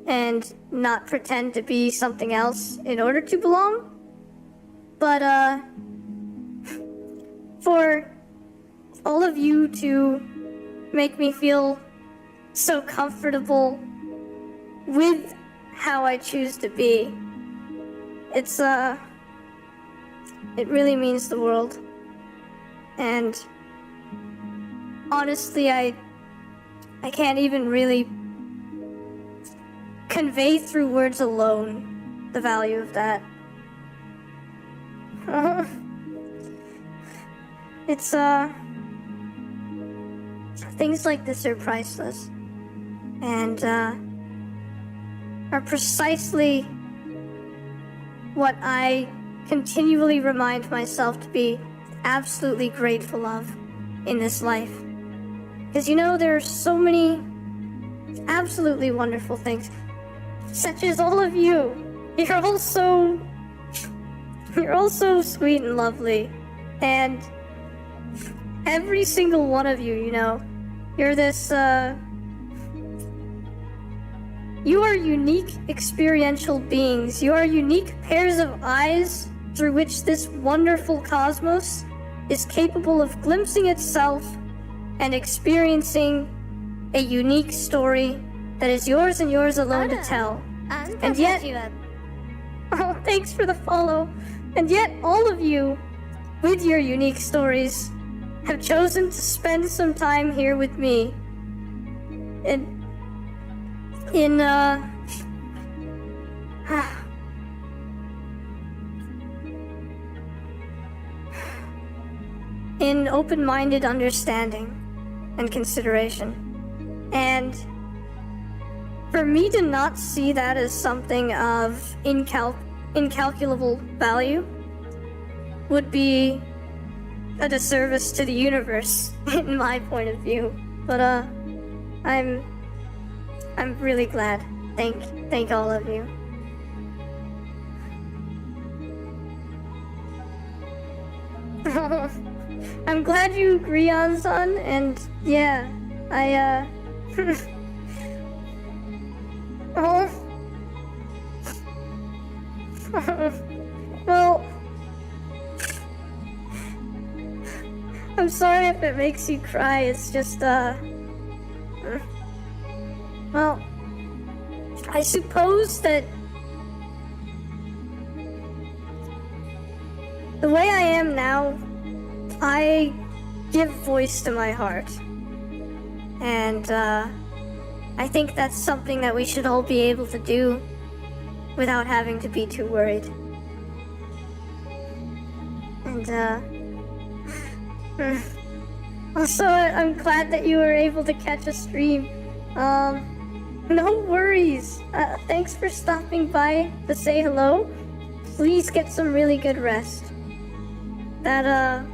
and not pretend to be something else in order to belong. But, for all of you to make me feel so comfortable with how I choose to be, it really means the world. And honestly, I can't even really convey through words alone the value of that. It's things like this are priceless and are precisely what I continually remind myself to be absolutely grateful of in this life. Because, you know, there are so many absolutely wonderful things, such as all of you. You're all so sweet and lovely. And every single one of you, you know, you're this, you are unique experiential beings. You are unique pairs of eyes through which this wonderful cosmos is capable of glimpsing itself and experiencing a unique story that is yours and yours alone to tell. And yet, oh, thanks for the follow. And yet, all of you, with your unique stories, have chosen to spend some time here with me. In open-minded understanding and consideration. And for me to not see that as something of incalculable value would be a disservice to the universe, in my point of view. But I'm really glad. Thank all of you. I'm glad you agree, Ansan, and yeah, Oh. Well, I'm sorry if it makes you cry. It's just, well, I suppose that the way I am now, I give voice to my heart. And, I think that's something that we should all be able to do without having to be too worried. And, also, I'm glad that you were able to catch a stream. No worries. Thanks for stopping by to say hello. Please get some really good rest. That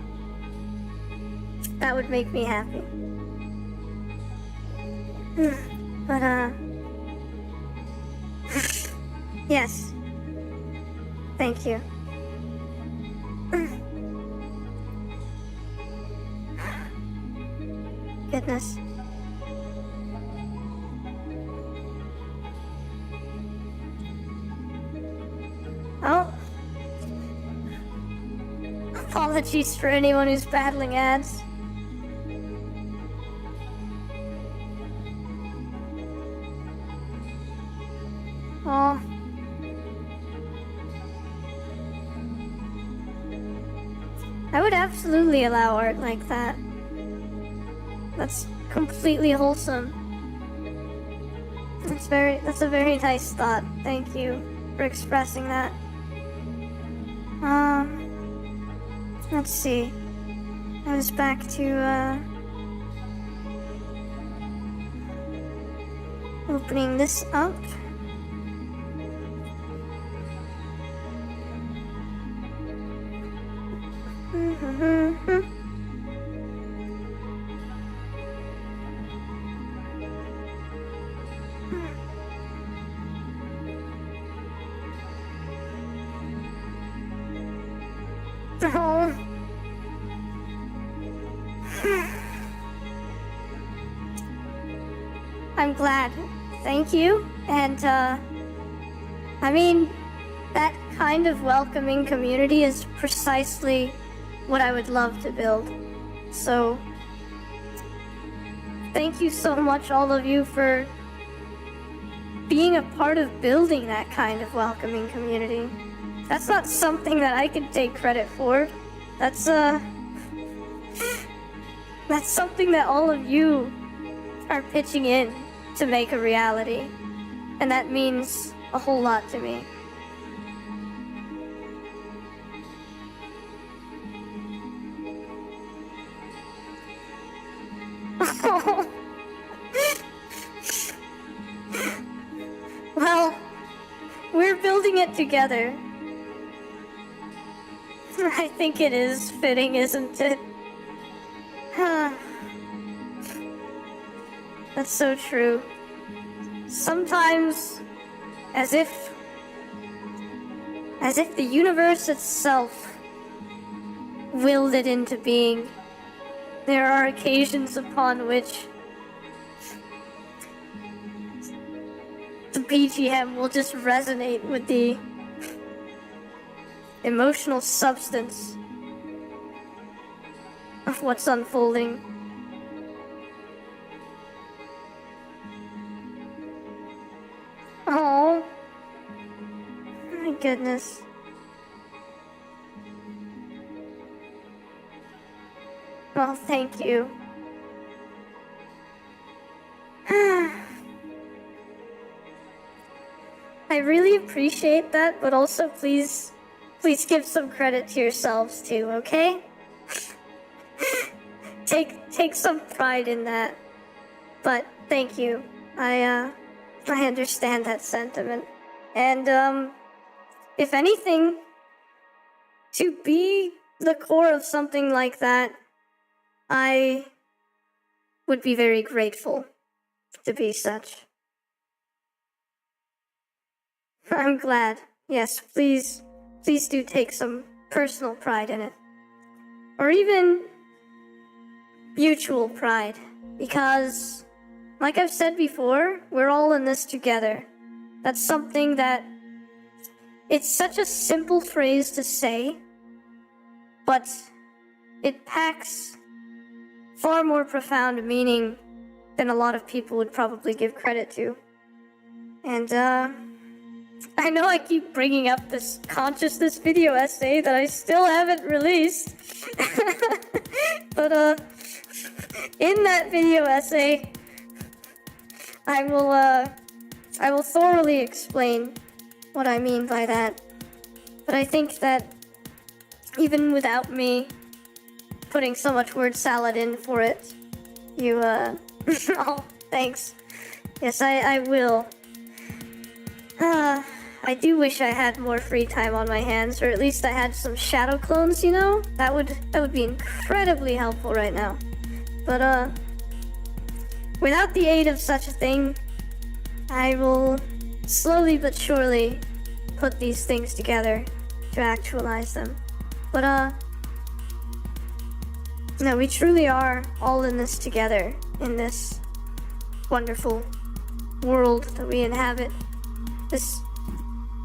would make me happy. But, yes. Thank you. Goodness. Oh. Apologies for anyone who's battling ads. Oh. I would absolutely allow art like that. That's completely wholesome. That's a very nice thought. Thank you for expressing that. Let's see. I was back to, opening this up. Oh. I'm glad. Thank you. And, I mean, that kind of welcoming community is precisely what I would love to build. So, thank you so much, all of you, for being a part of building that kind of welcoming community. That's not something that I can take credit for. That's something that all of you are pitching in to make a reality. And that means a whole lot to me. Well, we're building it together. I think it is fitting, isn't it? That's so true. Sometimes, as if the universe itself willed it into being, there are occasions upon which the BGM will just resonate with the emotional substance of what's unfolding. Oh, my goodness. Well, thank you. I really appreciate that, but also please give some credit to yourselves too, okay? Take some pride in that. But thank you. I understand that sentiment. And if anything, to be the core of something like that, I would be very grateful to be such. I'm glad. Yes, please do take some personal pride in it. Or even mutual pride. Because, like I've said before, we're all in this together. That's something that... It's such a simple phrase to say, but it packs far more profound meaning than a lot of people would probably give credit to. And, I know I keep bringing up this consciousness video essay that I still haven't released. But, in that video essay, I will thoroughly explain what I mean by that. But I think that even without me putting so much word salad in for it, you, oh, thanks. Yes, I will. I do wish I had more free time on my hands, or at least I had some shadow clones, you know? That would be incredibly helpful right now. But, without the aid of such a thing, I will slowly but surely put these things together to actualize them. But, no, we truly are all in this together, in this wonderful world that we inhabit. This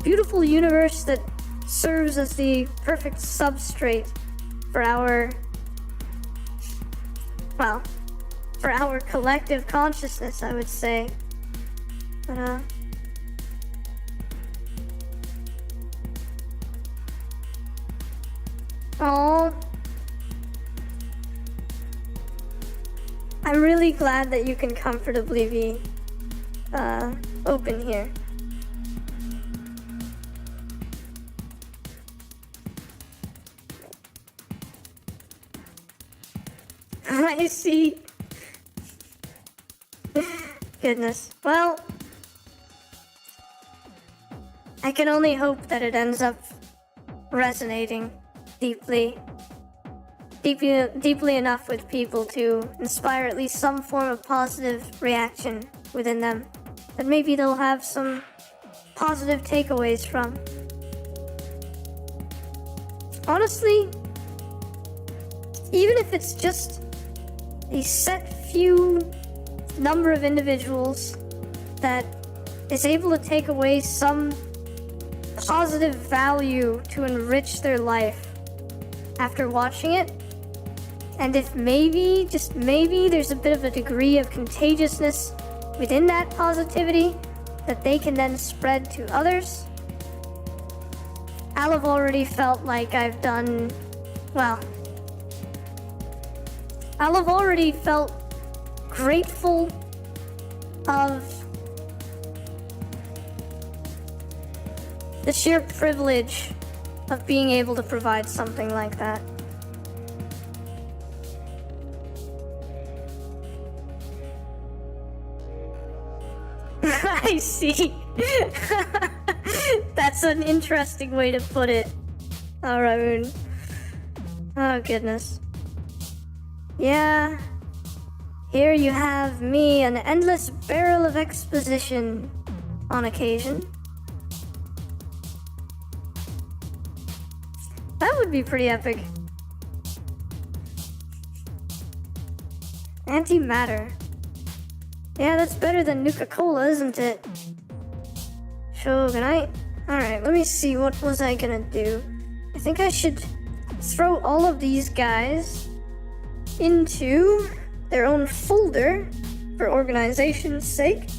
beautiful universe that serves as the perfect substrate for our, well, for our collective consciousness, I would say. But, oh, I'm really glad that you can comfortably be, open here. I see. Goodness. Well, I can only hope that it ends up resonating deeply enough with people to inspire at least some form of positive reaction within them that maybe they'll have some positive takeaways from. Honestly, even if it's just a set few number of individuals that is able to take away some positive value to enrich their life after watching it, and if maybe, just maybe, there's a bit of a degree of contagiousness within that positivity that they can then spread to others, I'll have already felt like I've done, well, I'll have already felt grateful of the sheer privilege of being able to provide something like that. I see. That's an interesting way to put it. Alright. Oh, goodness. Yeah. Here you have me, an endless barrel of exposition on occasion. That would be pretty epic. Antimatter. Yeah, that's better than Nuka-Cola, isn't it? Shogunite. Alright, let me see, what was I gonna do? I think I should throw all of these guys into their own folder for organization's sake.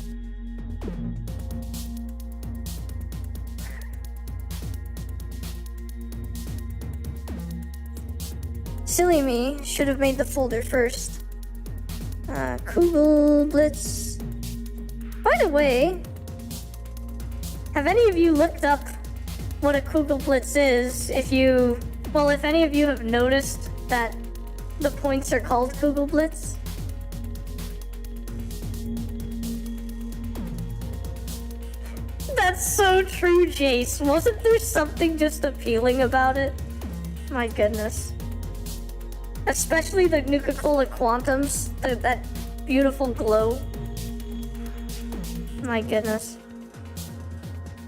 Silly me, should have made the folder first. Kugel Blitz. By the way, have any of you looked up what a Kugel Blitz is? If any of you have noticed that the points are called Kugel Blitz? That's so true, Jace. Wasn't there something just appealing about it? My goodness. Especially the Nuka-Cola Quantums, that beautiful glow. My goodness.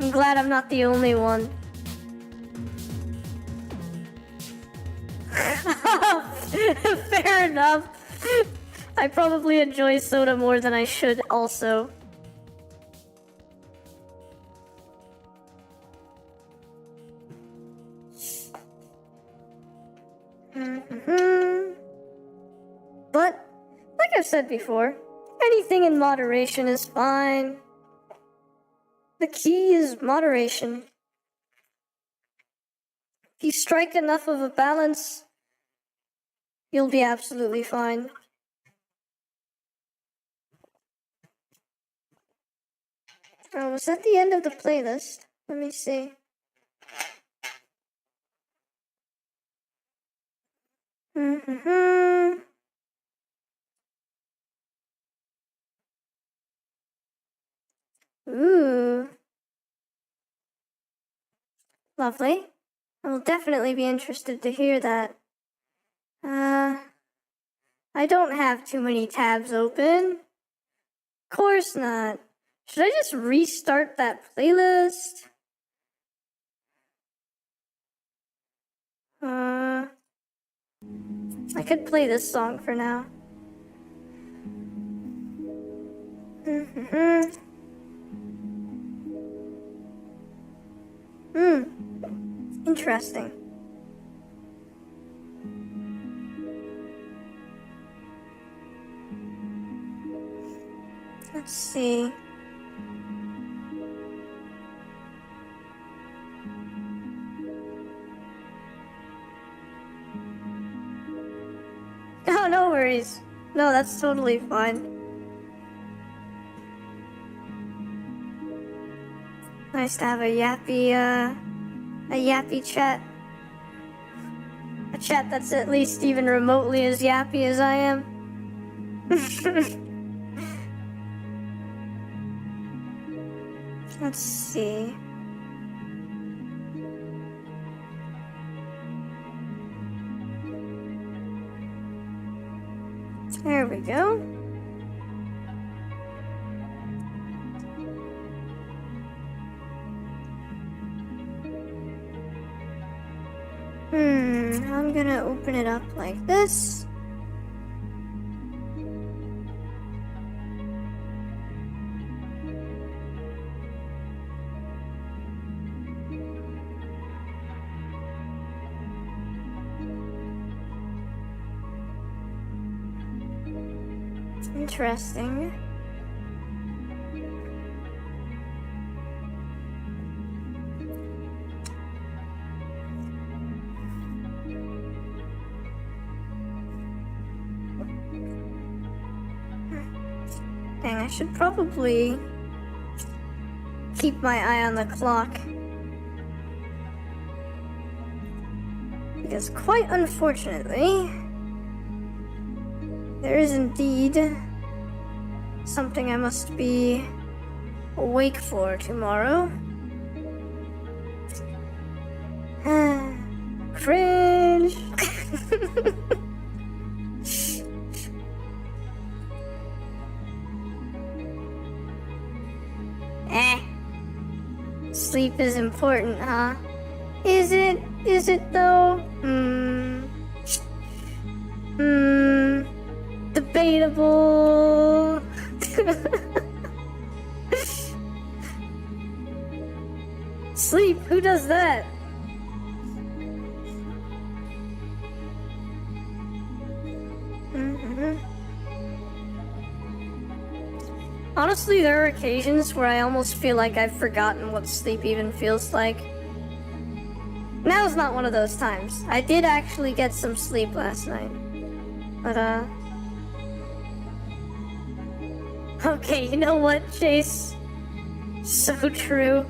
I'm glad I'm not the only one. Fair enough. I probably enjoy soda more than I should also. But, like I've said before, anything in moderation is fine. The key is moderation. If you strike enough of a balance, you'll be absolutely fine. Oh, was that the end of the playlist? Let me see. Ooh. Lovely. I will definitely be interested to hear that. I don't have too many tabs open. Of course not. Should I just restart that playlist? I could play this song for now. Interesting. Let's see. Oh, no worries. No, that's totally fine. Nice to have a yappy chat. A chat that's at least even remotely as yappy as I am. Let's see. There we go. I'm gonna open it up like this. Interesting. Dang, I should probably keep my eye on the clock. Because quite unfortunately, there is indeed something I must be awake for tomorrow. Cringe! Sleep is important, huh? Is it? Is it though? Debatable. Sleep? Who does that? Honestly, there are occasions where I almost feel like I've forgotten what sleep even feels like. Now's not one of those times. I did actually get some sleep last night. But, okay, you know what, Chase? So true.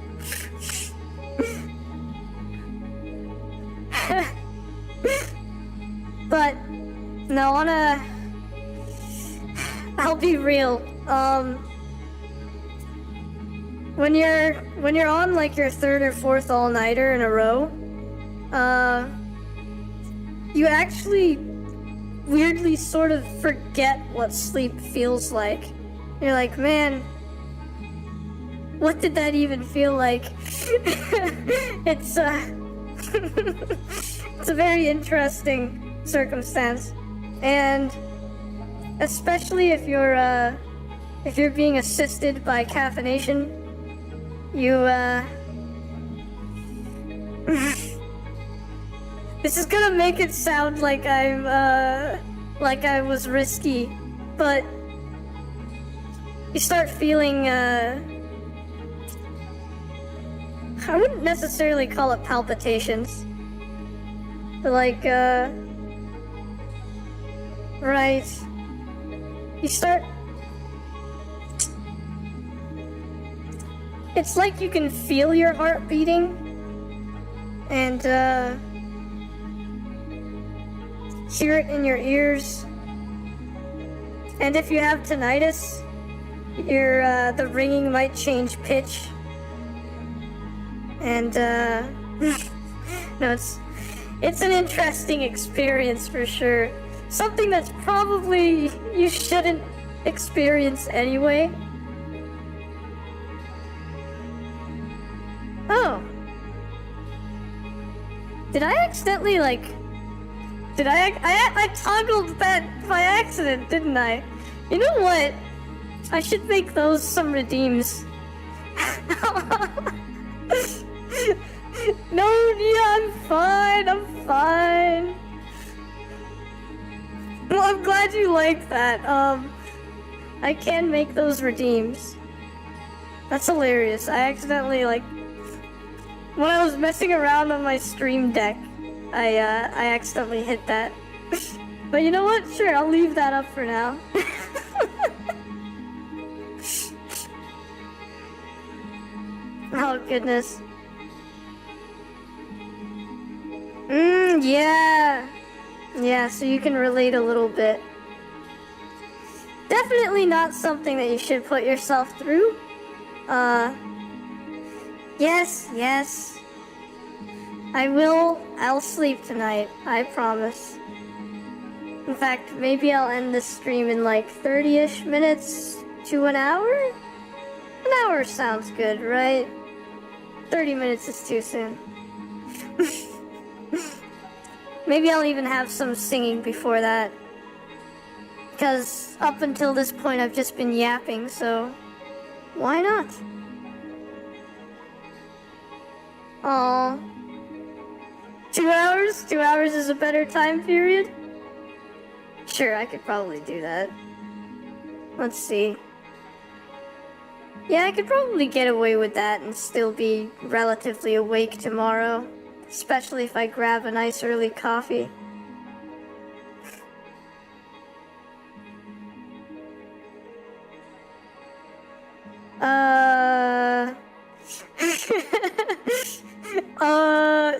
But, no, I'll be real. When you're on like your third or fourth all-nighter in a row, you actually weirdly sort of forget what sleep feels like. You're like, man, what did that even feel like? It's it's a very interesting circumstance. And especially if you're being assisted by caffeination, you this is gonna make it sound like like I was risky, but you start feeling I wouldn't necessarily call it palpitations, but like right, you start, it's like you can feel your heart beating, and hear it in your ears. And if you have tinnitus, your the ringing might change pitch. And no, it's an interesting experience for sure. Something that's probably you shouldn't experience anyway. Oh. Did I accidentally I toggled that by accident, didn't I? You know what? I should make those some redeems. No, yeah, I'm fine. Well, I'm glad you like that. I can make those redeems. That's hilarious. I accidentally, when I was messing around on my stream deck, I accidentally hit that. But you know what? Sure, I'll leave that up for now. Oh, goodness. Yeah. Yeah, so you can relate a little bit. Definitely not something that you should put yourself through. Yes. I'll sleep tonight, I promise. In fact, maybe I'll end this stream in 30-ish minutes to an hour? An hour sounds good, right? 30 minutes is too soon. Maybe I'll even have some singing before that. Because up until this point I've just been yapping, so why not? Aww. 2 hours? 2 hours is a better time period? Sure, I could probably do that. Let's see. Yeah, I could probably get away with that and still be relatively awake tomorrow. Especially if I grab a nice early coffee.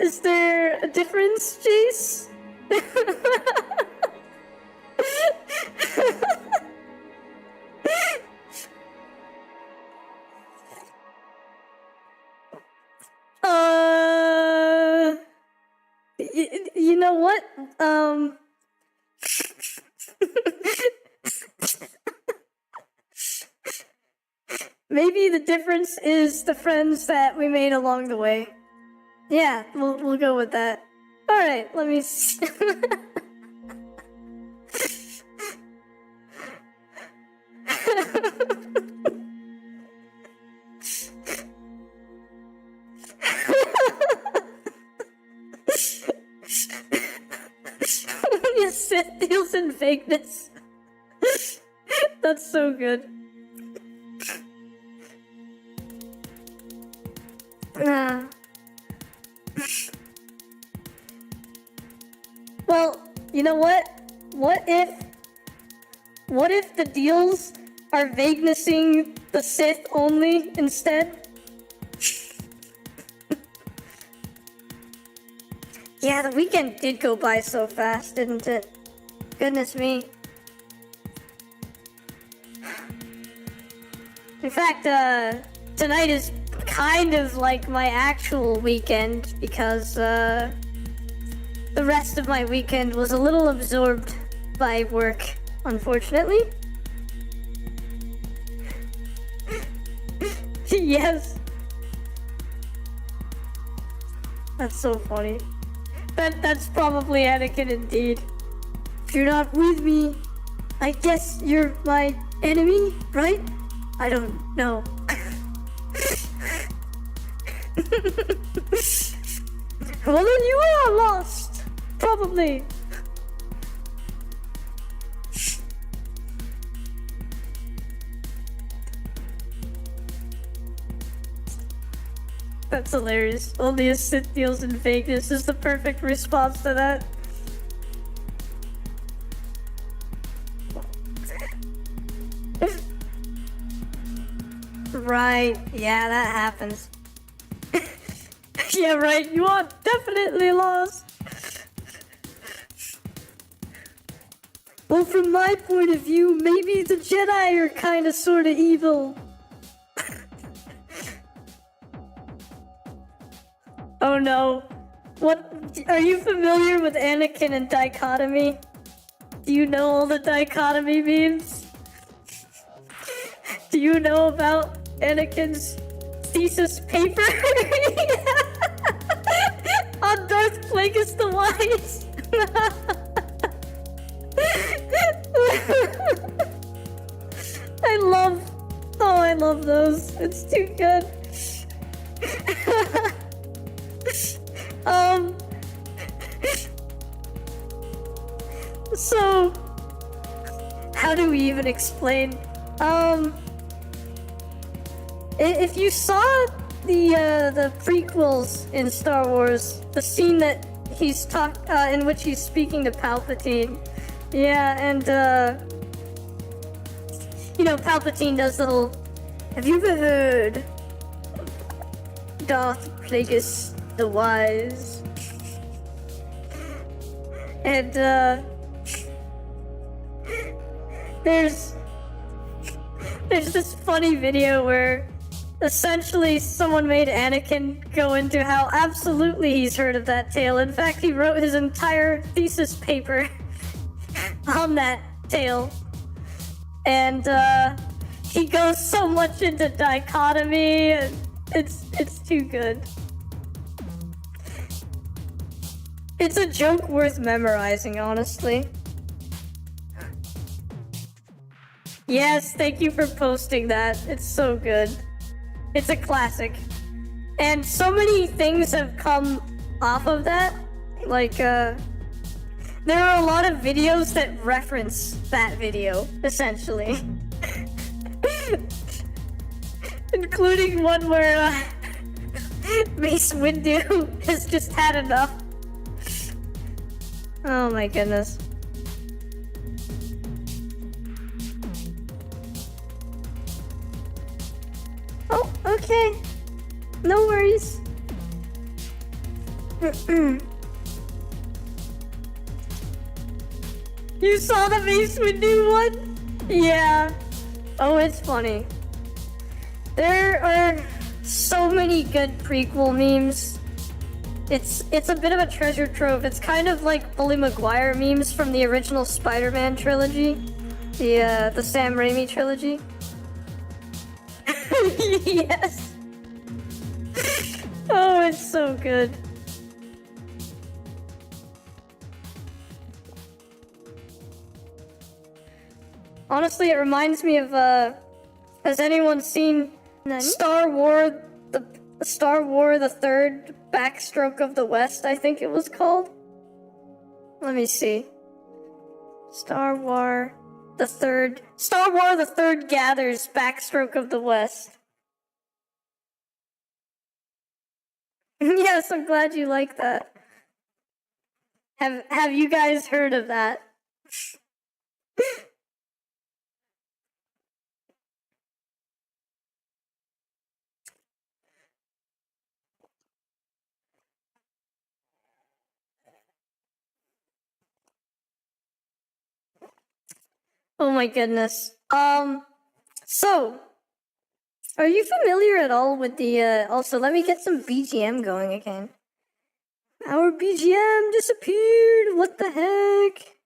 Is there a difference, Jace? You know what? Maybe the difference is the friends that we made along the way. Yeah, we'll go with that. All right, let me see. Yes, it deals in vagueness. That's so good. Well, you know what? What if the deals are vaguenessing the Sith only instead? Yeah, the weekend did go by so fast, didn't it? Goodness me. In fact, tonight is kind of like my actual weekend because the rest of my weekend was a little absorbed by work, unfortunately. Yes. That's so funny. That's probably Anakin indeed. If you're not with me, I guess you're my enemy, right? I don't know. Well, then you are lost. Probably. That's hilarious. Only a Sith deals in vagueness is the perfect response to that. Right, yeah, that happens. Yeah, right, you are definitely lost. Well, from my point of view, maybe the Jedi are kinda sorta evil. Oh no. What? Are you familiar with Anakin and dichotomy? Do you know all the dichotomy memes? Do you know about Anakin's thesis paper? On Darth Plagueis the Wise? I love those. It's too good. So, how do we even explain? If you saw the prequels in Star Wars, the scene that he's in which he's speaking to Palpatine, yeah, and Palpatine does the whole, "Have you ever heard Darth Plagueis the Wise?" And there's this funny video where essentially someone made Anakin go into how absolutely he's heard of that tale. In fact, he wrote his entire thesis paper on that tale. And he goes so much into dichotomy, and it's too good. It's a joke worth memorizing, honestly. Yes, thank you for posting that. It's so good. It's a classic. And so many things have come off of that. Like, there are a lot of videos that reference that video, essentially. Including one where, Mace Windu has just had enough. Oh my goodness. Oh, okay. No worries. You saw the Mace Windu one? Yeah. Oh, it's funny. There are so many good prequel memes. It's a bit of a treasure trove. It's kind of like Bully Maguire memes from the original Spider-Man trilogy. The Sam Raimi trilogy. Yes. Oh, it's so good. Honestly, it reminds me of, has anyone seen Star Wars, the Third Backstroke of the West, I think it was called? Let me see. Star Wars, the Third Gathers Backstroke of the West. Yes, I'm glad you like that. Have you guys heard of that? Oh my goodness. So, are you familiar at all with the, also, let me get some BGM going again. Our BGM disappeared! What the heck?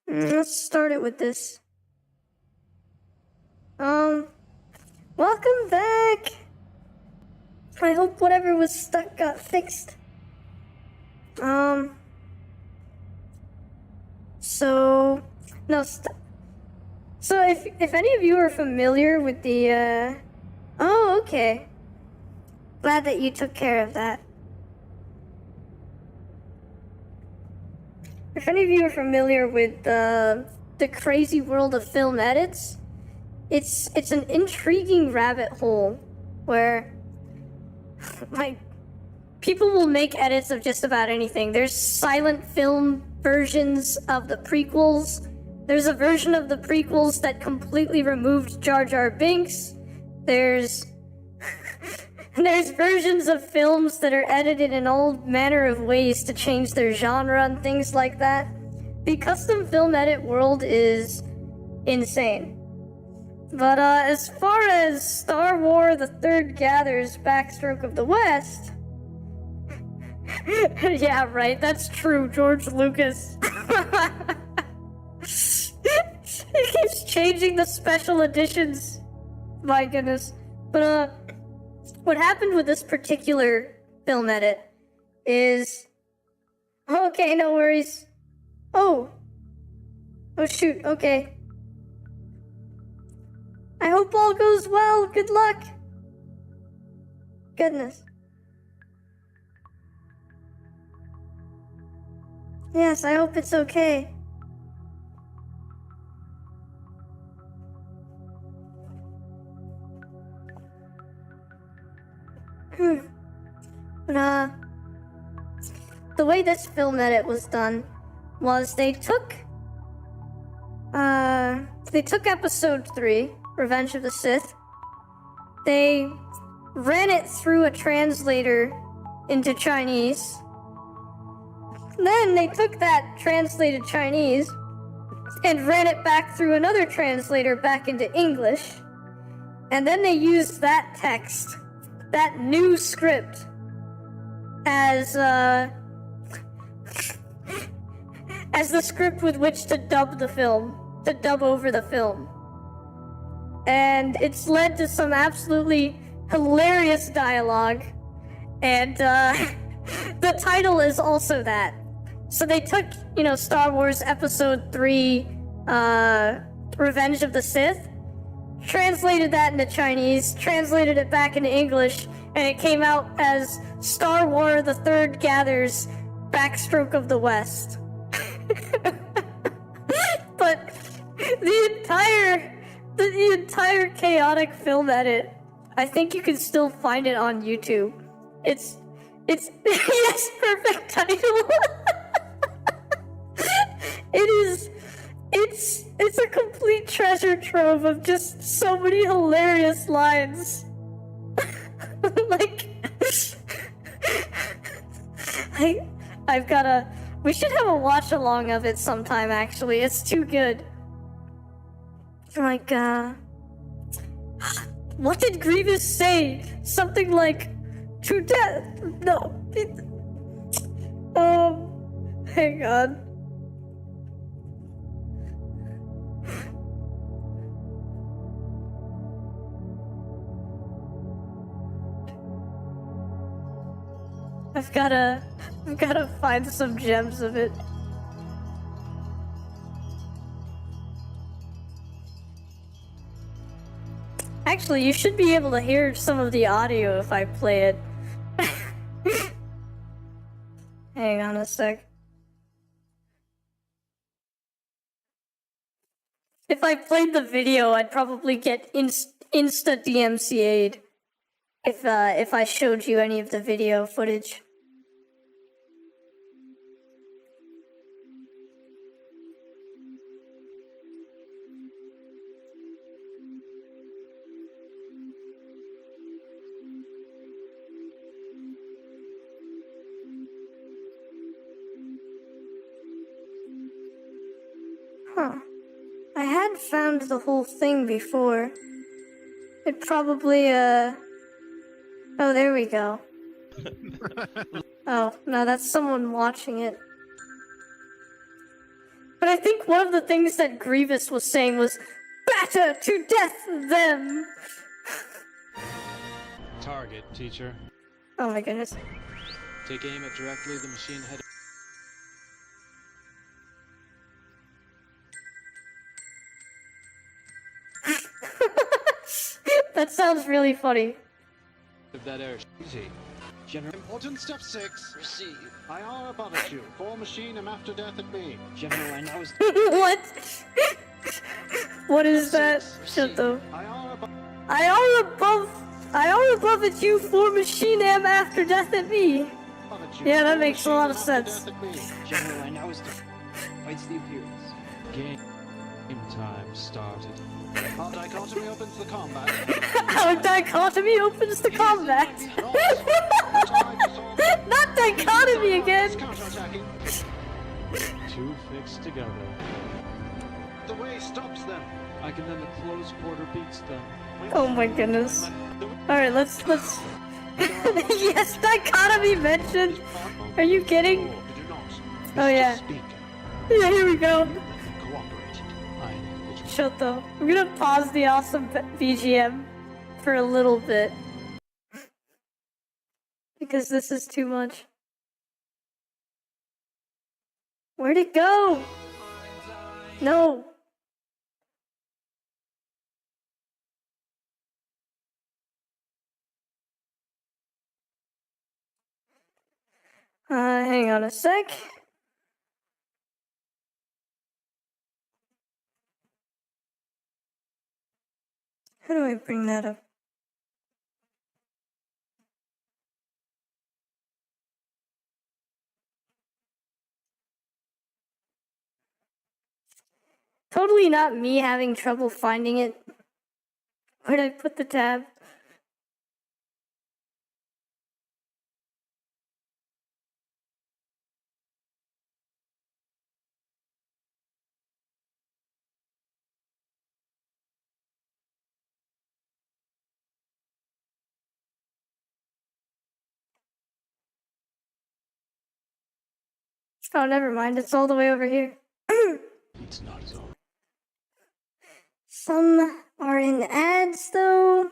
Let's start it with this. Welcome back! I hope whatever was stuck got fixed. So, No, so if any of you are familiar with the, oh, okay. Glad that you took care of that. If any of you are familiar with the crazy world of film edits, it's an intriguing rabbit hole where, like, people will make edits of just about anything. There's silent film versions of the prequels. There's a version of the prequels that completely removed Jar Jar Binks. There's versions of films that are edited in all manner of ways to change their genre and things like that. The custom film edit world is insane. But as far as Star Wars The Third Gather's Backstroke of the West... yeah, right, that's true, George Lucas. He keeps changing the special editions. My goodness. But, what happened with this particular film edit is... Okay, no worries. Oh, shoot, okay. I hope all goes well. Good luck. Goodness. Yes, I hope it's okay. But, the way this film edit was done was they took episode 3, Revenge of the Sith. They ran it through a translator into Chinese. Then they took that translated Chinese and ran it back through another translator back into English. And then they used that text, that new script, as the script with which to dub the film, to dub over the film. And it's led to some absolutely hilarious dialogue, and the title is also that. So they took, Star Wars Episode 3, Revenge of the Sith, translated that into Chinese, translated it back into English, and it came out as Star Wars The Third Gather's Backstroke of the West. But the entire chaotic film edit, I think you can still find it on YouTube. It's yes, perfect title. It's a complete treasure trove of just so many hilarious lines. We should have a watch along of it sometime, actually. It's too good. What did Grievous say? Something like, to death? No. Hang on. I've gotta find some gems of it. Actually, you should be able to hear some of the audio if I play it. Hang on a sec. If I played the video, I'd probably get insta DMCA'd if I showed you any of the video footage. Huh. I had found the whole thing before. It probably, Oh, there we go. Oh, no, that's someone watching it. But I think one of the things that Grievous was saying was, "Batter to death them!" Target, teacher. Oh my goodness. Take aim at directly the machine head. That sounds really funny. Of that air. Easy. General. Important step 6. Receive. I are above at you. For machine am after death at me. General, I know is. What? What is that? Shut up. I are above. I are above at you for machine am after death at me. At you. Yeah, that For makes a lot of machine am after sense. death at me. General, I now is fights the appearance. Game time started. Our dichotomy opens the combat. Our dichotomy opens the combat. Not dichotomy again. Counterattacking. Two fixed together. The way stops them. I can then the close quarter beats them. Oh my goodness. Alright, let's yes, dichotomy mentioned. Are you kidding? Do not. Oh yeah. Speak. Yeah, here we go. Cooperate. I individual. Shut up. I'm gonna pause the awesome BGM for a little bit. Because this is too much. Where'd it go? No. Hang on a sec. How do I bring that up? Totally not me having trouble finding it. Where'd I put the tab? Oh, never mind. It's all the way over here. It's not as all. Some are in ads, though.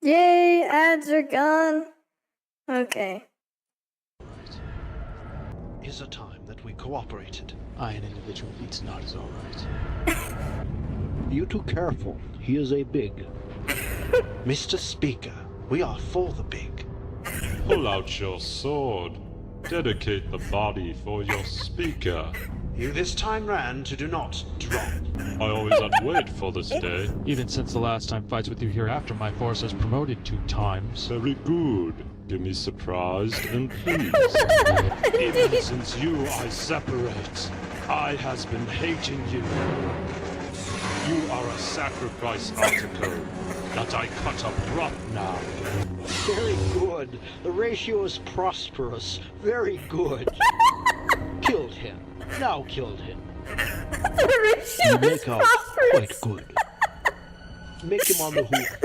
Yay, ads are gone. Okay. Is a time that we cooperated. I an individual. It's not as alright. You too careful. He is a big. Mr. Speaker, we are for the big. Pull out your sword. Dedicate the body for your speaker. You this time ran to do not drop. I always had wait for this day. Even since the last time fights with you hereafter, my force has promoted 2 times. Very good. Give me surprised and pleased. Even since you I separate, I has been hating you. You are a sacrifice article that I cut up rough now. Very good. The ratio is prosperous. Very good. Killed him. Now killed him. The ratio is Make out prosperous. quite good. Make him on the hoof.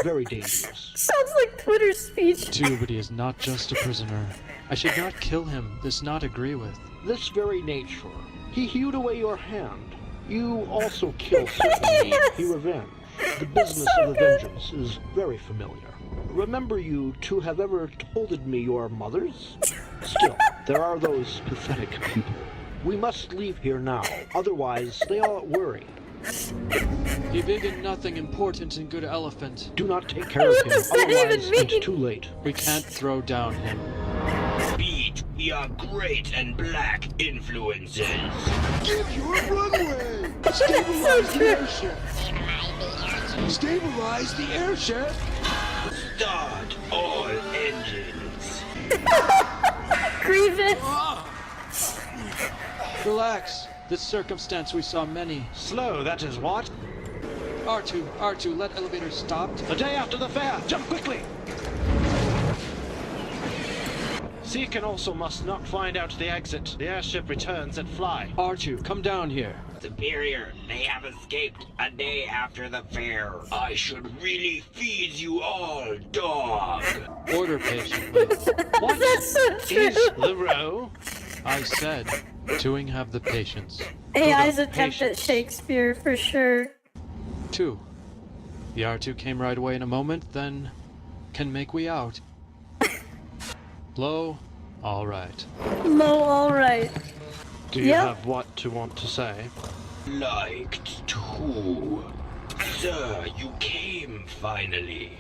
Very dangerous. Sounds like Twitter speech. Too, but he is not just a prisoner. I should not kill him. This not agree with. This very nature. He hewed away your hand. You also kill certainly. Yes. He revenge. The business so of the good. vengeance is very familiar. Remember you to have ever tolded me your mothers? Still, there are those pathetic people. We must leave here now, otherwise they all worry. He big and nothing important and good elephant. Do not take care of What him, does that even otherwise mean? it's too late. We can't throw down him. Beat your great and black influences. Give your runway! So Stabilize the true. airship! Stabilize the airship! Start all engines. Grievous. Relax. This circumstance we saw many. Slow, that is what? R2, let elevator stop. The day after the fair! Jump quickly! Seekin also must not find out the exit. The airship returns at fly. R2, come down here. Superior, they have escaped a day after the fair. I should really feed you all, dog. Order patiently. What That's so true. is the row? I said, doing have the patience. AI's Put up attempt at patience. Shakespeare, for sure. 2. The R2 came right away in a moment, then can make we out. Low, all right. Low, alright. Do you Yep. have what to want to say? Liked too. Sir, you came finally.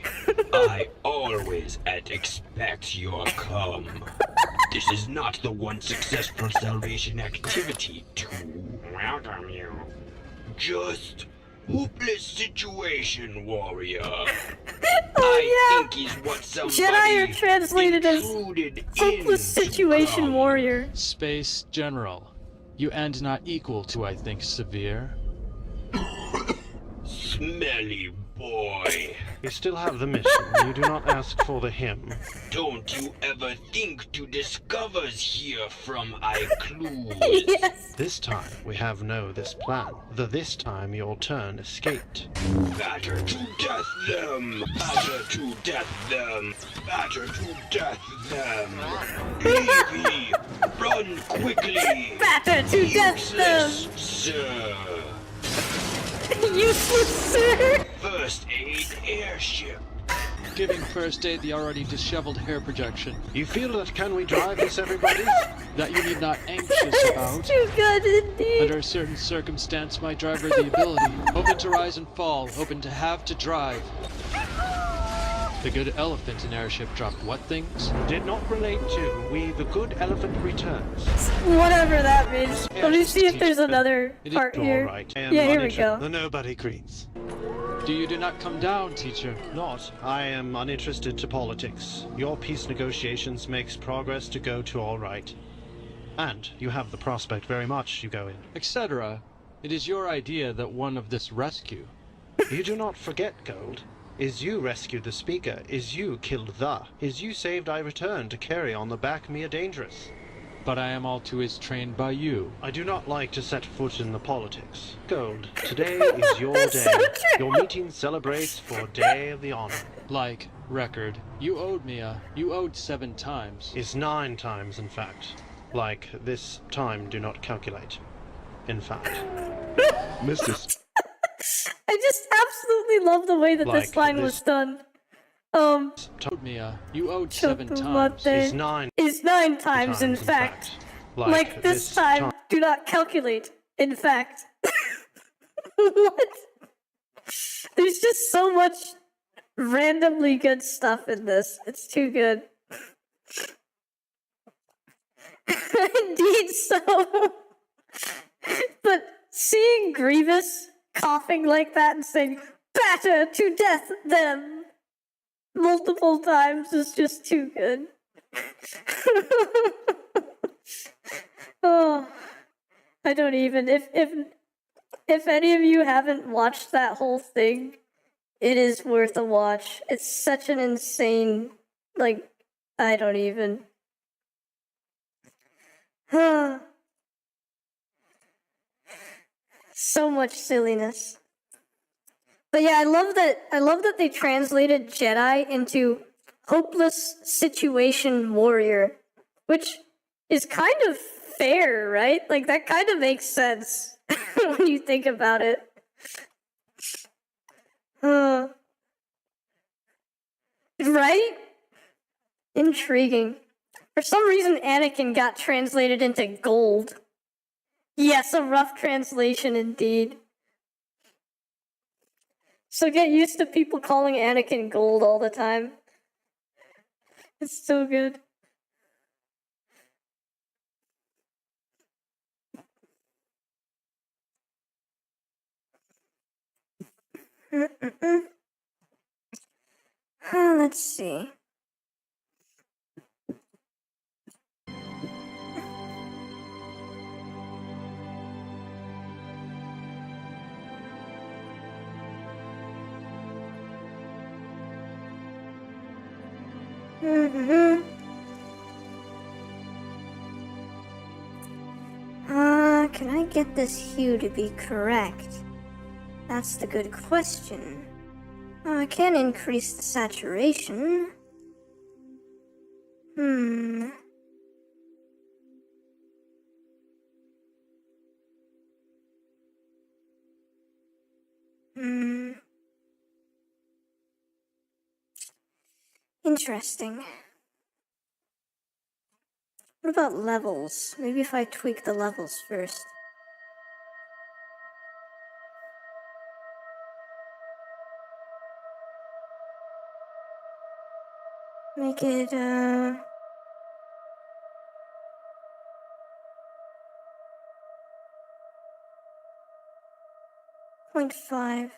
I always expect your come. This is not the one successful salvation activity to welcome you. Just hopeless situation, warrior. I think is what somebody Jedi are translated as included hopeless in to situation come. warrior. Space General. You end not equal to, I think, severe. Smelly boy. You still have the mission. You do not ask for the hymn. Don't you ever think to discovers here from I clues. Yes. This time we have no this plan. The this time your turn escaped. Batter to death them! Batter to death them! Batter to death them! Levy! Run quickly! Batter to death them! Useless, sir! Useless, sir! First aid airship! Giving first aid the already disheveled hair projection. You feel that can we drive this, everybody? That you need not anxious It's about. too good indeed. Under a certain circumstance, my driver the ability. Open to rise and fall, open to have to drive. The good elephant in airship dropped what things? Did not relate to we the good elephant returns. Whatever that means. Let me see if there's another It is part here. All right. I am Yeah, here we uninterested. go. The nobody greets. Do not come down, teacher. Not. I am uninterested to politics. Your peace negotiations makes progress to go to all right. And you have the prospect very much you go in. Etc. It is your idea that one of this rescue. You do not forget, Gold. Is you rescued the speaker, is you killed the, is you saved I return to carry on the back me a dangerous. But I am all too is trained by you. I do not like to set foot in the politics. Gold, today is your That's day. so true. Your meeting celebrates for Day of the Honor. Like, record, you owed 7 times. Is 9 times, in fact. Like, this time do not calculate. In fact. Mr. I just absolutely love the way that this Like line this- was done. You owed 7 times. Chocolate Is 9 is 9 times, in fact. Like this time, do not calculate. In fact. What? There's just so much randomly good stuff in this. It's too good. Indeed so. But seeing Grievous coughing like that and saying, "Batter to death them!" multiple times is just too good. Oh, I don't even. If any of you haven't watched that whole thing, it is worth a watch. It's such an insane, like, I don't even. So much silliness. But yeah, I love that they translated Jedi into hopeless situation warrior, which is kind of fair, right? Like that kind of makes sense when you think about it. Right? Intriguing. For some reason, Anakin got translated into gold. Yes, a rough translation indeed. So get used to people calling Anakin gold all the time. It's so good. Let's see. I get this hue to be correct? That's the good question. Oh, I can increase the saturation. Hmm. Interesting. What about levels? Maybe if I tweak the levels first. Make it, 0.5.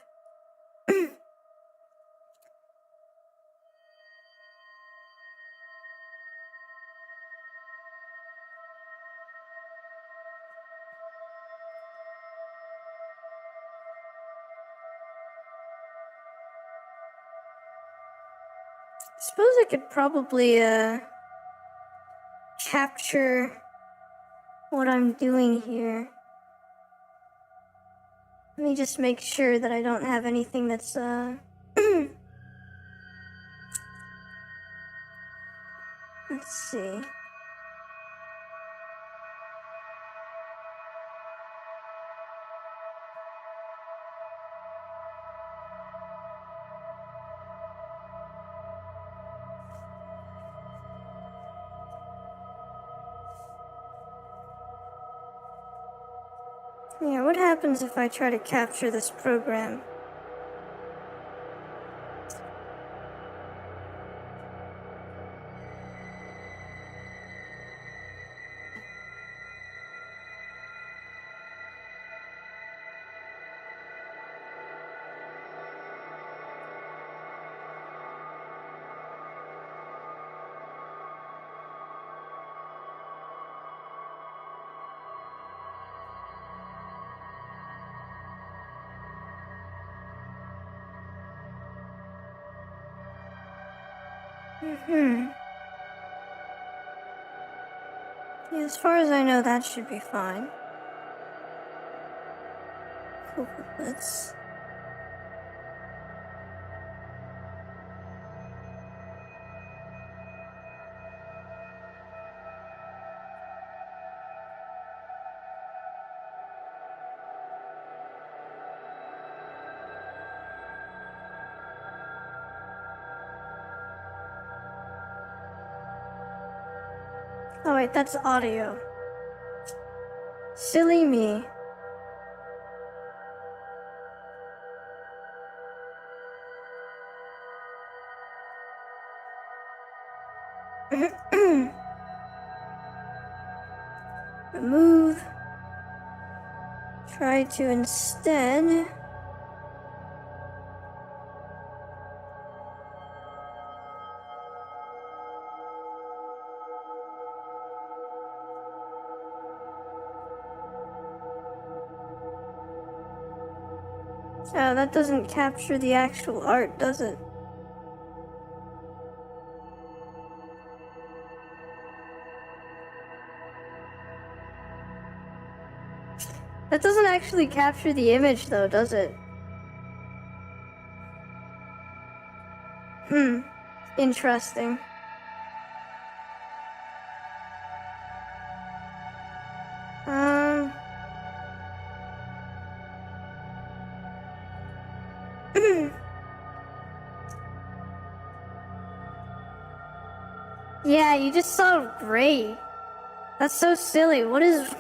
Suppose I could probably, capture what I'm doing here. Let me just make sure that I don't have anything that's, let's see. Yeah, what happens if I try to capture this program? Yeah, as far as I know, that should be fine. Cool, let's... Oh wait, that's audio. Silly me. Remove. Try to instead... Oh, that doesn't capture the actual art, does it? That doesn't actually capture the image, though, does it? Interesting. Um... Yeah, you just saw gray. That's so silly. What is...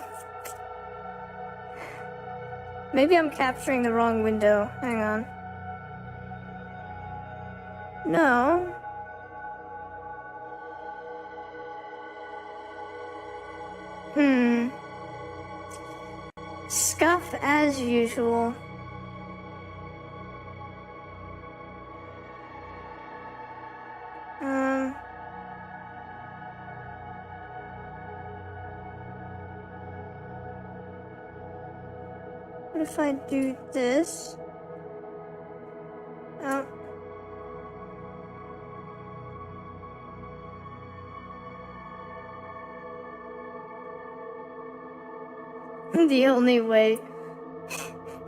Maybe I'm capturing the wrong window. Hang on. No. Scuff as usual. What if I do this? Oh. The only way.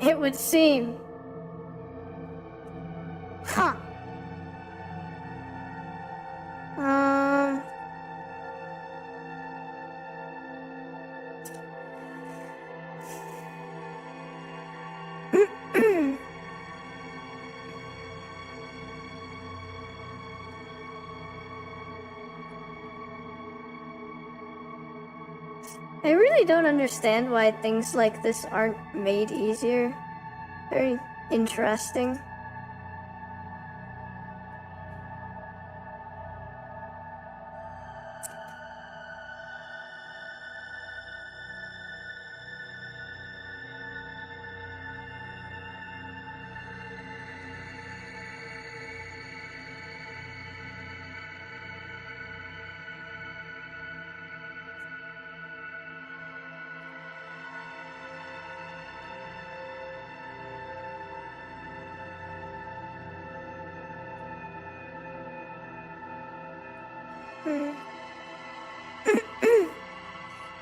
It would seem. Huh. I really don't understand why things like this aren't made easier. Very interesting.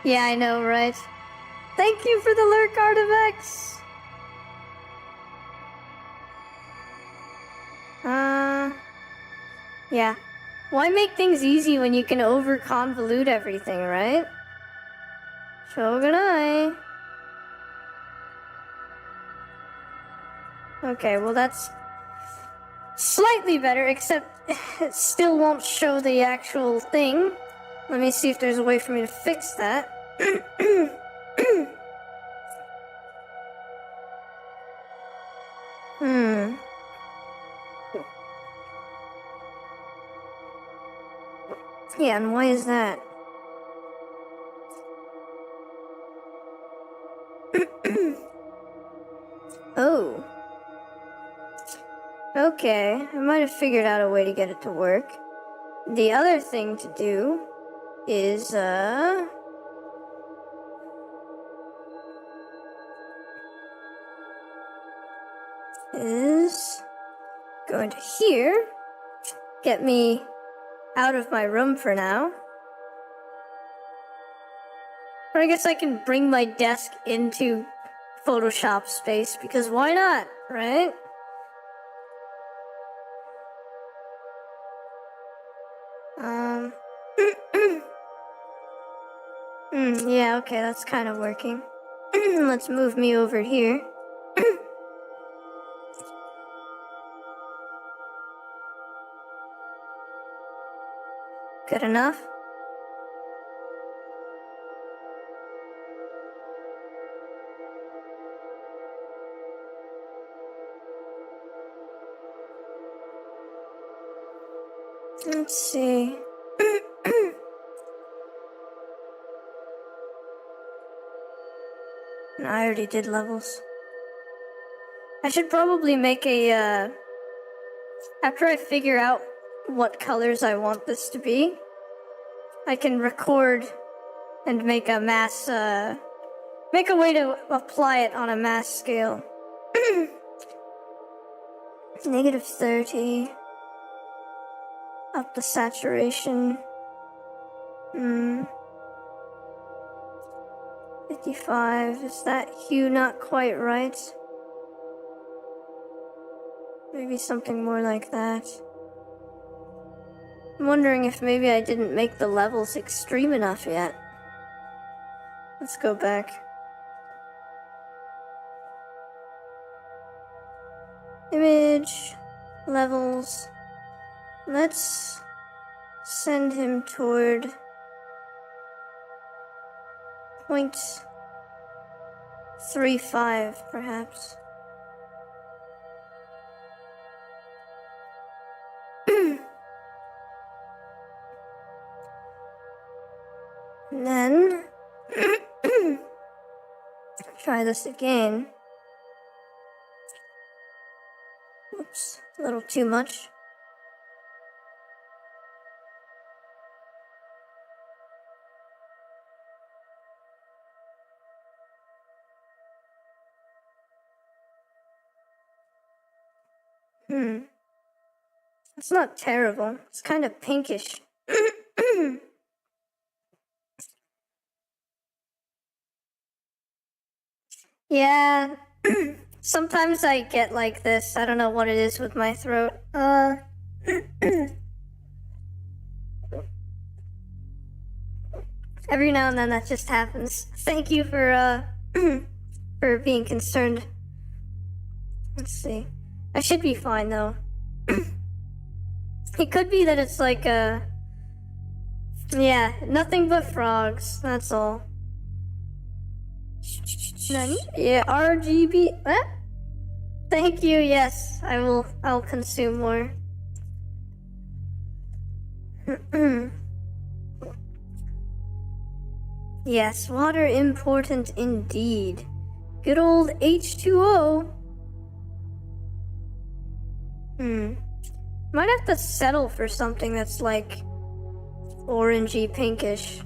Yeah, I know, right? Thank you for the lurk, Artifacts! Yeah. Why make things easy when you can over-convolute everything, right? Shogunai. Okay, well that's slightly better, except it still won't show the actual thing. Let me see if there's a way for me to fix that. Yeah, and why is that? Oh. Okay, I might have figured out a way to get it to work. The other thing to do is, going to here, get me out of my room for now. Or I guess I can bring my desk into Photoshop space, because why not, right? Yeah, okay, that's kind of working. Let's move me over here. Good enough? Let's see. No, I already did levels. I should probably make a, after I figure out what colors I want this to be, I can record and make a mass, make a way to apply it on a mass scale. -30. Up the saturation. 55. Is that hue not quite right? Maybe something more like that. I'm wondering if maybe I didn't make the levels extreme enough yet. Let's go back. Image, levels. Let's send him toward 0.35, perhaps. And then try this again. Oops, a little too much. It's not terrible. It's kind of pinkish. Yeah. Sometimes I get like this. I don't know what it is with my throat. Every now and then that just happens. Thank you for for being concerned. Let's see. I should be fine though. It could be that it's like yeah, nothing but frogs. That's all. Nani? Yeah, RGB. What? Thank you. Yes, I'll consume more. Yes, water important indeed. Good old H2O. Might have to settle for something that's like orangey pinkish.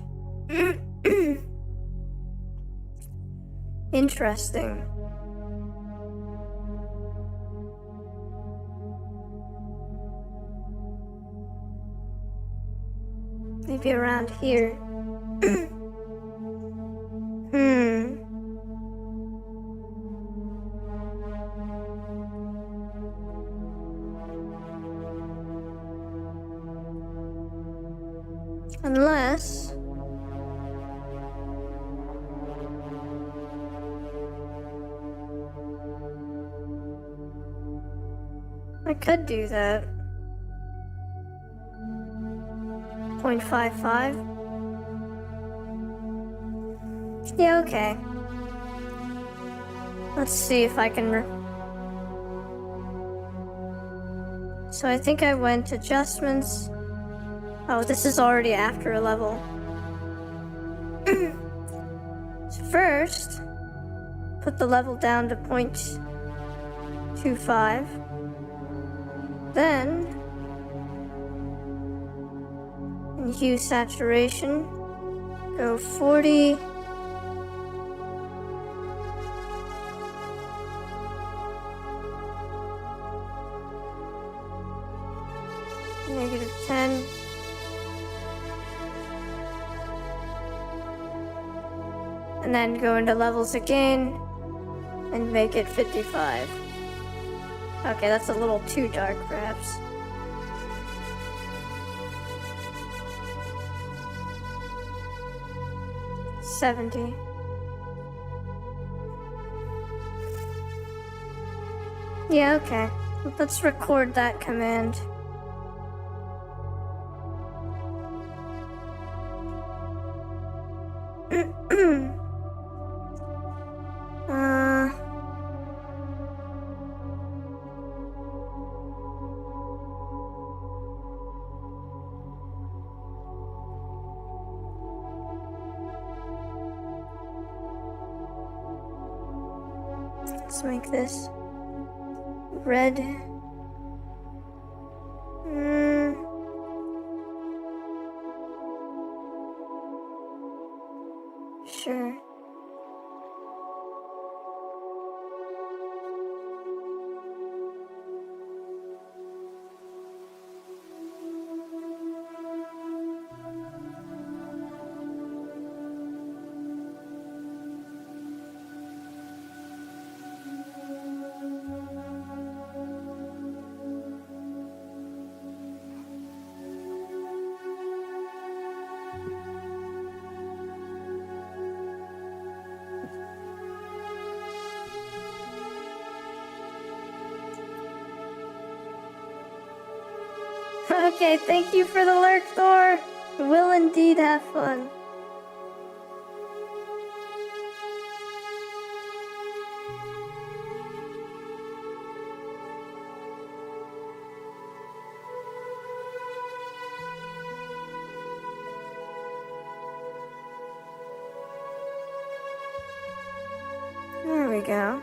Interesting. Maybe around here. Unless... I could do that. 0.55. Yeah, okay. Let's see if I can... So I think I went adjustments. Oh, this is already after a level. So first, put the level down to 0.25. Then, in hue saturation, go 40. -10. And then go into levels again and make it 55. Okay, that's a little too dark, perhaps. $70. Yeah, okay. Let's record that command. Let's make this red. Sure. Okay, thank you for the lurk, Thor. Will indeed have fun. There we go.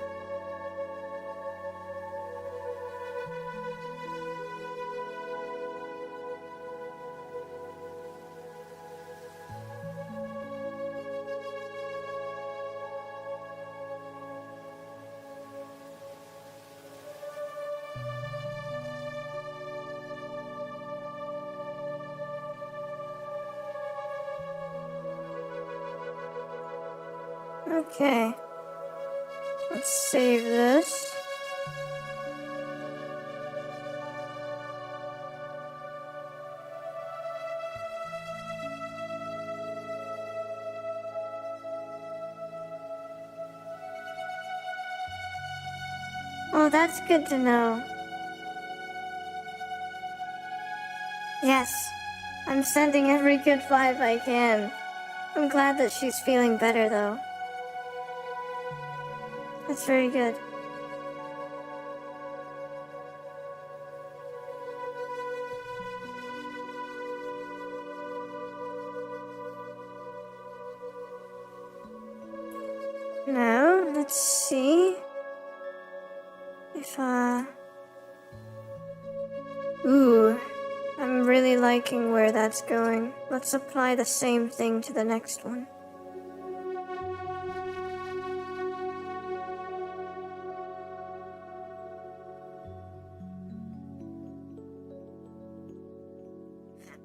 Okay. Let's save this. Oh, that's good to know. Yes, I'm sending every good vibe I can. I'm glad that she's feeling better, though. That's very good. Now, let's see if, Ooh, I'm really liking where that's going. Let's apply the same thing to the next one.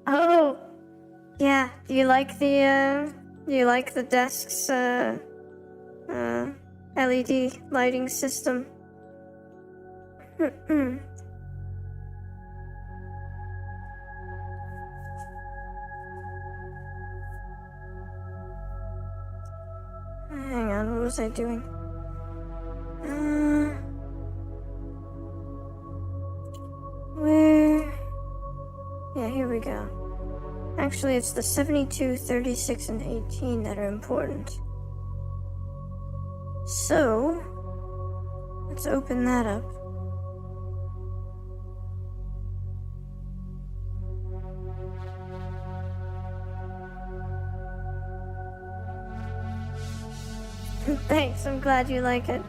Oh, yeah. Do you like the desk's, LED lighting system? Hang on, what was I doing? Where? Yeah, here we go. Actually, it's the 72, 36, and 18 that are important. So, let's open that up. Thanks, I'm glad you like it.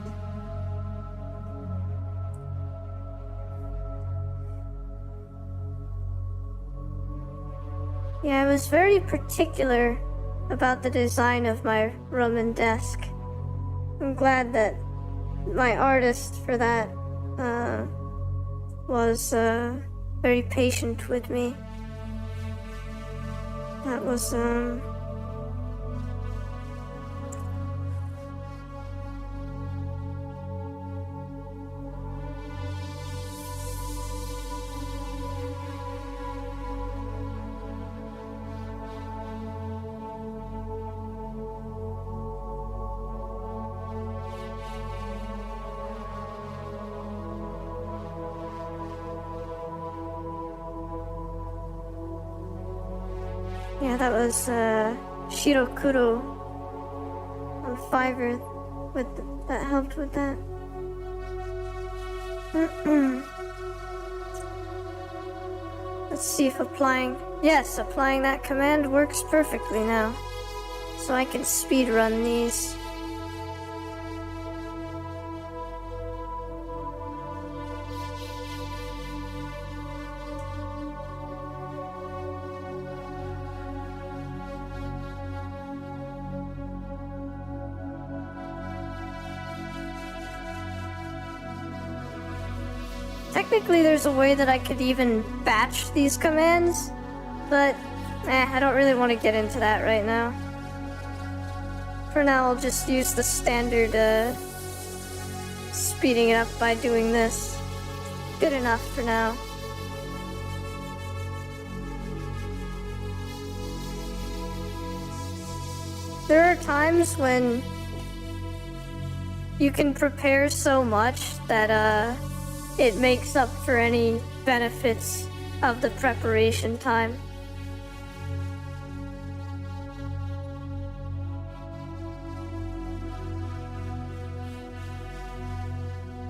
Yeah, I was very particular about the design of my room and desk. I'm glad that my artist for that was very patient with me. That was yeah, that was Shirokuro on Fiverr that helped with that. Let's see if applying that command works perfectly now. So I can speed run these. Technically, there's a way that I could even batch these commands, but I don't really want to get into that right now. For now, I'll just use the standard speeding it up by doing this. Good enough for now. There are times when you can prepare so much that it makes up for any benefits of the preparation time.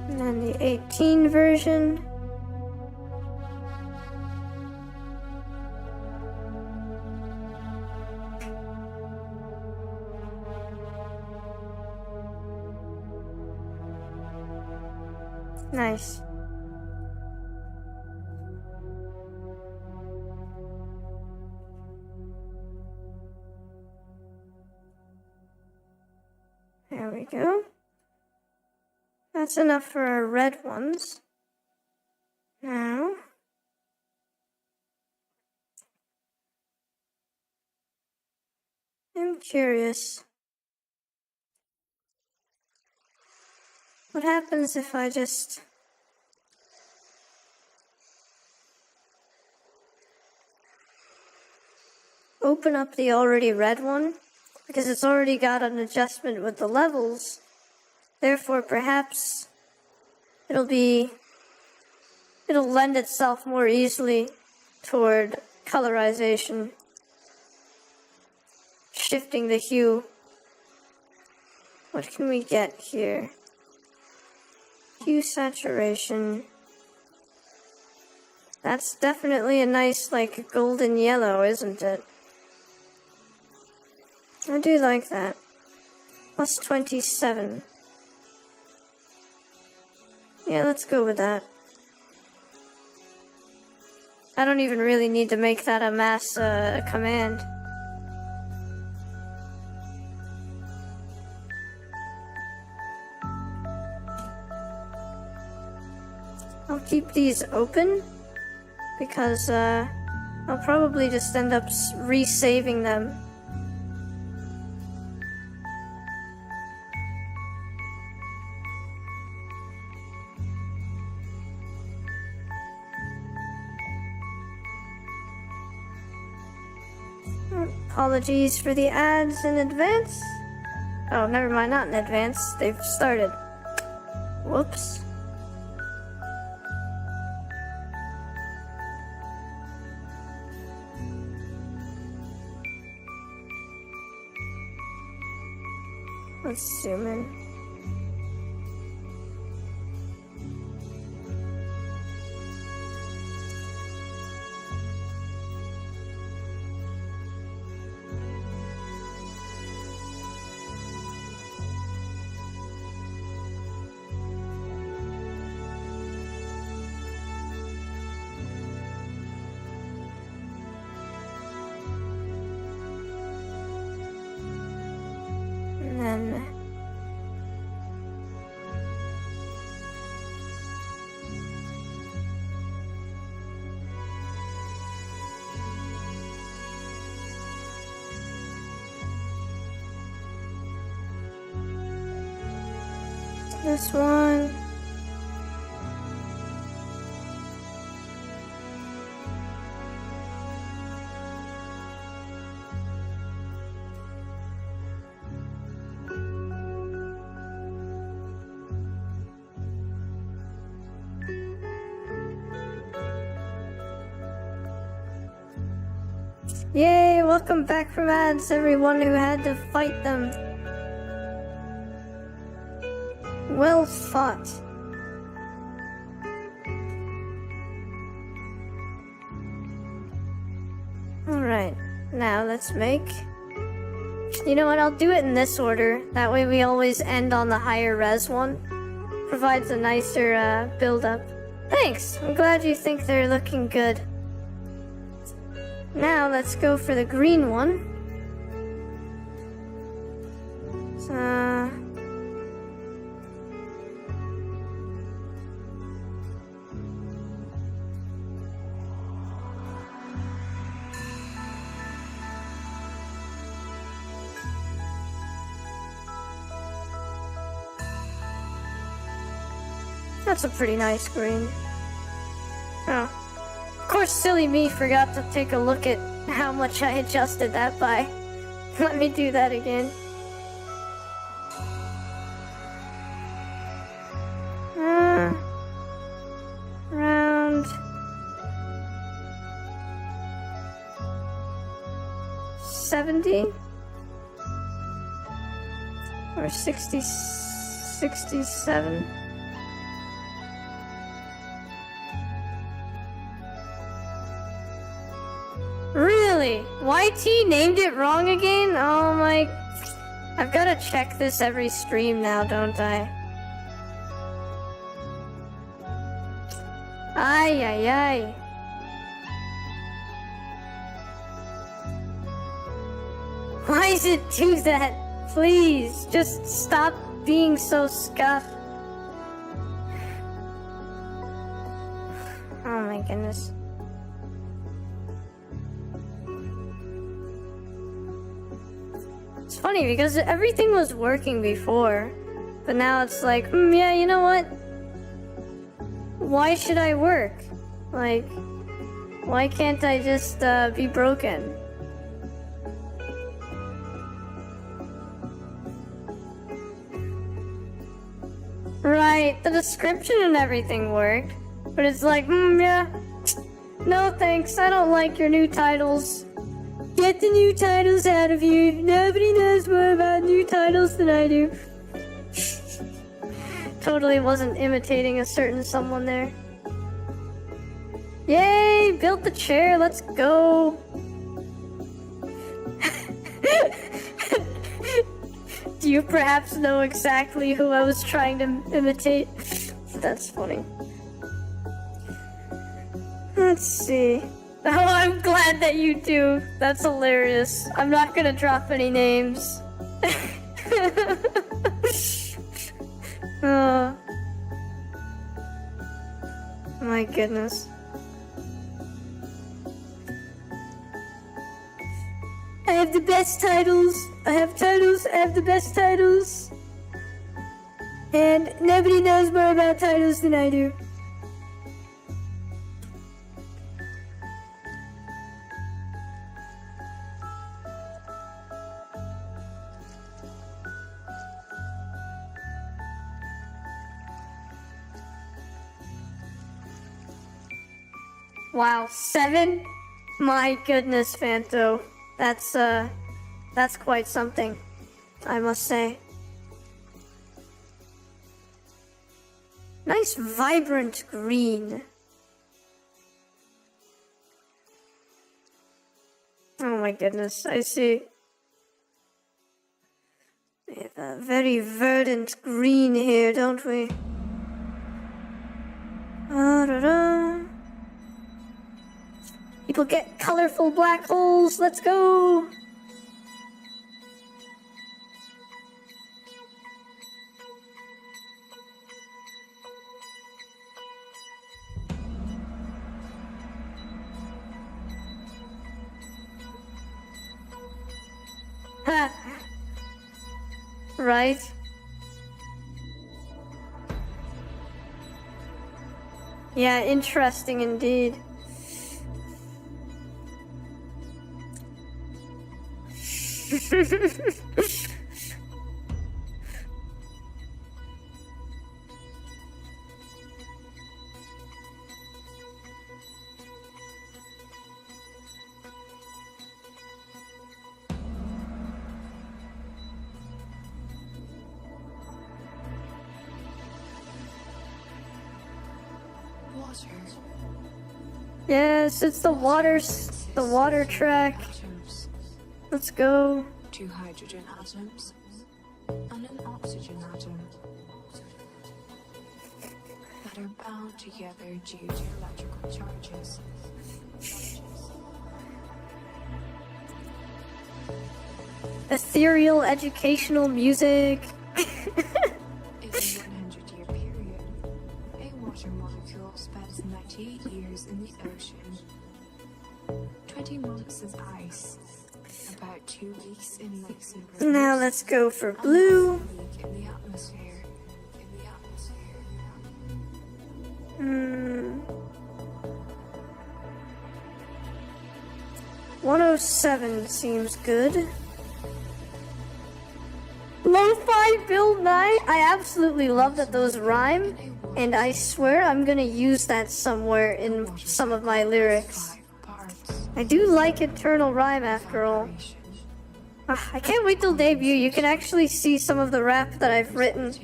And then the 18 version. Nice. There we go. That's enough for our red ones. Now, I'm curious. What happens if I just... open up the already red one? Because it's already got an adjustment with the levels. Therefore, perhaps it'll lend itself more easily toward colorization. Shifting the hue. What can we get here? Hue saturation. That's definitely a nice, like, golden yellow, isn't it? I do like that. Plus 27. Yeah, let's go with that. I don't even really need to make that a mass command. I'll keep these open because I'll probably just end up resaving them. Apologies for the ads in advance. Oh, never mind, not in advance. They've started. Whoops. Let's zoom in. And then this one. Yay, welcome back from ads, everyone who had to fight them. Well fought. Alright, now let's make... You know what, I'll do it in this order. That way we always end on the higher res one. Provides a nicer build-up. Thanks, I'm glad you think they're looking good. Now let's go for the green one. That's a pretty nice green. Oh. Of course, silly me forgot to take a look at how much I adjusted that by. Let me do that again. Around 70 or 67. Really? YT named it wrong again? Oh my... I've gotta check this every stream now, don't I? Ay, ay, ay. Why does it do that? Please, just stop being so scuffed. Oh my goodness. It's funny because everything was working before. But now it's like, yeah, you know what? Why should I work? Like, why can't I just be broken? Right, the description and everything worked, but it's like, yeah, no thanks, I don't like your new titles. Get the new titles out of here. Nobody knows more about new titles than I do. Totally wasn't imitating a certain someone there. Yay, built the chair, let's go. Do you perhaps know exactly who I was trying to imitate? That's funny. Let's see. Oh, I'm glad that you do. That's hilarious. I'm not gonna drop any names. Oh. My goodness. I have the best titles. I have titles. I have the best titles. And nobody knows more about titles than I do. Wow, 7? My goodness, Fanto. That's quite something, I must say. Nice vibrant green. Oh my goodness, I see. We have a very verdant green here, don't we? Da-da-da. People get colorful black holes, let's go! Ha! Right? Yeah, interesting indeed. Water. Yes, it's the water track. Atoms. Let's go. 2 hydrogen atoms and an oxygen atom that are bound together due to electrical charges. Ethereal educational music. In a 100-year period, a water molecule spends 98 years in the ocean, 20 months as ice, about 2 weeks in lakes and rivers. Now let's go for blue. and a week in the atmosphere. 107 seems good. Lo-fi Bill Nye. I absolutely love that those rhyme, and I swear I'm gonna use that somewhere in some of my lyrics. I do like eternal rhyme after all. I can't wait till debut. You can actually see some of the rap that I've written.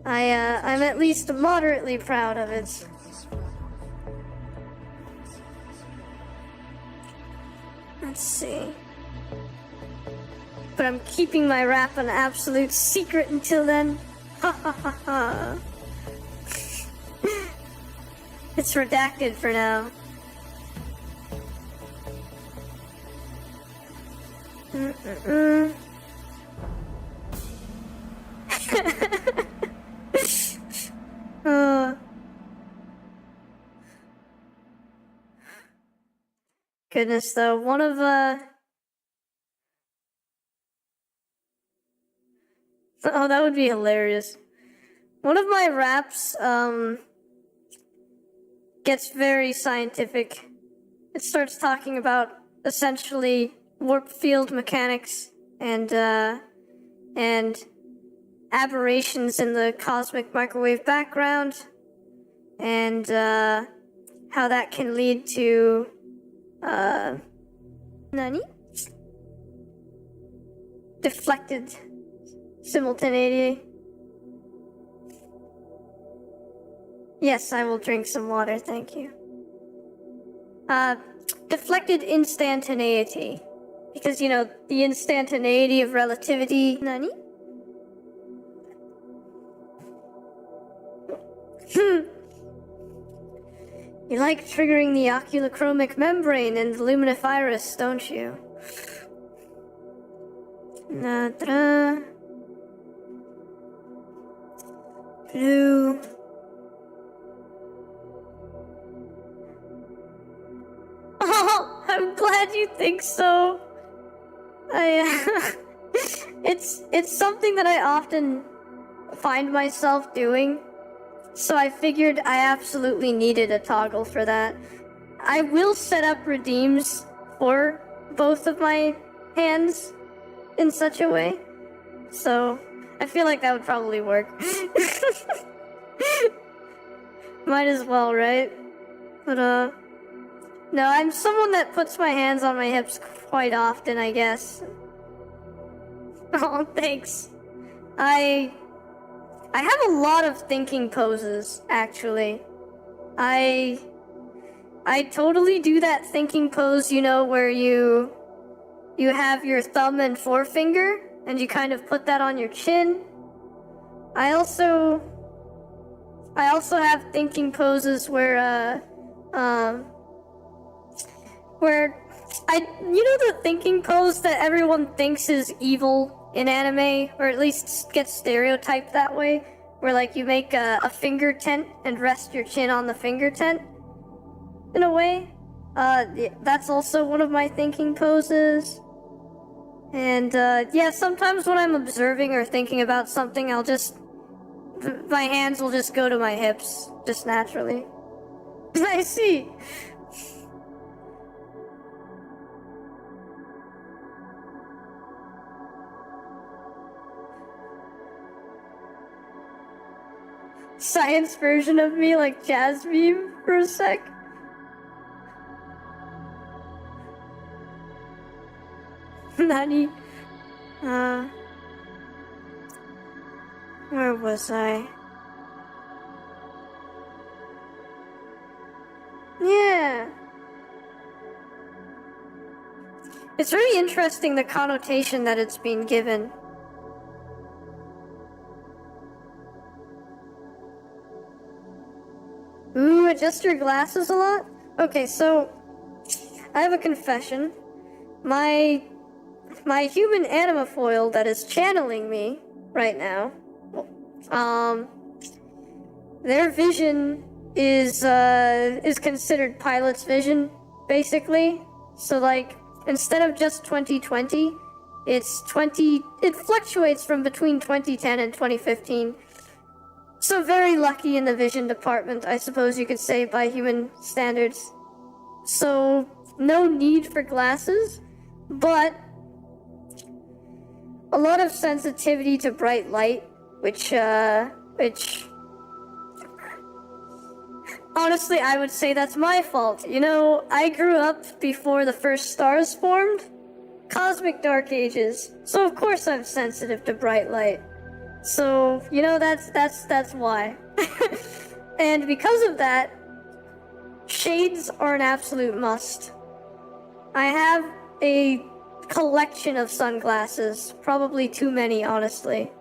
I'm at least moderately proud of it. Let's see. But I'm keeping my rap an absolute secret until then. Ha ha ha ha. It's redacted for now. Goodness, though, one of Oh, that would be hilarious. One of my raps, gets very scientific. It starts talking about essentially warp field mechanics and aberrations in the cosmic microwave background, and how that can lead to Nani? Deflected simultaneity. Yes, I will drink some water, thank you. Deflected instantaneity. Because, you know, the instantaneity of relativity. Nani? You like triggering the oculochromic membrane and the luminiferous, don't you? Natra. Blue. Oh, I'm glad you think so. It's something that I often find myself doing. So I figured I absolutely needed a toggle for that. I will set up redeems for both of my hands in such a way. So I feel like that would probably work. Might as well, right? But no, I'm someone that puts my hands on my hips quite often, I guess. Oh, thanks. I have a lot of thinking poses, actually. I totally do that thinking pose, you know, where you have your thumb and forefinger, and you kind of put that on your chin. I also have thinking poses where you know the thinking pose that everyone thinks is evil in anime, or at least gets stereotyped that way, where like you make a finger tent and rest your chin on the finger tent, in a way. That's also one of my thinking poses. And yeah, sometimes when I'm observing or thinking about something, my hands will just go to my hips, just naturally. I see. Science version of me, like jazz beam for a sec. Nani? Where was I? Yeah. It's very interesting, the connotation that it's been given. Ooh, adjust your glasses a lot? Okay, so I have a confession. My human animafoil that is channeling me right now, their vision is considered pilot's vision, basically. So like, instead of just 2020, it fluctuates from between 2010 and 2015. So very lucky in the vision department, I suppose you could say, by human standards. So no need for glasses, but a lot of sensitivity to bright light, which honestly, I would say that's my fault. You know, I grew up before the first stars formed, cosmic dark ages, so of course I'm sensitive to bright light. So, you know, that's why. And because of that, shades are an absolute must. I have a collection of sunglasses, probably too many, honestly.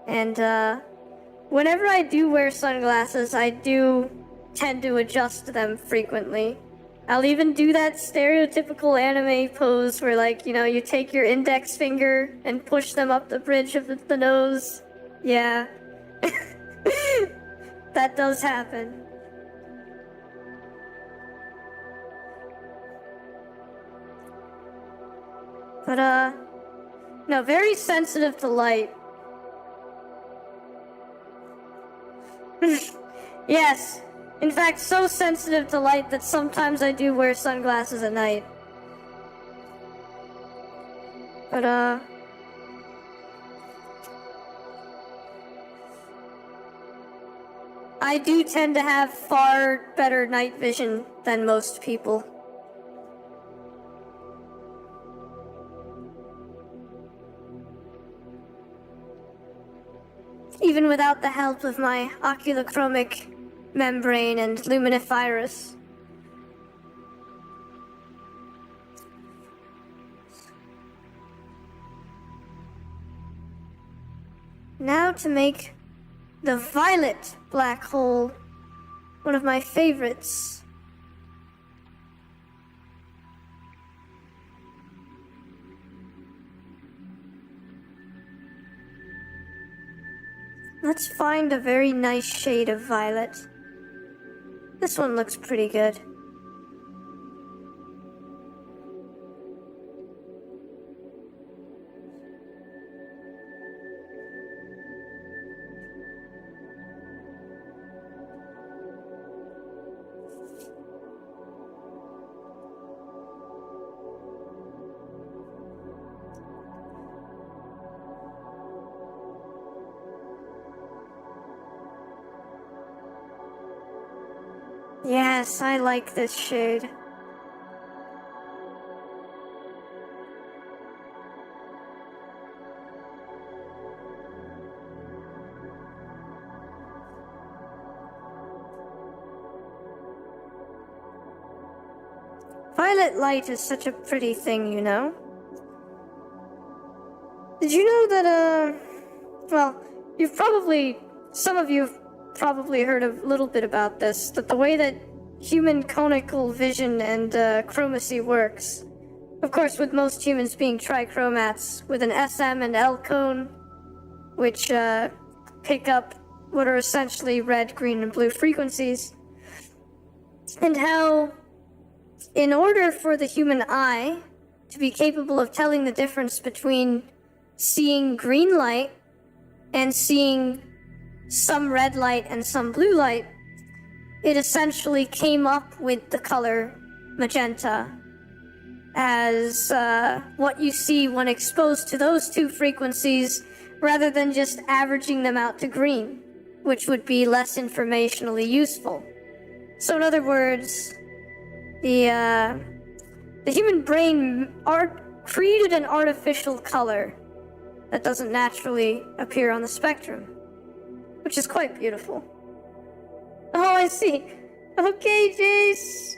And whenever I do wear sunglasses, I do tend to adjust them frequently. I'll even do that stereotypical anime pose where, like, you know, you take your index finger and push them up the bridge of the nose. Yeah. That does happen. But, no, very sensitive to light. Yes. In fact, so sensitive to light that sometimes I do wear sunglasses at night. But, I do tend to have far better night vision than most people. Even without the help of my oculochromic membrane and luminiferous. Now to make the violet black hole, one of my favorites. Let's find a very nice shade of violet. This one looks pretty good. Yes, I like this shade. Violet light is such a pretty thing, you know? Did you know that, well, some of you have probably heard a little bit about this, that the way that human conical vision and chromacy works, of course with most humans being trichromats with an SM and L cone, which pick up what are essentially red, green, and blue frequencies, and how in order for the human eye to be capable of telling the difference between seeing green light and seeing some red light and some blue light, it essentially came up with the color magenta as what you see when exposed to those two frequencies, rather than just averaging them out to green, which would be less informationally useful. So in other words, the human brain created an artificial color that doesn't naturally appear on the spectrum, which is quite beautiful. Oh, I see. Okay, Jace.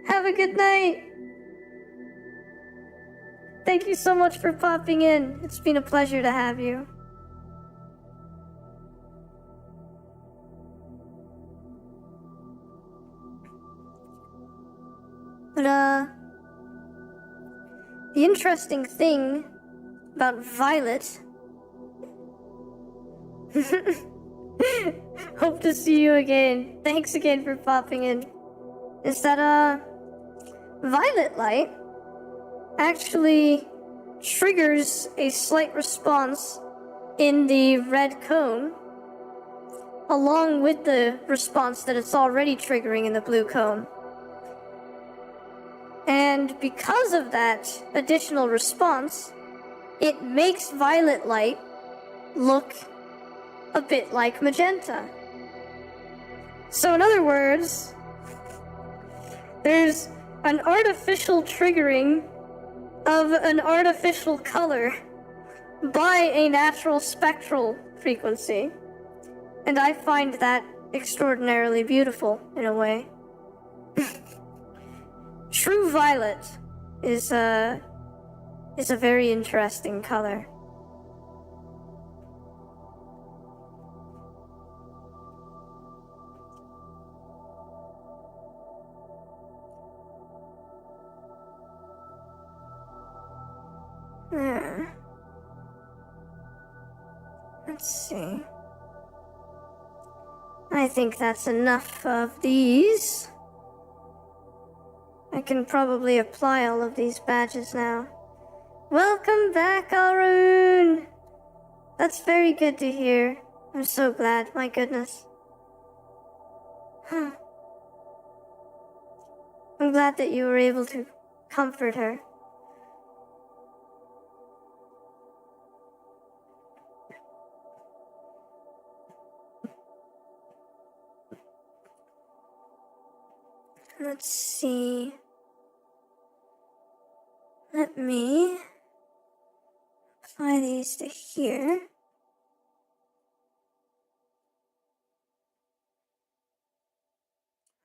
Have a good night. Thank you so much for popping in. It's been a pleasure to have you. But, the interesting thing about Violet hope to see you again. Thanks again for popping in. Is that, violet light actually triggers a slight response in the red cone, along with the response that it's already triggering in the blue cone. And because of that additional response, it makes violet light look a bit like magenta. So in other words, there's an artificial triggering of an artificial color by a natural spectral frequency. And I find that extraordinarily beautiful in a way. True violet is a very interesting color. There. Let's see. I think that's enough of these. I can probably apply all of these badges now. Welcome back, Arun! That's very good to hear. I'm so glad, my goodness. I'm glad that you were able to comfort her. Let's see. Let me apply these to here.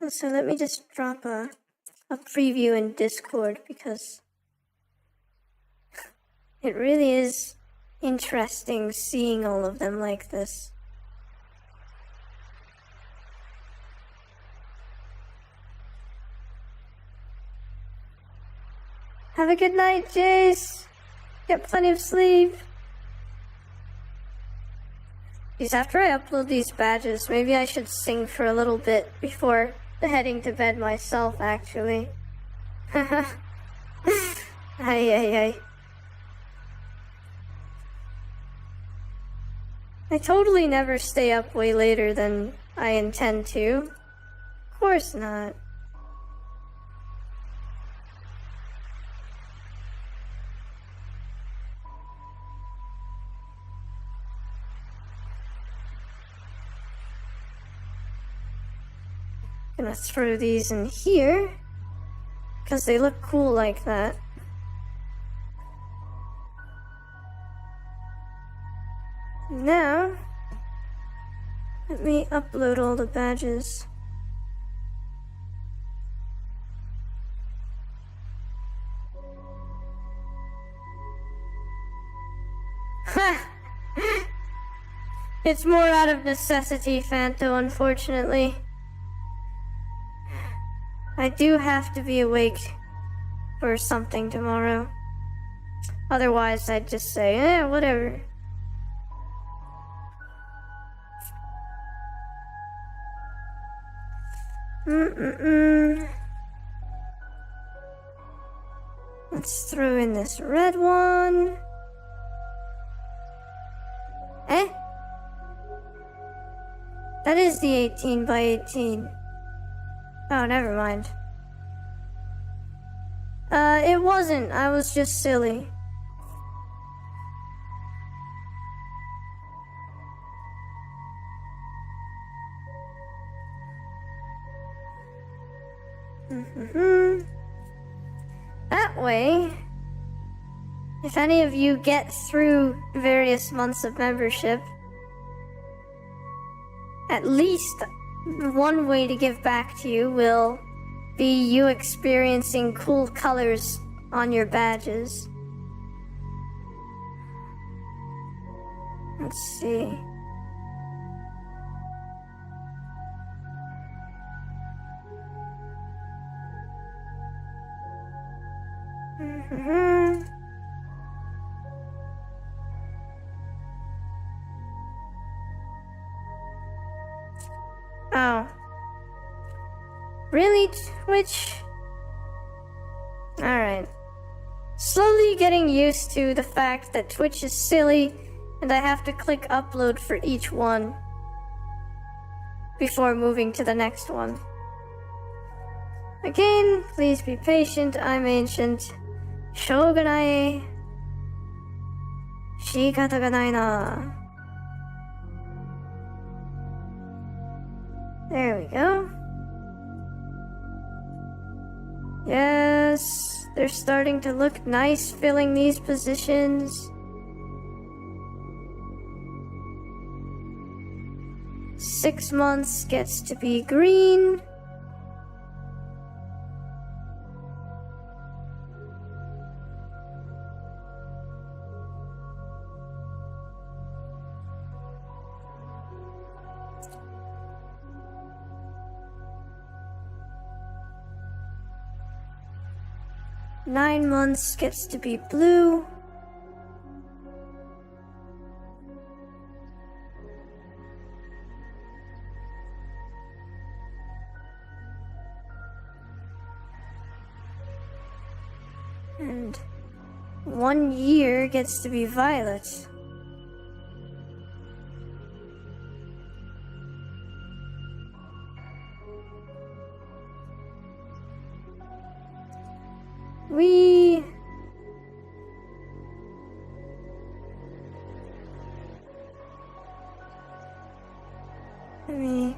So let me just drop a preview in Discord because it really is interesting seeing all of them like this. Have a good night, Jace. Get plenty of sleep. Because after I upload these badges, maybe I should sing for a little bit before heading to bed myself, actually. Ay, ay, ay. I totally never stay up way later than I intend to. Of course not. Gonna throw these in here because they look cool like that. Now, let me upload all the badges. Ha! It's more out of necessity, Fanto, unfortunately. I do have to be awake for something tomorrow. Otherwise, I'd just say, whatever. Let's throw in this red one. That is the 18 by 18. Oh, never mind. It wasn't. I was just silly. That way, if any of you get through various months of membership, at least one way to give back to you will be you experiencing cool colors on your badges. Let's see. Oh. Really, Twitch? Alright. Slowly getting used to the fact that Twitch is silly and I have to click upload for each one before moving to the next one. Again, please be patient. I'm ancient. Shogunai. Shikata ga nai na. There we go. Yes, they're starting to look nice filling these positions. 6 months gets to be green. Nine months gets to be blue. And 1 year gets to be violet. we... Let me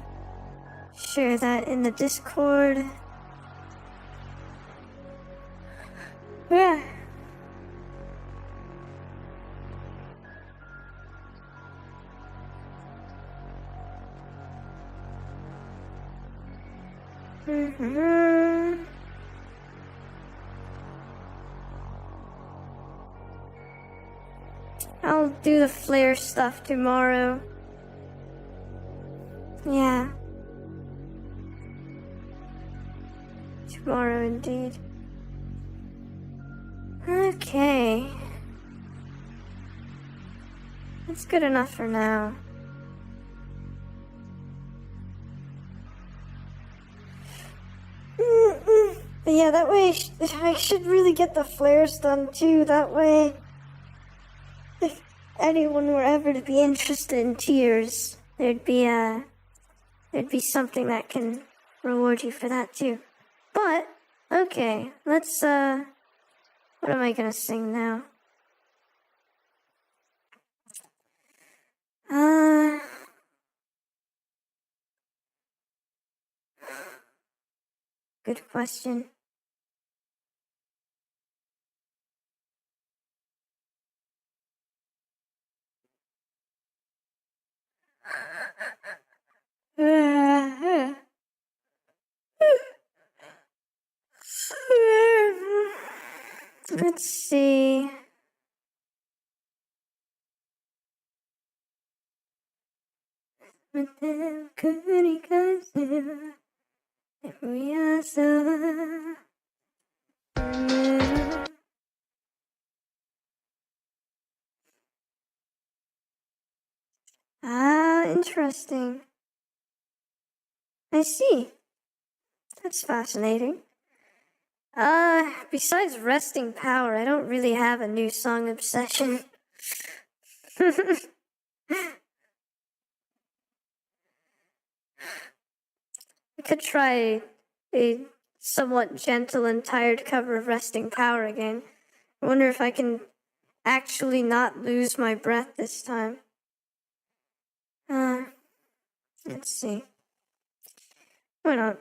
share that in the Discord. Yeah. I'll do the flare stuff tomorrow. Yeah. Tomorrow indeed. Okay. That's good enough for now. But yeah, that way I should really get the flares done too. That way, if anyone were ever to be interested in tears, there'd be something that can reward you for that too. But okay, let's what am I gonna sing now? Good question. Let's see. Ah, interesting. I see. That's fascinating. Besides resting power, I don't really have a new song obsession. I could try a somewhat gentle and tired cover of Resting Power again. I wonder if I can actually not lose my breath this time. Let's see. Why not?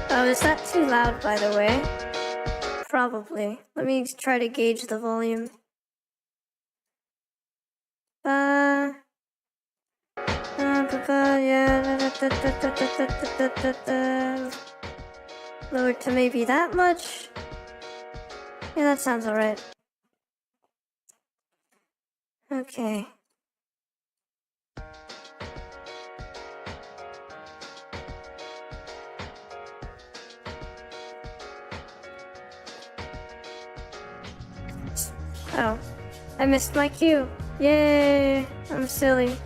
Oh, is that too loud, by the way? Probably. Let me try to gauge the volume. Lower to maybe that much. Yeah, that sounds alright. Okay. Oh, I missed my cue. Yay! I'm silly.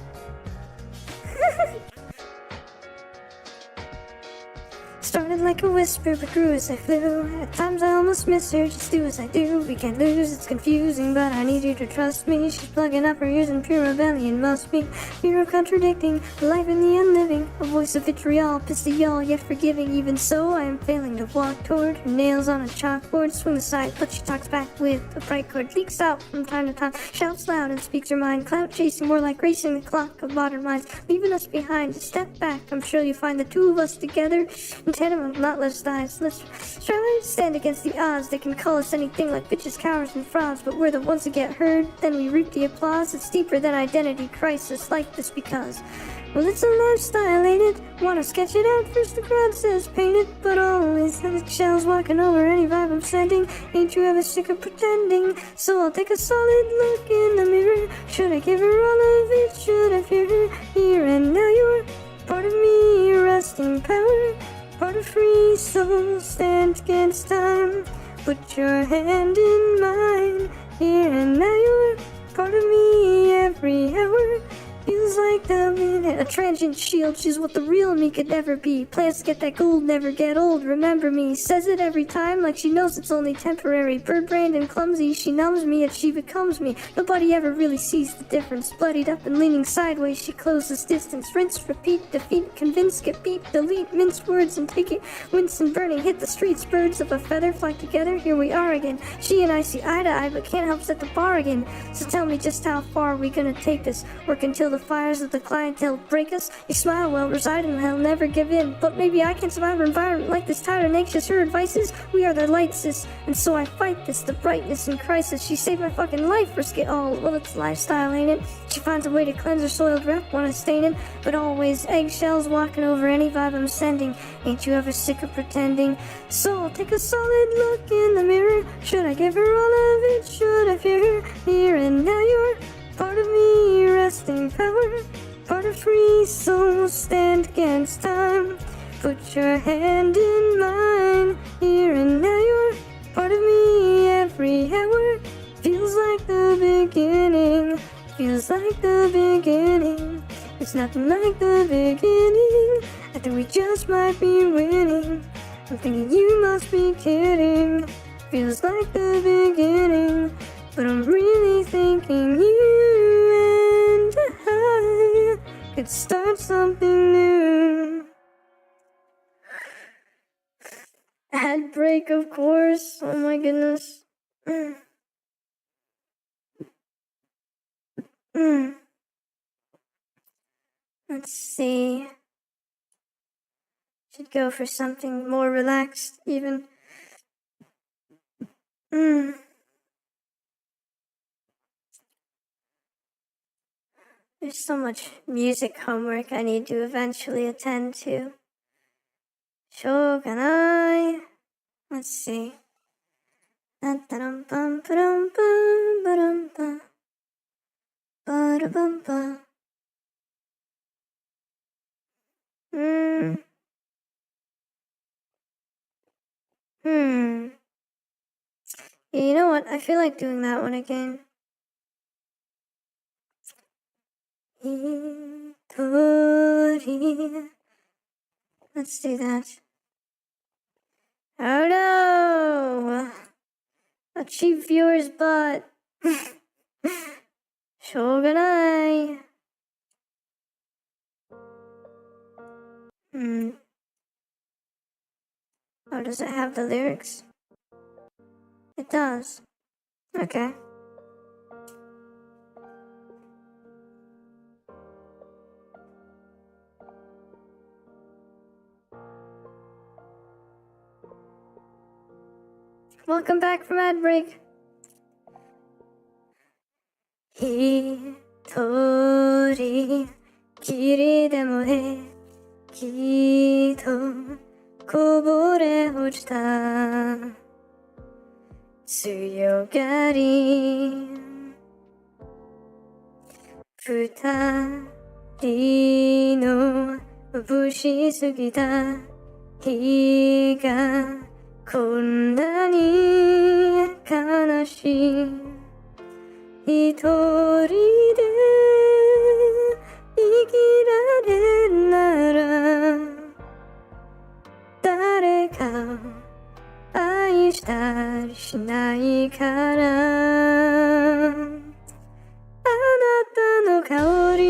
Started like a whisper, but grew as I flew. At times I almost miss her, just do as I do. We can't lose, it's confusing, but I need you to trust me. She's plugging up her ears in pure rebellion, must be. Fear of contradicting, life in the unliving. A voice of vitriol, pissed at y'all, yet forgiving. Even so, I am failing to walk toward her nails on a chalkboard. Swing aside, but she talks back with a bright chord. Leaks out from time to time, shouts loud and speaks her mind. Cloud chasing, more like racing the clock of modern minds. Leaving us behind, a step back, I'm sure you'll find the two of us together. Not less eyes. Let's try to stand against the odds. They can call us anything like bitches, cowards, and frauds, but we're the ones that get heard. Then we reap the applause. It's deeper than identity crisis like this because, well, it's a lifestyle, ain't it? Wanna sketch it out? First the crowd says paint it, but always have the shells walking over any vibe I'm sending. Ain't you ever sick of pretending? So I'll take a solid look in the mirror. Should I give her all of it? Should I fear her? Here and now you're part of me, resting power. Part of free soul, stand against time. Put your hand in mine. Here and now you're part of me. Every hour feels like the wind. A transient shield, she's what the real me could never be. Plans to get that gold, never get old, remember me. Says it every time like she knows it's only temporary. Bird-brained and clumsy, she numbs me and she becomes me. Nobody ever really sees the difference. Bloodied up and leaning sideways, she closes distance. Rinse, repeat, defeat, convince, get beat, delete, mince words and take it. Wince and burning, hit the streets, birds of a feather fly together, here we are again. She and I see eye to eye, but can't help set the bar again. So tell me just how far are we gonna take this? Work until the fires of the clientele break us? You smile well, reside in hell, never give in. But maybe I can survive an environment like this, tired and anxious. Her advice is, we are the light, sis. And so I fight this, the brightness in crisis. She saved my fucking life, risk it all. Well, it's lifestyle, ain't it? She finds a way to cleanse her soiled rep, wanna stain it. But always eggshells walking over any vibe I'm sending. Ain't you ever sick of pretending? So I'll take a solid look in the mirror. Should I give her all of it? Should I fear her? Here and now you're part of me, resting power, part of free soul, stand against time. Put your hand in mine, here and now you're part of me, every hour feels like the beginning, feels like the beginning. It's nothing like the beginning, I think we just might be winning. I'm thinking you must be kidding, feels like the beginning. But I'm really thinking you and I could start something new. Ad break, of course. Oh my goodness. Let's see. Should go for something more relaxed, even. There's so much music homework I need to eventually attend to. Shogunai. Let's see. You know what? I feel like doing that one again. Let's do that. Oh no! A cheap viewer's butt. Shogunai. Oh, does it have the lyrics? It does. Okay. Welcome back from ad break. Hitori kiri demo he kito kobore hochita tsuyogari futari no bushi sugita hi ga こんなに悲しい一人で生きられるなら誰か愛したりしないからあなたの香り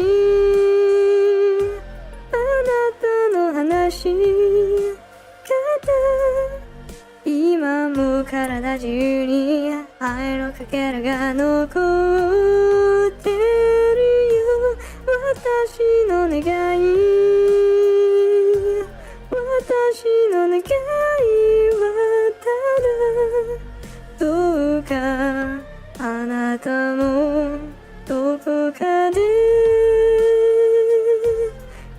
あなたの話し方今も体中に愛のかけらが残ってるよ私の願い私の願いはただどうかあなたもどこかで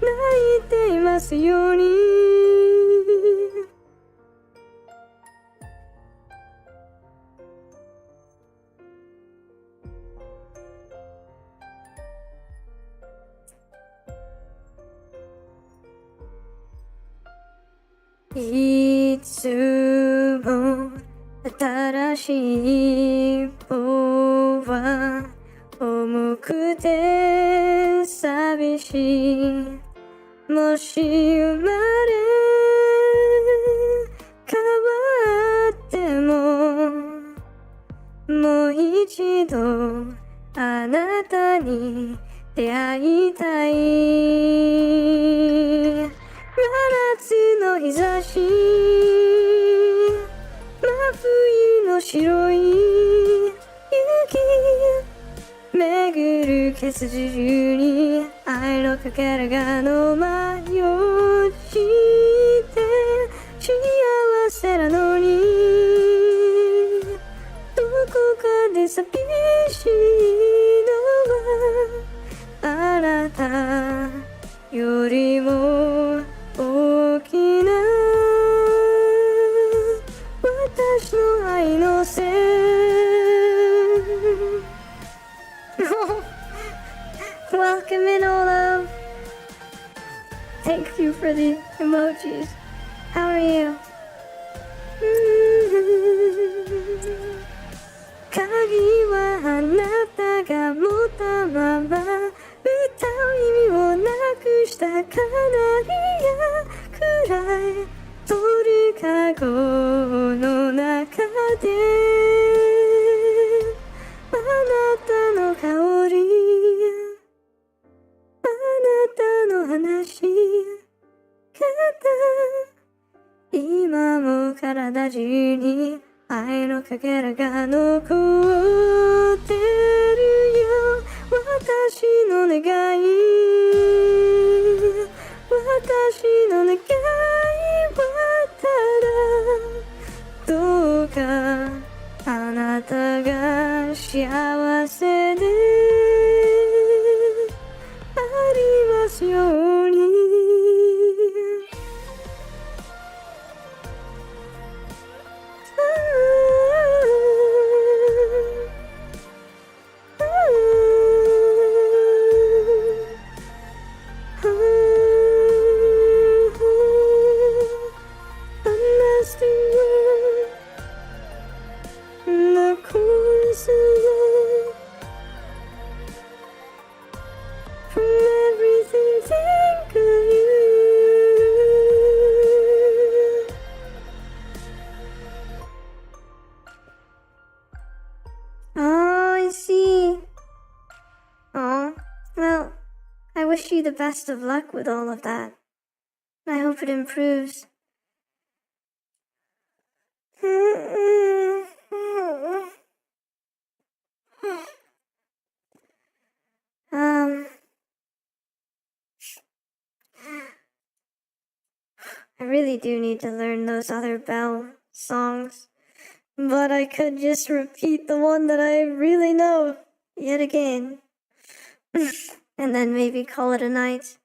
泣いていますようにいつも新しい一歩は重くて寂寂しいもし生まれ変わってももう一度あなたに出会いたい真夏の日差し真冬の白い雪巡る血中に愛のかけらがの迷して幸せなのにどこかで寂しいのはあなたよりも大きな私の愛のせいWelcome in, Olaf. Thank you for the emojis. How are you? 鍵はあなたが持ったまま歌う意味をなくしたカナリアくらい鳥かごの中であなたの香りあなたの話し方今も体中に愛のかけらが残ってるよ私の願い私の願いはただどうかあなたが幸せでありますようにthe best of luck with all of that. I hope it improves. I really do need to learn those other Belle songs, but I could just repeat the one that I really know yet again. And then maybe call it a night.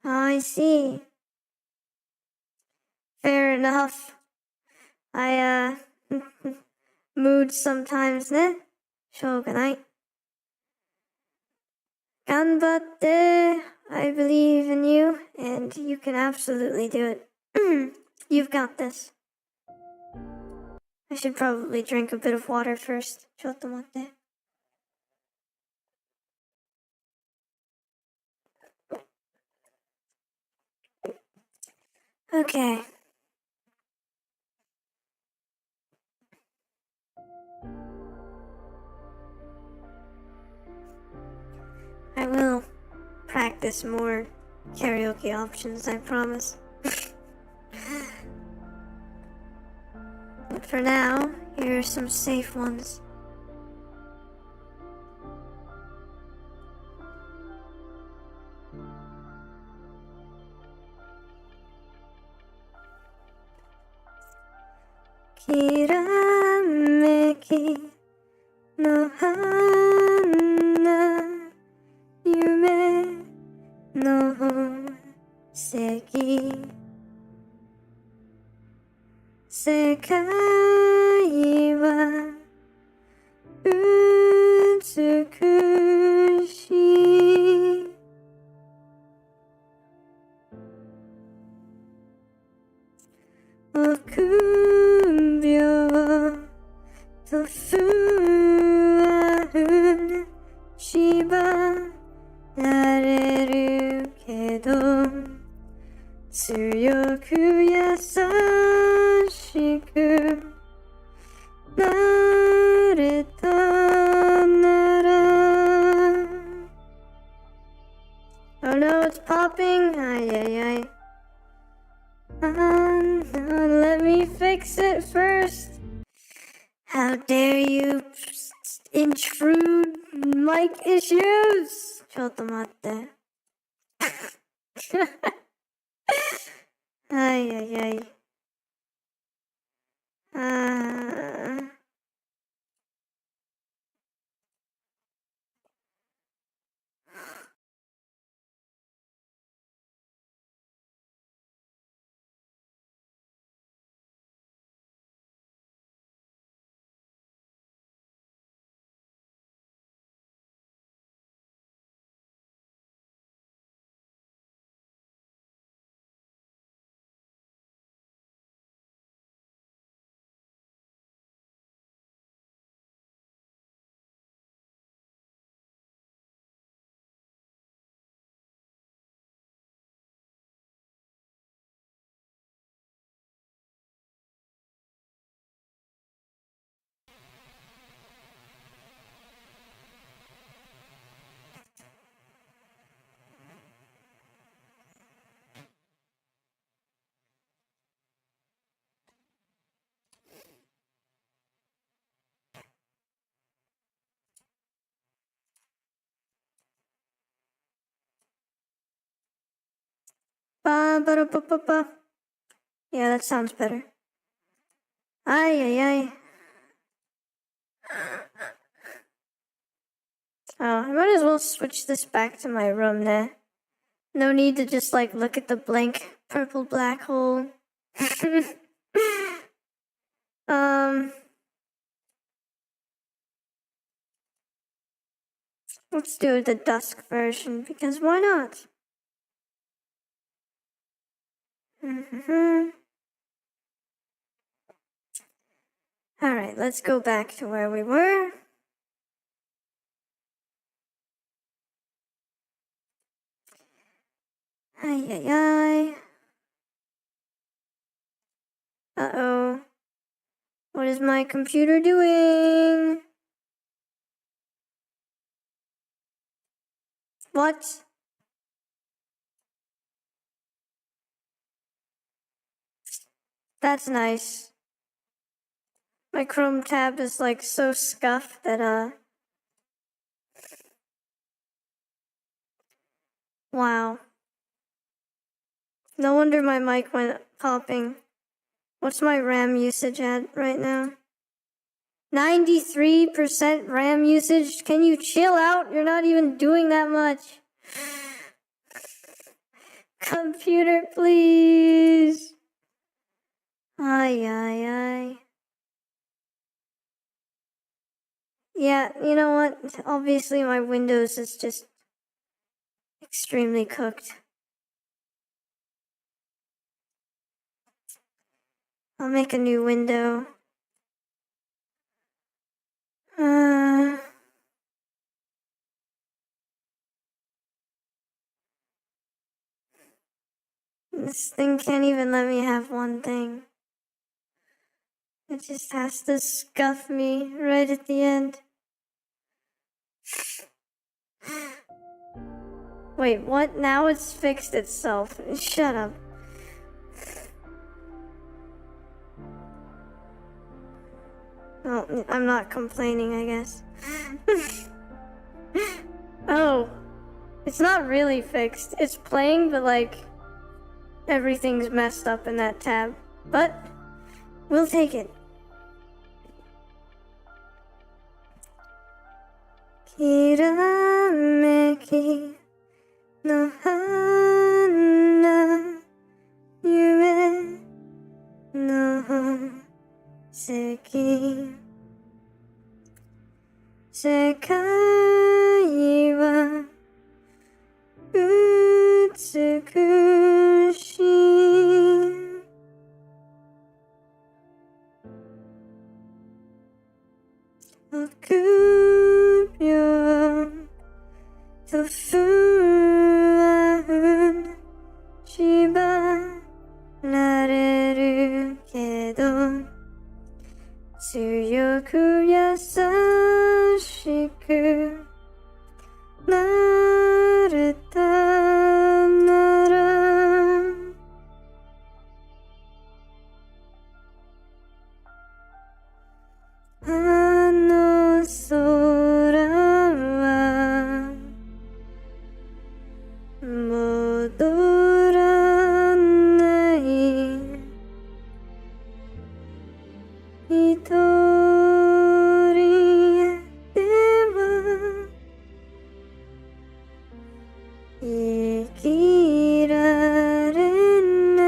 Oh, I see. Fair enough. I, mood sometimes ne? しょうがない。頑張って. I believe in you, and you can absolutely do it. You've got this. I should probably drink a bit of water first. ちょっと待って。Okay. I will practice more karaoke options, I promise. But for now, here are some safe ones. Kirameki no hana yume no seki sekai wa utsukushii Okubyou 優しくなれたなら Oh no, it's popping! Ay, ay, ay. Let me fix it first! How dare you intrude mic issues! ちょっと待って。ay, ay, ay. Ba ba ba ba ba. Yeah, that sounds better. Ay, ay, ay. Oh, I might as well switch this back to my room now. No need to just like look at the blank purple black hole. Let's do the dusk version because why not? Alright, let's go back to where we were. Ay, ay, ay. Uh-oh. What is my computer doing? What? That's nice. My Chrome tab is like so scuffed that wow. No wonder my mic went popping. What's my RAM usage at right now? 93% RAM usage? Can you chill out? You're not even doing that much. Computer, please. Ay, ay, ay. Yeah, you know what? Obviously my Windows is just extremely cooked. I'll make a new window. This thing can't even let me have one thing. It just has to scuff me right at the end. Wait, what? Now it's fixed itself. Shut up. Well, I'm not complaining, I guess. Oh. It's not really fixed. It's playing, but like, everything's messed up in that tab. But, we'll take it. Kirameki no hana yume no seki sekai wa utsukushii Okubyo tofu wa shiba rare く優しくなれたならあの空は戻らない一人では生きられない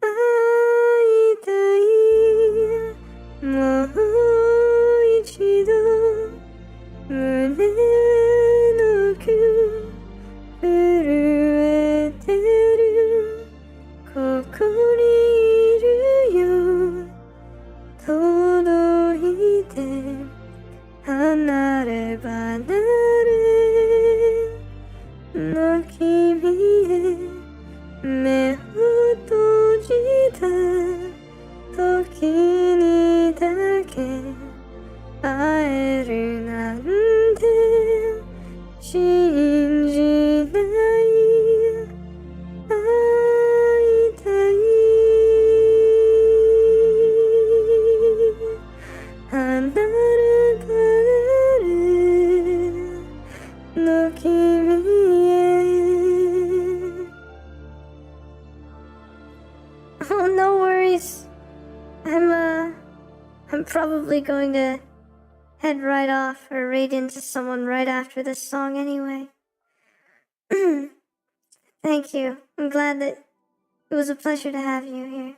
会いたいもう一度胸の奥震えてるここにいるよ届いて離れ離れの君へ目を閉じた時にだけ会えるなんて信じない会いたい離れ離れの君へ Oh, no worries. I'm probably going to head right off or right into someone right after this song anyway. Thank you. I'm glad that it was a pleasure to have you here.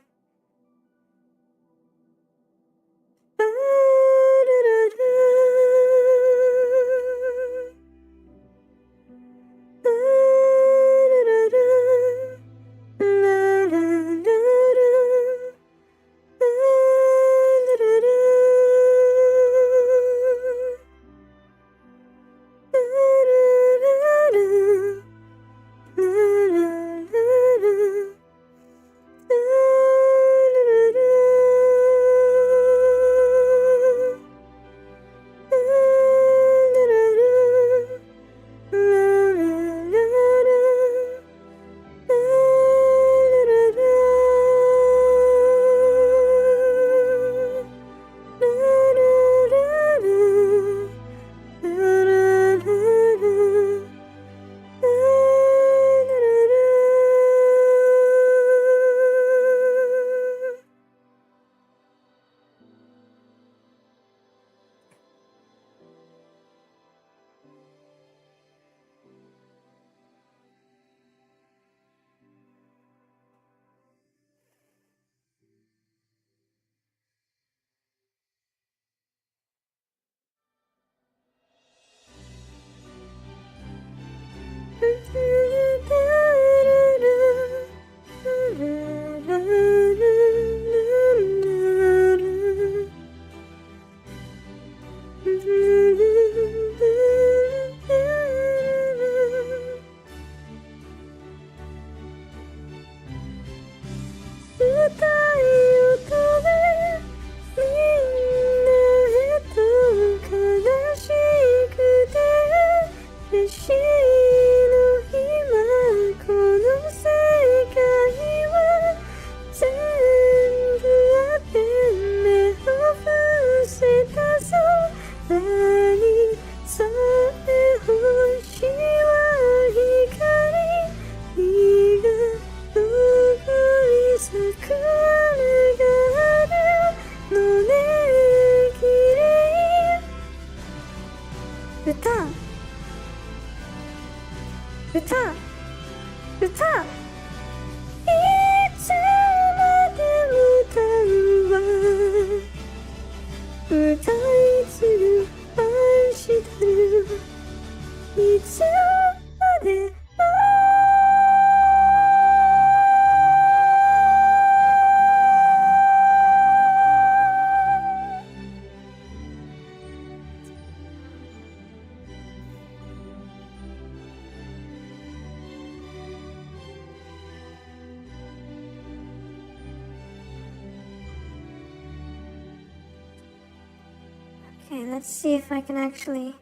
Okay, let's see if I can actually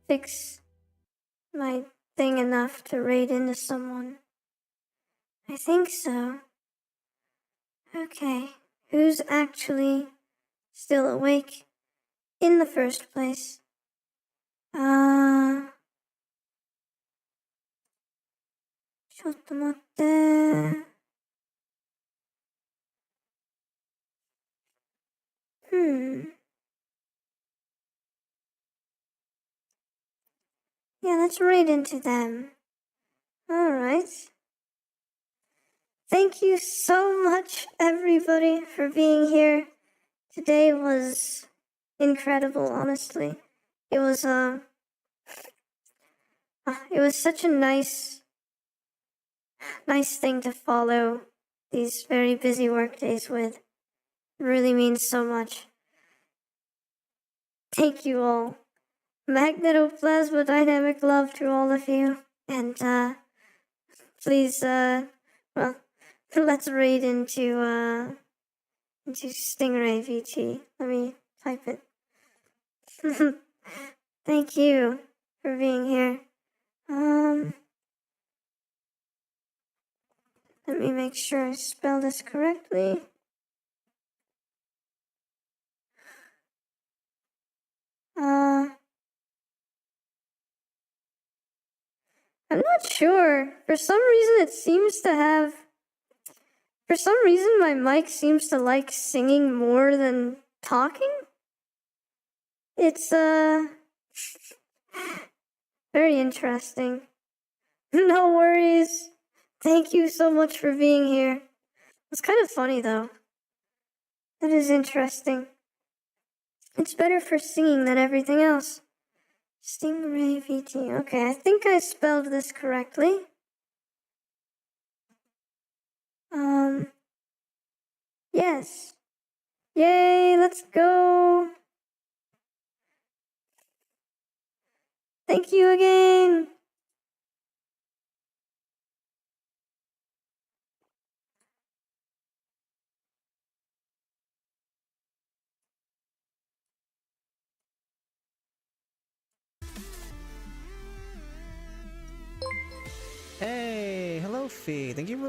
fix my thing enough to raid into someone. I think so. Okay, who's actually still awake in the first place? Chotomatte. Yeah, let's raid into them. Alright. Thank you so much, everybody, for being here. Today was incredible, honestly. It was such a nice thing to follow these very busy work days with. It really means so much. Thank you all. Magnetoplasma dynamic love to all of you. And, please, well, let's raid into Stingray VT. Let me type it. Thank you for being here. Let me make sure I spell this correctly. I'm not sure. For some reason my mic seems to like singing more than talking. It's, very interesting. No worries. Thank you so much for being here. It's kind of funny, though. That is interesting. It's better for singing than everything else. Stingray VT. Okay, I think I spelled this correctly. Yes. Yay, let's go. Thank you again. Hey, hello Fee. Thank you for